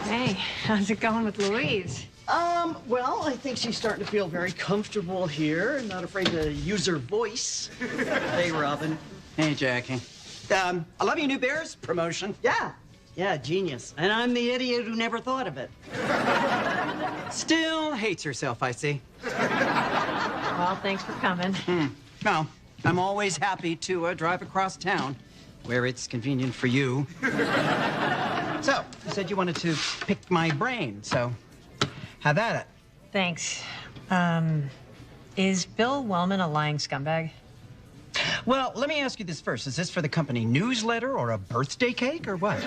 [SPEAKER 5] Hey, how's it going with Louise?
[SPEAKER 10] Well, I think she's starting to feel very comfortable here and not afraid to use her voice. Hey, Robin.
[SPEAKER 12] Hey, Jackie.
[SPEAKER 10] I love you, New Bears promotion. Yeah, genius. And I'm the idiot who never thought of it.
[SPEAKER 12] Still hates herself, I see.
[SPEAKER 5] Well, thanks for coming.
[SPEAKER 12] Well, I'm always happy to drive across town where it's convenient for you. So, you said you wanted to pick my brain, so have at it.
[SPEAKER 5] Thanks. Is Bill Wellman a lying scumbag?
[SPEAKER 12] Well, let me ask you this first. Is this for the company newsletter or a birthday cake or what?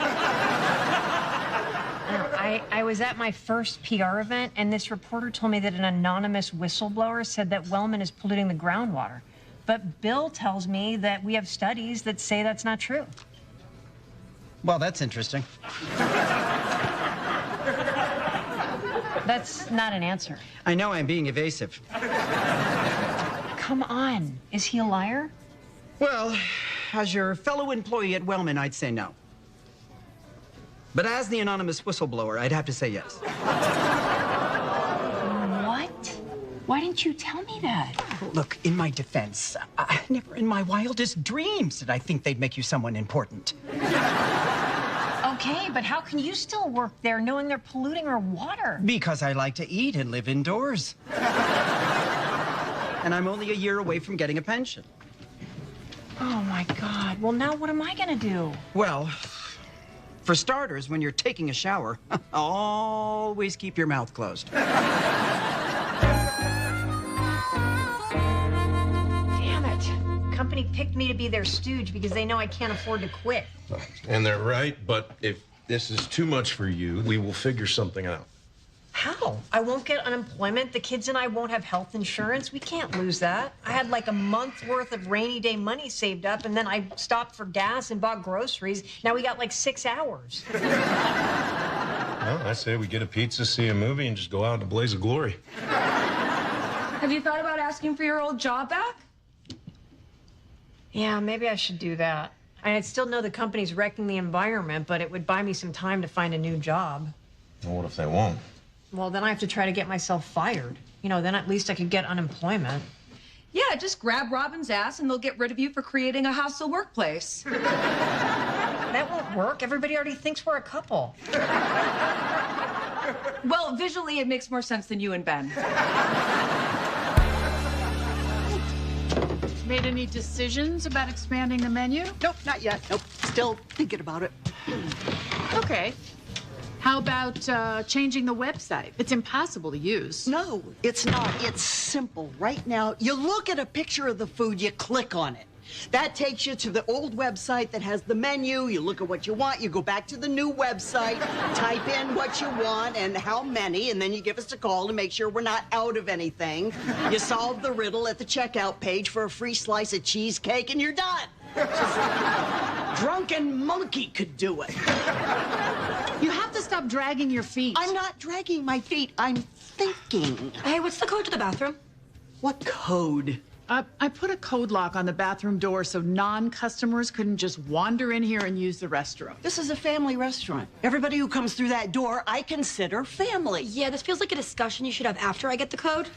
[SPEAKER 5] I was at my first PR event, and this reporter told me that an anonymous whistleblower said that Wellman is polluting the groundwater. But Bill tells me that we have studies that say that's not true.
[SPEAKER 12] Well, that's interesting.
[SPEAKER 5] That's not an answer.
[SPEAKER 12] I know I'm being evasive.
[SPEAKER 5] Come on. Is he a liar?
[SPEAKER 12] Well, as your fellow employee at Wellman, I'd say no. But as the anonymous whistleblower, I'd have to say yes.
[SPEAKER 5] What? Why didn't you tell me that?
[SPEAKER 12] Look, in my defense, never in my wildest dreams did I think they'd make you someone important.
[SPEAKER 5] Okay, but how can you still work there knowing they're polluting our water?
[SPEAKER 12] Because I like to eat and live indoors. And I'm only a year away from getting a pension.
[SPEAKER 5] Oh, my God. Well, now what am I gonna do?
[SPEAKER 12] Well, for starters, when you're taking a shower, always keep your mouth closed.
[SPEAKER 5] Damn it. Company picked me to be their stooge because they know I can't afford to quit.
[SPEAKER 6] And they're right, but if this is too much for you, we will figure something out.
[SPEAKER 5] How? I won't get unemployment. The kids and I won't have health insurance. We can't lose that. I had like a month's worth of rainy day money saved up, and then I stopped for gas and bought groceries. Now we got like 6 hours.
[SPEAKER 6] Well, I say we get a pizza, see a movie, and just go out in a blaze of glory.
[SPEAKER 4] Have you thought about asking for your old job back?
[SPEAKER 5] Yeah, maybe I should do that. I'd still know the company's wrecking the environment, but it would buy me some time to find a new job.
[SPEAKER 6] Well, what if they won't?
[SPEAKER 5] Well, then I have to try to get myself fired. You know, then at least I could get unemployment.
[SPEAKER 4] Yeah, just grab Robin's ass and they'll get rid of you for creating a hostile workplace.
[SPEAKER 5] That won't work. Everybody already thinks we're a couple.
[SPEAKER 4] Well, visually, it makes more sense than you and Ben.
[SPEAKER 20] Made any decisions about expanding the menu?
[SPEAKER 10] Nope, not yet. Nope, still thinking about it.
[SPEAKER 20] Okay. How about changing the website? It's impossible to use.
[SPEAKER 10] No, it's not. It's simple. Right now, you look at a picture of the food, you click on it. That takes you to the old website that has the menu. You look at what you want, you go back to the new website, type in what you want and how many, and then you give us a call to make sure we're not out of anything. You solve the riddle at the checkout page for a free slice of cheesecake, and you're done. Drunken monkey could do it.
[SPEAKER 20] You have to stop dragging your feet.
[SPEAKER 10] I'm not dragging my feet. I'm thinking.
[SPEAKER 5] Hey, what's the code to the bathroom?
[SPEAKER 10] What code?
[SPEAKER 20] I put a code lock on the bathroom door so non-customers couldn't just wander in here and use the restroom.
[SPEAKER 10] This is a family restaurant. Everybody who comes through that door, I consider family.
[SPEAKER 3] Yeah, this feels like a discussion you should have after I get the code.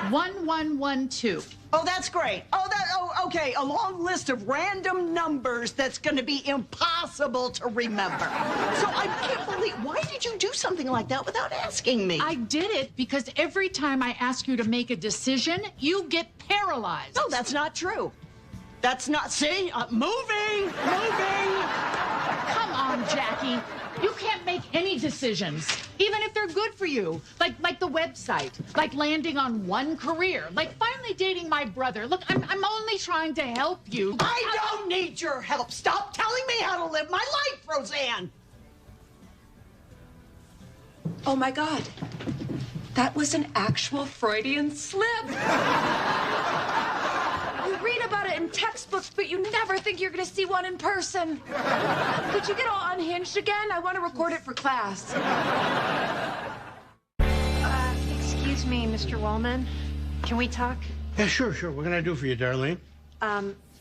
[SPEAKER 20] 1112.
[SPEAKER 10] Oh, that's great. Okay. A long list of random numbers that's going to be impossible to remember. So I can't believe, why did you do something like that without asking me?
[SPEAKER 20] I did it because every time I ask you to make a decision, you get paralyzed.
[SPEAKER 10] No, that's not true. That's not, see? Moving.
[SPEAKER 20] come on, Jackie. You can't make any decisions, even if they're good for you. Like the website, like landing on one career, like finally dating my brother. Look, I'm only trying to help you.
[SPEAKER 10] I don't need your help. Stop telling me how to live my life, Roseanne.
[SPEAKER 4] Oh my God. That was an actual Freudian slip. You read about it in textbooks, but you never think you're going to see one in person. Could you get all unhinged again? I want to record it for class.
[SPEAKER 5] Excuse me, Mr. Wellman. Can we talk?
[SPEAKER 11] Yeah, sure. What can I do for you, Darlene?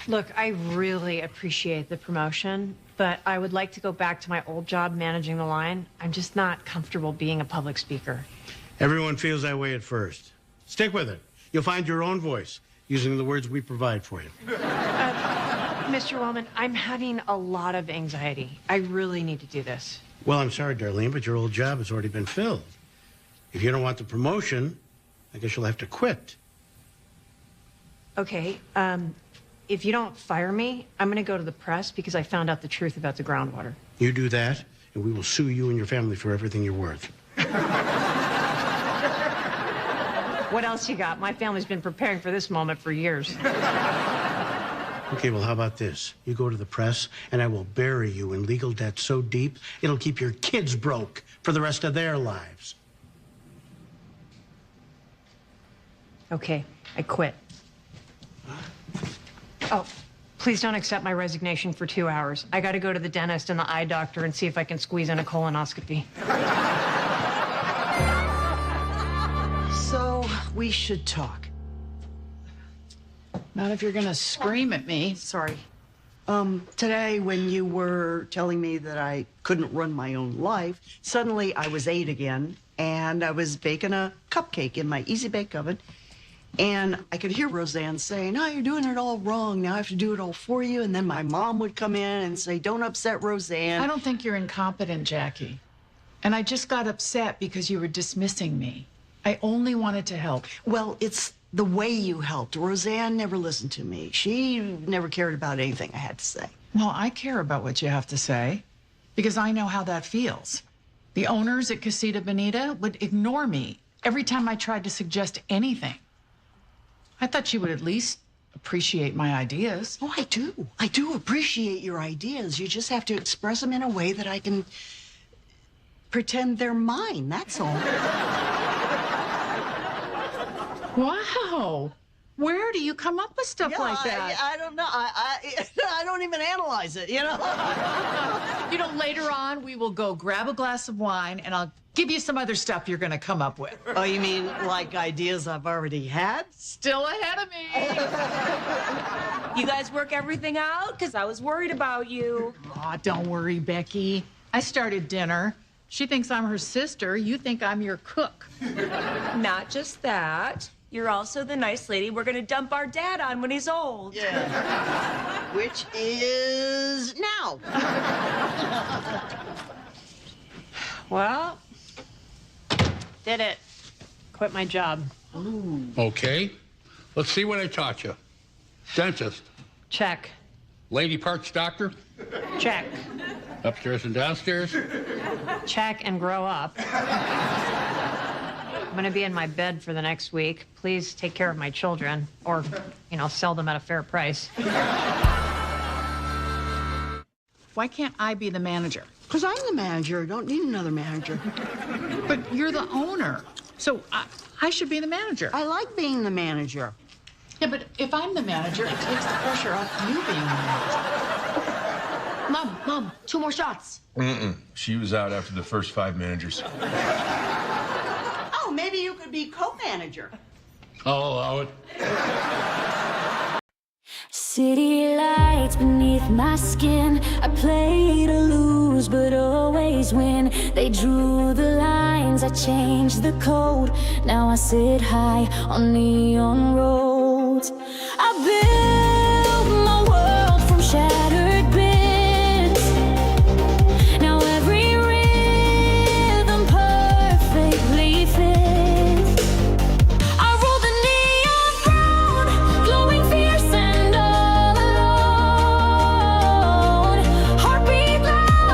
[SPEAKER 5] Look, I really appreciate the promotion, but I would like to go back to my old job managing the line. I'm just not comfortable being a public speaker.
[SPEAKER 11] Everyone feels that way at first. Stick with it. You'll find your own voice using the words we provide for you.
[SPEAKER 5] Mr. Wellman, I'm having a lot of anxiety. I really need to do this.
[SPEAKER 11] Well, I'm sorry, Darlene, but your old job has already been filled. If you don't want the promotion, I guess you'll have to quit.
[SPEAKER 5] Okay, if you don't fire me, I'm going to go to the press because I found out the truth about the groundwater.
[SPEAKER 11] You do that, and we will sue you and your family for everything you're worth.
[SPEAKER 5] What else you got? My family's been preparing for this moment for years.
[SPEAKER 11] Okay, well, how about this? You go to the press, and I will bury you in legal debt so deep, it'll keep your kids broke for the rest of their lives.
[SPEAKER 5] Okay, I quit. Oh, please don't accept my resignation for 2 hours. I got to go to the dentist and the eye doctor and see if I can squeeze in a colonoscopy.
[SPEAKER 10] So we should talk.
[SPEAKER 20] Not if you're gonna scream at me.
[SPEAKER 10] Sorry. Today, when you were telling me that I couldn't run my own life, suddenly I was 8 again, and I was baking a cupcake in my Easy Bake Oven, and I could hear Roseanne saying, "Oh, you're doing it all wrong. Now I have to do it all for you." And then my mom would come in and say, "Don't upset Roseanne."
[SPEAKER 20] I don't think you're incompetent, Jackie. And I just got upset because you were dismissing me. I only wanted to help.
[SPEAKER 10] Well, it's the way you helped. Roseanne never listened to me. She never cared about anything I had to say.
[SPEAKER 20] Well, I care about what you have to say because I know how that feels. The owners at Casita Bonita would ignore me every time I tried to suggest anything. I thought you would at least appreciate my ideas.
[SPEAKER 10] Oh, I do. I do appreciate your ideas. You just have to express them in a way that I can pretend they're mine, that's all.
[SPEAKER 20] Wow. Where do you come up with stuff like that?
[SPEAKER 10] I don't know. I don't even analyze it, you know?
[SPEAKER 20] You know, later on, we will go grab a glass of wine, and I'll give you some other stuff you're going to come up with.
[SPEAKER 10] Oh, you mean like ideas I've already had?
[SPEAKER 20] Still ahead of me.
[SPEAKER 4] You guys work everything out? Because I was worried about you.
[SPEAKER 20] Aw, don't worry, Becky. I started dinner. She thinks I'm her sister. You think I'm your cook.
[SPEAKER 4] Not just that. You're also the nice lady we're gonna dump our dad on when he's old.
[SPEAKER 10] Yeah. Which is now.
[SPEAKER 5] Well, did it. Quit my job.
[SPEAKER 10] Ooh.
[SPEAKER 17] Okay. Let's see what I taught you. Dentist.
[SPEAKER 5] Check.
[SPEAKER 17] Lady Parts doctor.
[SPEAKER 5] Check.
[SPEAKER 17] Upstairs and downstairs.
[SPEAKER 5] Check and grow up. I'm gonna be in my bed for the next week. Please take care of my children, or, you know, sell them at a fair price.
[SPEAKER 20] Why can't I be the manager?
[SPEAKER 10] Because I'm the manager. I don't need another manager.
[SPEAKER 20] But you're the owner, so I should be the manager.
[SPEAKER 10] I like being the manager.
[SPEAKER 20] Yeah, but if I'm the manager, it takes the pressure off you being the manager.
[SPEAKER 3] Mom, 2 more shots.
[SPEAKER 13] She was out after the first 5 managers.
[SPEAKER 10] Oh, maybe you could be co-manager.
[SPEAKER 17] I'll allow it.
[SPEAKER 14] City lights beneath my skin. I play to lose, but always win. They drew the lines, I changed the code. Now I sit high on neon roads. I built my world from shattered bits. Now every rhythm perfectly fits. I roll the neon throne, glowing fierce and all alone. Heartbeat loud,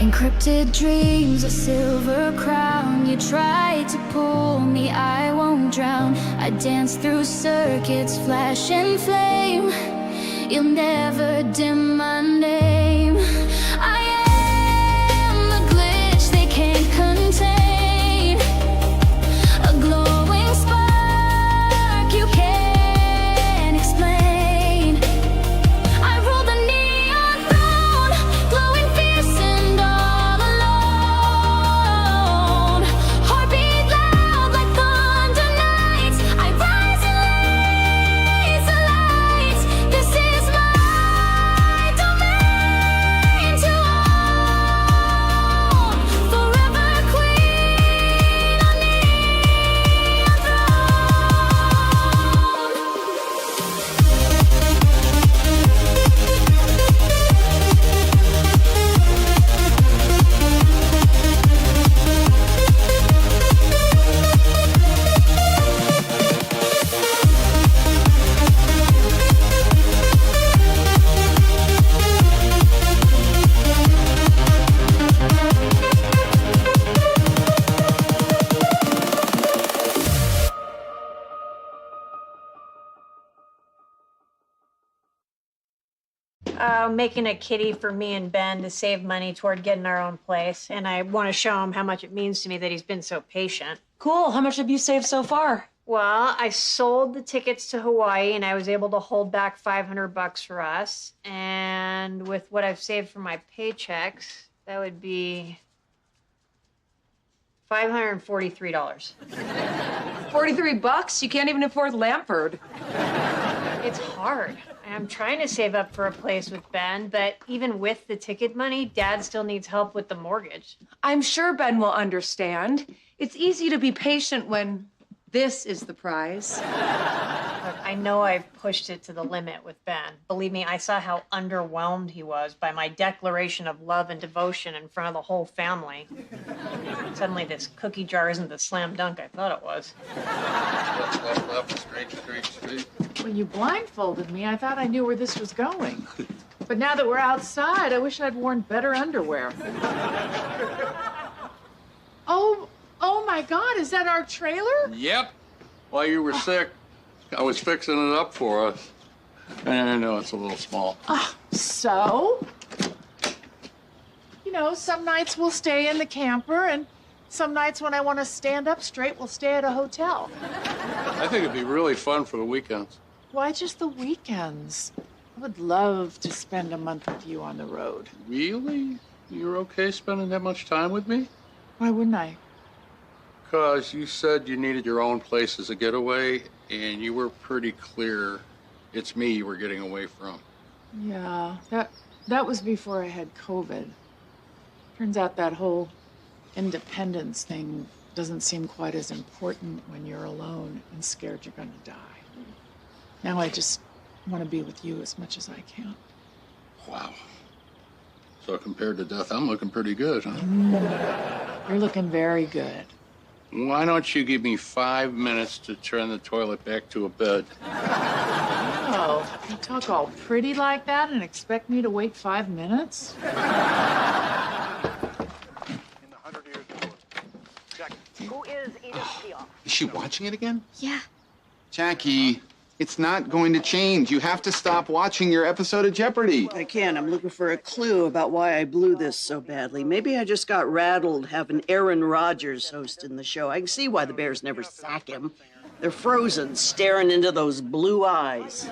[SPEAKER 14] Encrypted dreams, a silver crown. You tried to pull me, I won't drown. I dance through circuits, flash and flame. You'll never dim my name. I am the glitch they can't contain. A glowing spark you can't explain. I rule the neon throne, glowing fierce and all alone. Heartbeat loud like thunder nights. I rise and raise the lights. This is my domain to own. Forever queen on neon
[SPEAKER 5] Making a kitty for me and Ben to save money toward getting our own place. And I want to show him how much it means to me that he's been so patient.
[SPEAKER 4] Cool. How much have you saved so far?
[SPEAKER 5] Well, I sold the tickets to Hawaii and I was able to hold back $500 for us. And with what I've saved from my paychecks, that would be $543.
[SPEAKER 4] $43? You can't even afford Lampard.
[SPEAKER 5] It's hard. I'm trying to save up for a place with Ben, but even with the ticket money, Dad still needs help with the mortgage.
[SPEAKER 4] I'm sure Ben will understand. It's easy to be patient when this is the prize.
[SPEAKER 5] Look, I know I've pushed it to the limit with Ben. Believe me, I saw how underwhelmed he was by my declaration of love and devotion in front of the whole family. Suddenly, this cookie jar isn't the slam dunk I thought it was.
[SPEAKER 17] Left, straight.
[SPEAKER 20] When you blindfolded me, I thought I knew where this was going. But now that we're outside, I wish I'd worn better underwear. Oh my God, is that our trailer?
[SPEAKER 17] Yep. While you were sick, I was fixing it up for us. And I know it's a little small.
[SPEAKER 20] So? You know, some nights we'll stay in the camper, and some nights when I want to stand up straight, we'll stay at a hotel.
[SPEAKER 17] I think it'd be really fun for the weekends.
[SPEAKER 20] Why just the weekends? I would love to spend a month with you on the road.
[SPEAKER 17] Really? You're okay spending that much time with me?
[SPEAKER 20] Why wouldn't I?
[SPEAKER 17] Because you said you needed your own place as a getaway, and you were pretty clear it's me you were getting away from.
[SPEAKER 20] Yeah, that was before I had COVID. Turns out that whole independence thing doesn't seem quite as important when you're alone and scared you're gonna die. Now I just want to be with you as much as I can.
[SPEAKER 17] Wow. So compared to death, I'm looking pretty good, huh?
[SPEAKER 20] You're looking very good.
[SPEAKER 17] Why don't you give me 5 minutes to turn the toilet back to a bed?
[SPEAKER 20] Oh, you talk all pretty like that and expect me to wait 5 minutes?
[SPEAKER 15] Who is Edith Piaf?
[SPEAKER 16] Is she watching it again?
[SPEAKER 9] Yeah.
[SPEAKER 16] Jackie, it's not going to change. You have to stop watching your episode of Jeopardy.
[SPEAKER 10] I can't. I'm looking for a clue about why I blew this so badly. Maybe I just got rattled having Aaron Rodgers hosting the show. I can see why the Bears never sack him. They're frozen, staring into those blue eyes.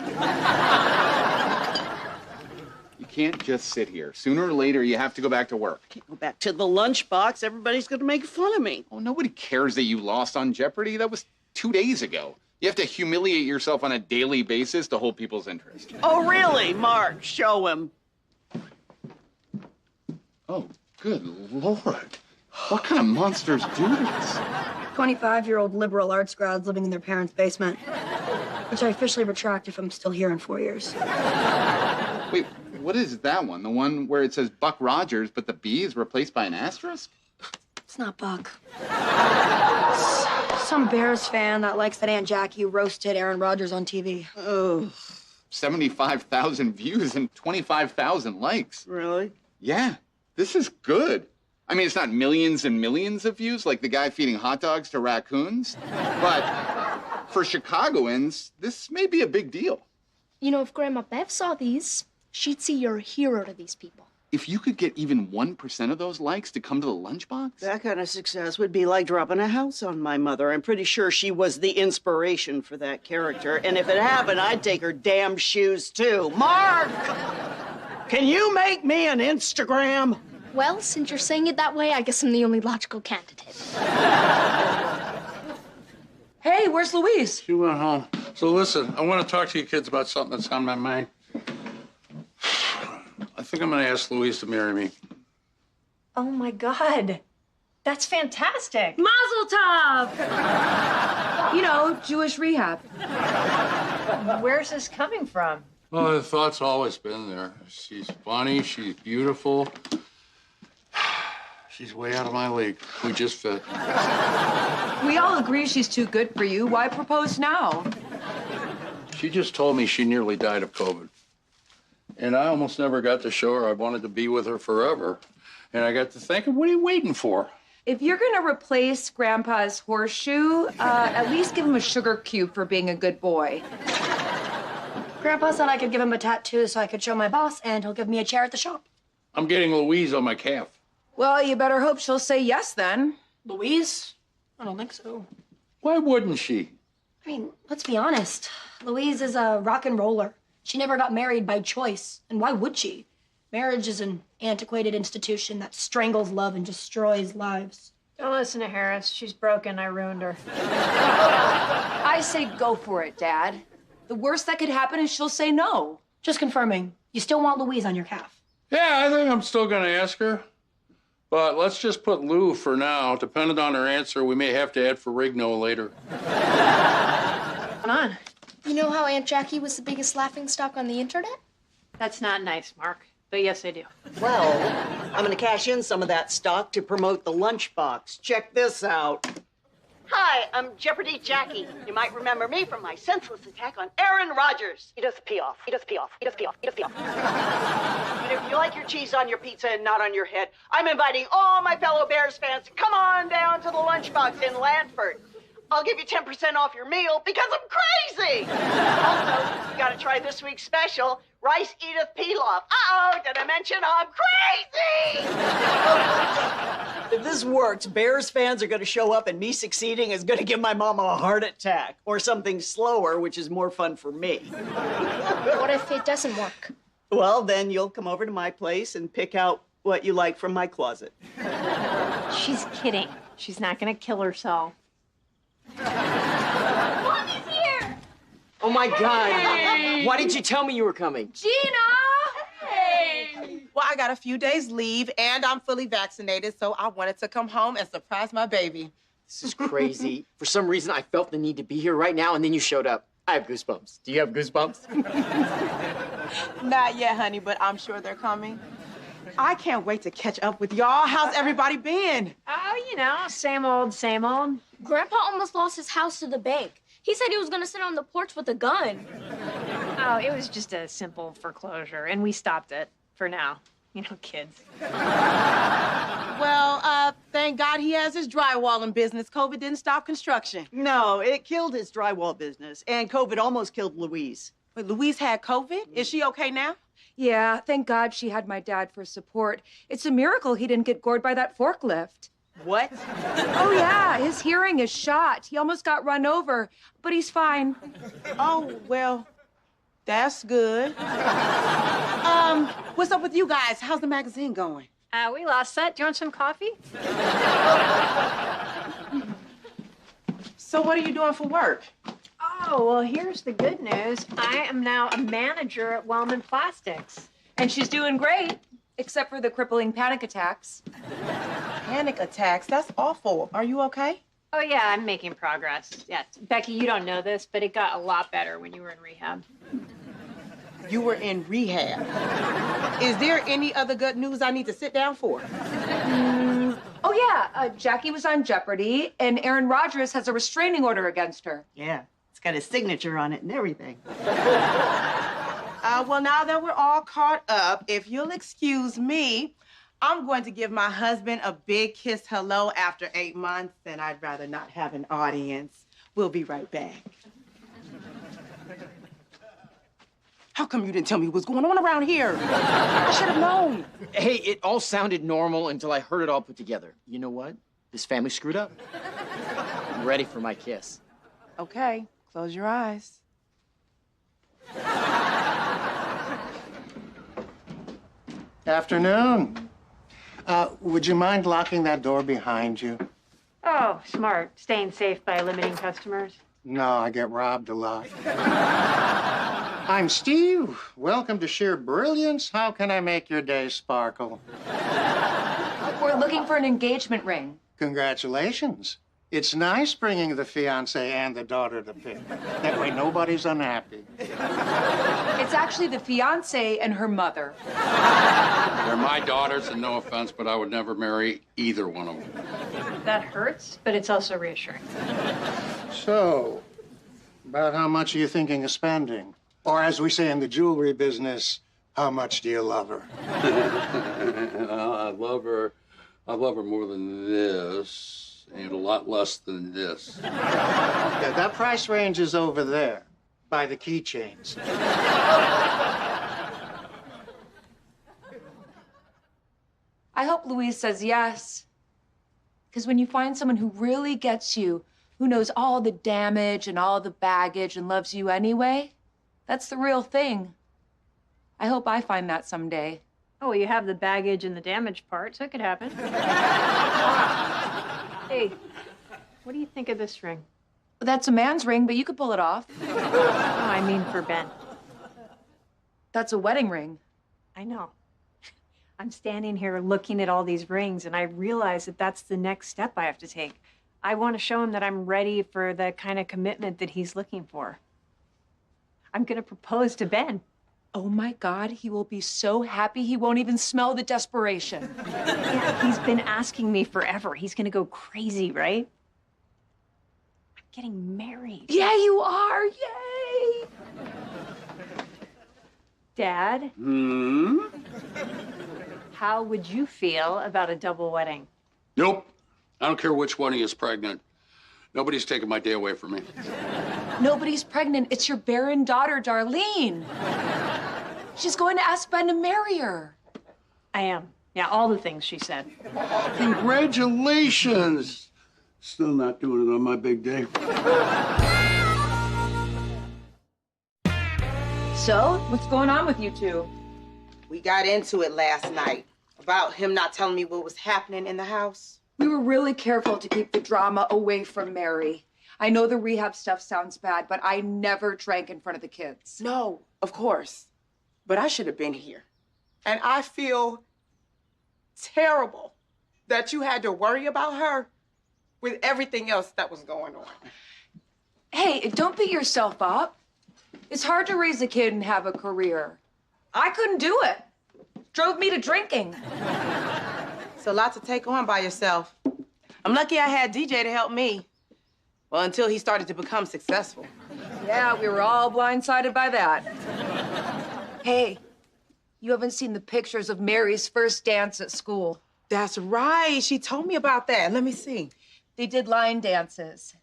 [SPEAKER 16] You can't just sit here. Sooner or later, you have to go back to work.
[SPEAKER 10] Can't go back to the lunchbox. Everybody's going to make fun of me.
[SPEAKER 16] Oh, nobody cares that you lost on Jeopardy. That was 2 days ago. You have to humiliate yourself on a daily basis to hold people's interest.
[SPEAKER 10] Oh, really? Mark, show him.
[SPEAKER 16] Oh, good Lord. What kind of monsters do this?
[SPEAKER 19] 25-year-old liberal arts grads living in their parents' basement, which I officially retract if I'm still here in 4 years.
[SPEAKER 16] Wait, what is that one? The one where it says Buck Rogers, but the B is replaced by an asterisk?
[SPEAKER 19] It's not Buck. Some Bears fan that likes that Aunt Jackie roasted Aaron Rodgers on TV.
[SPEAKER 16] Oh. 75,000 views and 25,000 likes.
[SPEAKER 10] Really?
[SPEAKER 16] Yeah. This is good. I mean, it's not millions and millions of views like the guy feeding hot dogs to raccoons, but for Chicagoans, this may be a big deal.
[SPEAKER 9] You know, if Grandma Bev saw these, she'd see you're a hero to these people.
[SPEAKER 16] If you could get even 1% of those likes to come to the lunchbox.
[SPEAKER 10] That kind of success would be like dropping a house on my mother. I'm pretty sure she was the inspiration for that character. And if it happened, I'd take her damn shoes too. Mark! Can you make me an Instagram?
[SPEAKER 9] Well, since you're saying it that way, I guess I'm the only logical candidate.
[SPEAKER 4] Hey, where's Louise?
[SPEAKER 17] She went home. So listen, I want to talk to you kids about something that's on my mind. I think I'm going to ask Louise to marry me.
[SPEAKER 5] Oh my God. That's fantastic.
[SPEAKER 4] Mazel tov! You know, Jewish rehab.
[SPEAKER 5] Where's this coming from?
[SPEAKER 17] Well, the thought's always been there. She's funny, she's beautiful. She's way out of my league. We just fit.
[SPEAKER 4] We all agree she's too good for you. Why propose now?
[SPEAKER 17] She just told me she nearly died of COVID. And I almost never got to show her I wanted to be with her forever. And I got to thinking, what are you waiting for?
[SPEAKER 4] If you're gonna replace Grandpa's horseshoe, at least give him a sugar cube for being a good boy.
[SPEAKER 19] Grandpa said I could give him a tattoo so I could show my boss, and he'll give me a chair at the shop.
[SPEAKER 17] I'm getting Louise on my calf.
[SPEAKER 4] Well, you better hope she'll say yes then.
[SPEAKER 19] Louise? I don't think so.
[SPEAKER 17] Why wouldn't she?
[SPEAKER 19] I mean, let's be honest. Louise is a rock and roller. She never got married by choice. And why would she? Marriage is an antiquated institution that strangles love and destroys lives.
[SPEAKER 5] Don't listen to Harris. She's broken. I ruined her.
[SPEAKER 4] I say go for it, Dad. The worst that could happen is she'll say no.
[SPEAKER 19] Just confirming. You still want Louise on your calf?
[SPEAKER 17] Yeah, I think I'm still gonna ask her. But let's just put Lou for now. Depending on her answer, we may have to add Ferrigno later.
[SPEAKER 19] Come on.
[SPEAKER 9] You know how Aunt Jackie was the biggest laughingstock on the internet?
[SPEAKER 5] That's not nice, Mark. But yes, I do.
[SPEAKER 10] Well, I'm gonna cash in some of that stock to promote the lunchbox. Check this out. Hi, I'm Jeopardy Jackie. You might remember me from my senseless attack on Aaron Rodgers. He does pee off. He does pee off. He does pee off. He does pee off. And if you like your cheese on your pizza and not on your head, I'm inviting all my fellow Bears fans to come on down to the lunchbox in Lanford. I'll give you 10% off your meal because I'm crazy. Also, you gotta try this week's special, Rice Edith Pilaf. Uh-oh, did I mention I'm crazy? If this works, Bears fans are gonna show up and me succeeding is gonna give my mama a heart attack. Or something slower, which is more fun for me.
[SPEAKER 9] What if it doesn't work?
[SPEAKER 10] Well, then you'll come over to my place and pick out what you like from my closet.
[SPEAKER 5] She's kidding. She's not gonna kill herself.
[SPEAKER 3] Mommy's here!
[SPEAKER 18] Oh my God.
[SPEAKER 20] Hey.
[SPEAKER 18] Why didn't you tell me you were coming?
[SPEAKER 3] Gina! Hey!
[SPEAKER 21] Well, I got a few days leave and I'm fully vaccinated, so I wanted to come home and surprise my baby.
[SPEAKER 18] This is crazy. For some reason, I felt the need to be here right now, and then you showed up. I have goosebumps. Do you have goosebumps?
[SPEAKER 21] Not yet, honey, but I'm sure they're coming. I can't wait to catch up with y'all. How's everybody been?
[SPEAKER 5] Oh, you know, same old, same old.
[SPEAKER 3] Grandpa almost lost his house to the bank. He said he was gonna sit on the porch with a gun.
[SPEAKER 5] Oh, it was just a simple foreclosure, and we stopped it for now. You know, kids.
[SPEAKER 21] Well, thank God he has his drywalling business. COVID didn't stop construction.
[SPEAKER 10] No, it killed his drywall business, and COVID almost killed Louise.
[SPEAKER 21] But Louise had COVID? Is she okay now?
[SPEAKER 4] Yeah, thank God she had my dad for support. It's a miracle he didn't get gored by that forklift.
[SPEAKER 21] What?
[SPEAKER 4] Oh, yeah, his hearing is shot. He almost got run over, but he's fine.
[SPEAKER 21] Oh, well, that's good. What's up with you guys? How's the magazine going?
[SPEAKER 5] We lost that. Do you want some coffee?
[SPEAKER 21] So what are you doing for work?
[SPEAKER 5] Oh, well, here's the good news. I am now a manager at Wellman Plastics.
[SPEAKER 4] And she's doing great, except for the crippling panic attacks.
[SPEAKER 21] Panic attacks? That's awful. Are you okay?
[SPEAKER 5] Oh, yeah, I'm making progress. Yes. Becky, you don't know this, but it got a lot better when you were in rehab.
[SPEAKER 21] You were in rehab. Is there any other good news I need to sit down for?
[SPEAKER 4] Oh, yeah, Jackie was on Jeopardy, and Aaron Rodgers has a restraining order against her.
[SPEAKER 10] Yeah, it's got his signature on it and everything.
[SPEAKER 21] Well, now that we're all caught up, if you'll excuse me, I'm going to give my husband a big kiss hello after 8 months, and I'd rather not have an audience. We'll be right back. How come you didn't tell me what's going on around here? I should have known.
[SPEAKER 18] Hey, it all sounded normal until I heard it all put together. You know what? This family screwed up. I'm ready for my kiss.
[SPEAKER 21] Okay, close your eyes.
[SPEAKER 2] Afternoon. Would you mind locking that door behind you?
[SPEAKER 5] Oh, smart. Staying safe by limiting customers.
[SPEAKER 2] No, I get robbed a lot. I'm Steve. Welcome to Sheer Brilliance. How can I make your day sparkle?
[SPEAKER 4] We're looking for an engagement ring.
[SPEAKER 2] Congratulations. It's nice bringing the fiancé and the daughter to pick. That way nobody's unhappy.
[SPEAKER 4] It's actually the fiancée and her mother.
[SPEAKER 17] They're my daughters, and no offense, but I would never marry either one of them.
[SPEAKER 5] That hurts, but it's also reassuring.
[SPEAKER 2] So, about how much are you thinking of spending? Or as we say in the jewelry business, how much do you love her?
[SPEAKER 17] I love her more than this, and a lot less than this.
[SPEAKER 2] Yeah, that price range is over there, by the keychains.
[SPEAKER 4] I hope Louise says yes. Because when you find someone who really gets you, who knows all the damage and all the baggage and loves you anyway, that's the real thing. I hope I find that someday.
[SPEAKER 5] Oh, well, you have the baggage and the damage part, so it could happen. Hey, what do you think of this ring?
[SPEAKER 4] That's a man's ring, but you could pull it off.
[SPEAKER 5] Oh, I mean for Ben.
[SPEAKER 4] That's a wedding ring.
[SPEAKER 5] I know. I'm standing here looking at all these rings, and I realize that that's the next step I have to take. I want to show him that I'm ready for the kind of commitment that he's looking for. I'm going to propose to Ben.
[SPEAKER 4] Oh my God, he will be so happy he won't even smell the desperation.
[SPEAKER 5] Yeah, he's been asking me forever. He's going to go crazy, right? I'm getting married.
[SPEAKER 4] Yeah, you are. Yay!
[SPEAKER 5] Dad? How would you feel about a double wedding?
[SPEAKER 17] Nope. I don't care which one of you is pregnant. Nobody's taking my day away from me.
[SPEAKER 4] Nobody's pregnant. It's your barren daughter, Darlene. She's going to ask Ben to marry her.
[SPEAKER 5] I am. Yeah, all the things she said.
[SPEAKER 17] Congratulations. Still not doing it on my big day.
[SPEAKER 4] So, what's going on with you two?
[SPEAKER 21] We got into it last night about him not telling me what was happening in the house.
[SPEAKER 4] We were really careful to keep the drama away from Mary. I know the rehab stuff sounds bad, but I never drank in front of the kids.
[SPEAKER 21] No, of course. But I should have been here. And I feel terrible that you had to worry about her with everything else that was going on.
[SPEAKER 4] Hey, don't beat yourself up. It's hard to raise a kid and have a career. I couldn't do it. Drove me to drinking.
[SPEAKER 21] It's a lot to take on by yourself. I'm lucky I had DJ to help me. Well, until he started to become successful.
[SPEAKER 4] Yeah, we were all blindsided by that. Hey, you haven't seen the pictures of Mary's first dance at school.
[SPEAKER 21] That's right. She told me about that. Let me see.
[SPEAKER 4] They did line dances.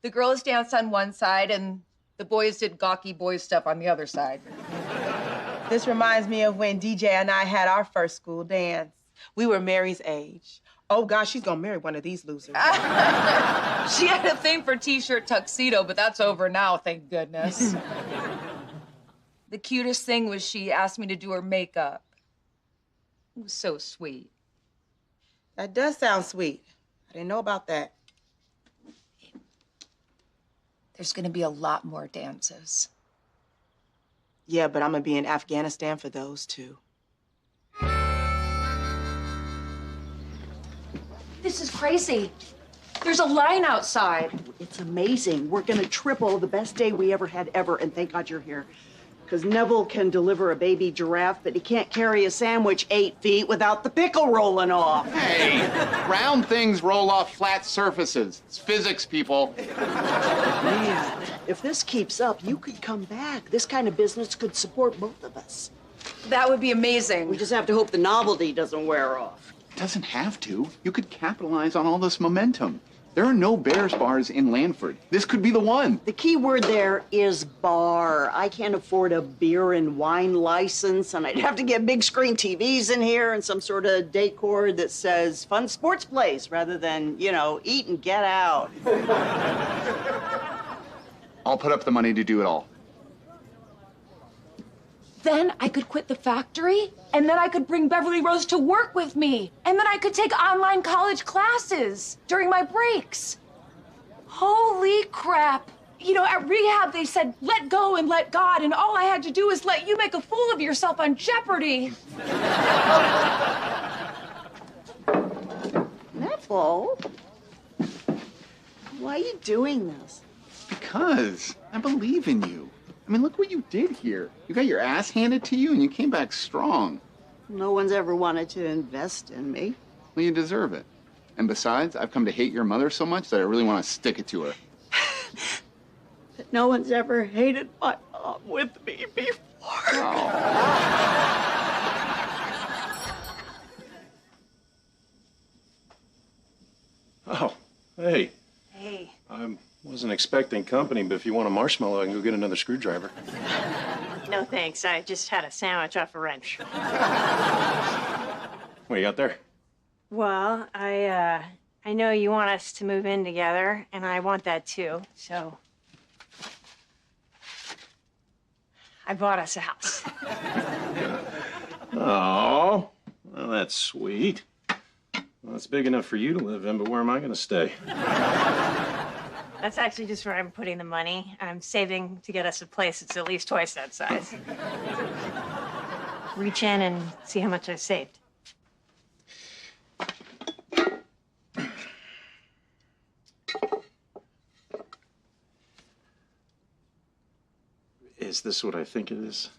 [SPEAKER 4] The girls danced on one side, and the boys did gawky boy stuff on the other side.
[SPEAKER 21] This reminds me of when DJ and I had our first school dance. We were Mary's age. Oh, gosh, she's gonna marry one of these losers.
[SPEAKER 4] She had a thing for t-shirt tuxedo, but that's over now, thank goodness. The cutest thing was she asked me to do her makeup. It was so sweet.
[SPEAKER 21] That does sound sweet. I didn't know about that.
[SPEAKER 4] There's gonna be a lot more dances.
[SPEAKER 21] Yeah, but I'm gonna be in Afghanistan for those too.
[SPEAKER 4] This is crazy. There's a line outside.
[SPEAKER 10] It's amazing. We're gonna triple the best day we ever had ever, and thank God you're here. Because Neville can deliver a baby giraffe, but he can't carry a sandwich 8 feet without the pickle rolling off.
[SPEAKER 16] Hey, round things roll off flat surfaces. It's physics, people.
[SPEAKER 10] Man, if this keeps up, you could come back. This kind of business could support both of us.
[SPEAKER 5] That would be amazing.
[SPEAKER 10] We just have to hope the novelty doesn't wear off.
[SPEAKER 16] It doesn't have to. You could capitalize on all this momentum. There are no Bears bars in Lanford. This could be the one.
[SPEAKER 10] The key word there is bar. I can't afford a beer and wine license, and I'd have to get big screen TVs in here and some sort of decor that says fun sports place rather than, you know, eat and get out.
[SPEAKER 16] I'll put up the money to do it all.
[SPEAKER 19] Then I could quit the factory, and then I could bring Beverly Rose to work with me, and then I could take online college classes during my breaks. Holy crap. You know, at rehab, they said, let go and let God, and all I had to do is let you make a fool of yourself on Jeopardy.
[SPEAKER 10] Neville, why are you doing this?
[SPEAKER 16] Because I believe in you. I mean, look what you did here. You got your ass handed to you and you came back strong.
[SPEAKER 10] No one's ever wanted to invest in me.
[SPEAKER 16] Well, you deserve it. And besides, I've come to hate your mother so much that I really want to stick it to her.
[SPEAKER 10] But no one's ever hated my mom with me before.
[SPEAKER 6] Oh, hey.
[SPEAKER 19] Hey.
[SPEAKER 6] I wasn't expecting company, but if you want a marshmallow, I can go get another screwdriver.
[SPEAKER 7] No, thanks. I just had a sandwich off a wrench.
[SPEAKER 6] What you got there?
[SPEAKER 7] Well, I know you want us to move in together, and I want that too, so I bought us a house.
[SPEAKER 6] Oh, well, that's sweet. Well, it's big enough for you to live in, but where am I going to stay?
[SPEAKER 7] That's actually just where I'm putting the money. I'm saving to get us a place that's at least twice that size. Reach in and see how much I've saved.
[SPEAKER 6] Is this what I think it is?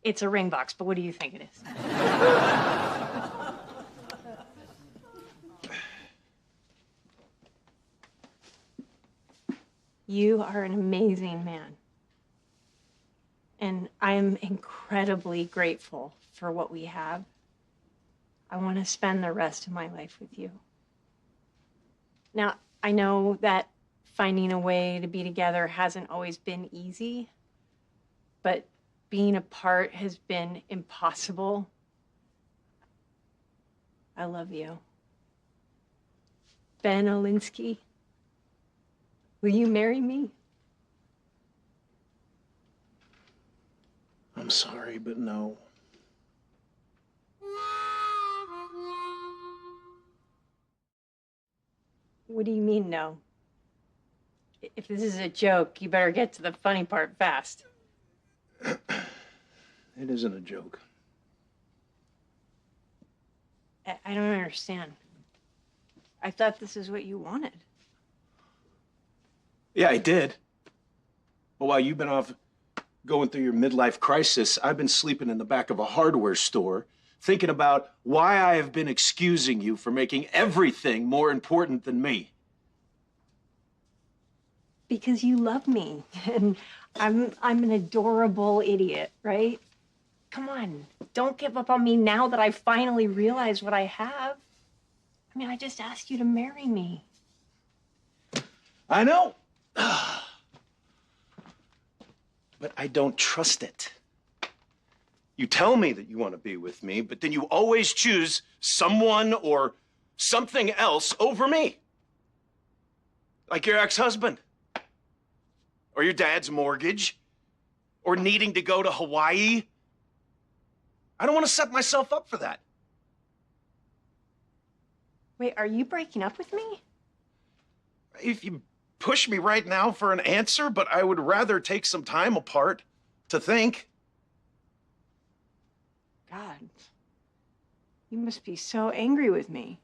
[SPEAKER 7] It's a ring box, but what do you think it is? You are an amazing man. And I am incredibly grateful for what we have. I want to spend the rest of my life with you. Now, I know that finding a way to be together hasn't always been easy, but being apart has been impossible. I love you. Ben Olinsky. Will you marry me?
[SPEAKER 6] I'm sorry, but no.
[SPEAKER 7] What do you mean, no? If this is a joke, you better get to the funny part fast.
[SPEAKER 6] It isn't a joke.
[SPEAKER 7] I don't understand. I thought this is what you wanted.
[SPEAKER 6] Yeah, I did. But while you've been off going through your midlife crisis, I've been sleeping in the back of a hardware store, thinking about why I have been excusing you for making everything more important than me.
[SPEAKER 7] Because you love me, and I'm an adorable idiot, right? Come on, don't give up on me now that I finally realized what I have. I mean, I just asked you to marry me.
[SPEAKER 6] I know. But I don't trust it. You tell me that you want to be with me, but then you always choose someone or something else over me. Like your ex-husband. Or your dad's mortgage. Or needing to go to Hawaii. I don't want to set myself up for that.
[SPEAKER 7] Wait, are you breaking up with me?
[SPEAKER 6] If you push me right now for an answer, but I would rather take some time apart to think.
[SPEAKER 7] God, you must be so angry with me.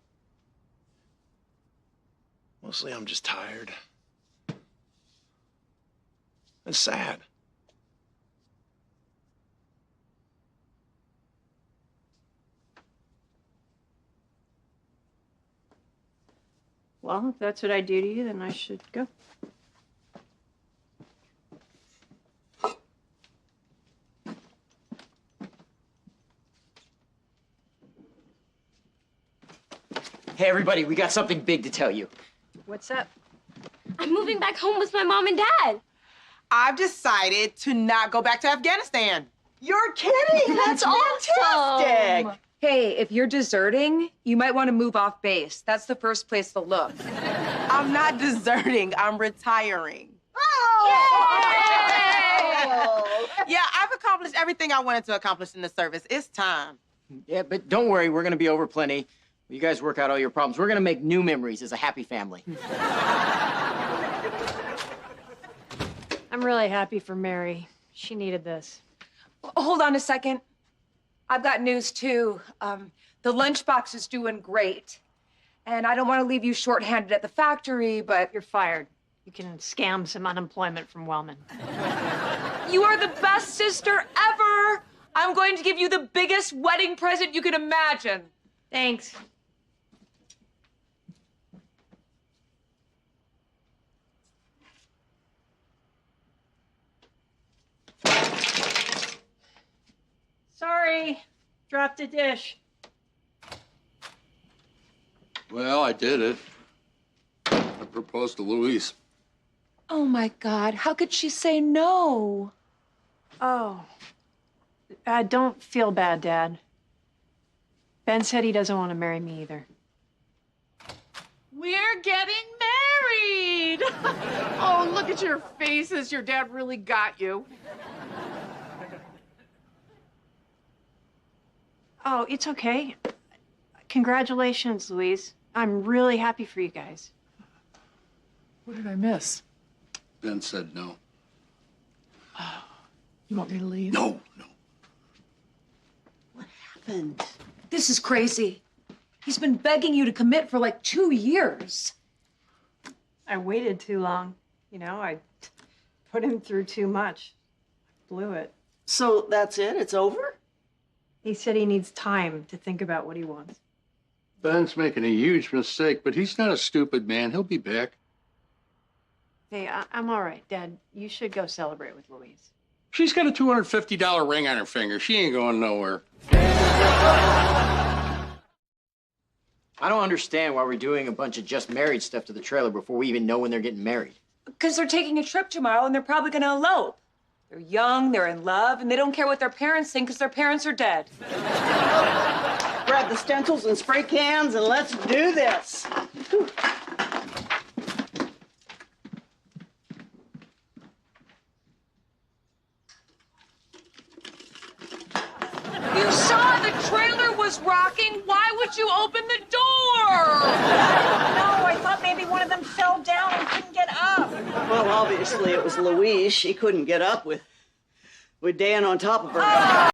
[SPEAKER 6] Mostly I'm just tired. And sad.
[SPEAKER 7] Well, if that's what I do to you, then I should go.
[SPEAKER 18] Hey, everybody, we got something big to tell you.
[SPEAKER 7] What's up?
[SPEAKER 3] I'm moving back home with my mom and dad.
[SPEAKER 21] I've decided to not go back to Afghanistan.
[SPEAKER 10] You're kidding! That's fantastic!
[SPEAKER 4] Hey, if you're deserting, you might want to move off base. That's the first place to look.
[SPEAKER 21] I'm not deserting, I'm retiring. Yeah, I've accomplished everything I wanted to accomplish in the service. It's time.
[SPEAKER 18] Yeah, but don't worry, we're gonna be over plenty. You guys work out all your problems. We're gonna make new memories as a happy family.
[SPEAKER 7] I'm really happy for Mary. She needed this.
[SPEAKER 4] Hold on a second. I've got news, too. The lunchbox is doing great. And I don't want to leave you shorthanded at the factory, but...
[SPEAKER 7] You're fired. You can scam some unemployment from Wellman.
[SPEAKER 4] You are the best sister ever! I'm going to give you the biggest wedding present you can imagine.
[SPEAKER 7] Thanks. Sorry, dropped a dish.
[SPEAKER 17] Well, I did it. I proposed to Louise.
[SPEAKER 4] Oh, my God. How could she say no?
[SPEAKER 7] Oh. Don't feel bad, Dad. Ben said he doesn't want to marry me either.
[SPEAKER 20] We're getting married! Oh, look at your faces. Your dad really got you.
[SPEAKER 7] Oh, it's okay. Congratulations, Louise. I'm really happy for you guys.
[SPEAKER 20] What did I miss?
[SPEAKER 17] Ben said no.
[SPEAKER 20] You want me to leave?
[SPEAKER 17] No.
[SPEAKER 10] And
[SPEAKER 4] This is crazy. He's been begging you to commit for like 2 years.
[SPEAKER 7] I waited too long. You know, I put him through too much. Blew it.
[SPEAKER 10] so that's it? It's over?
[SPEAKER 7] He said he needs time to think about what he wants.
[SPEAKER 2] Ben's making a huge mistake, but he's not a stupid man. He'll be back.
[SPEAKER 7] Hey, I'm all right, Dad. You should go celebrate with Louise.
[SPEAKER 17] She's got a $250 ring on her finger. She ain't going nowhere.
[SPEAKER 18] I don't understand why we're doing a bunch of just married stuff to the trailer before we even know when they're getting married.
[SPEAKER 4] Because they're taking a trip tomorrow and they're probably going to elope. They're young, they're in love, and they don't care what their parents think because their parents are dead.
[SPEAKER 10] Grab the stencils and spray cans and let's do this. Whew.
[SPEAKER 4] You saw the trailer was rocking. Why would you open the door?
[SPEAKER 1] No, I thought maybe one of them fell down and couldn't get up.
[SPEAKER 10] Well, obviously it was Louise. She couldn't get up with Dan on top of her.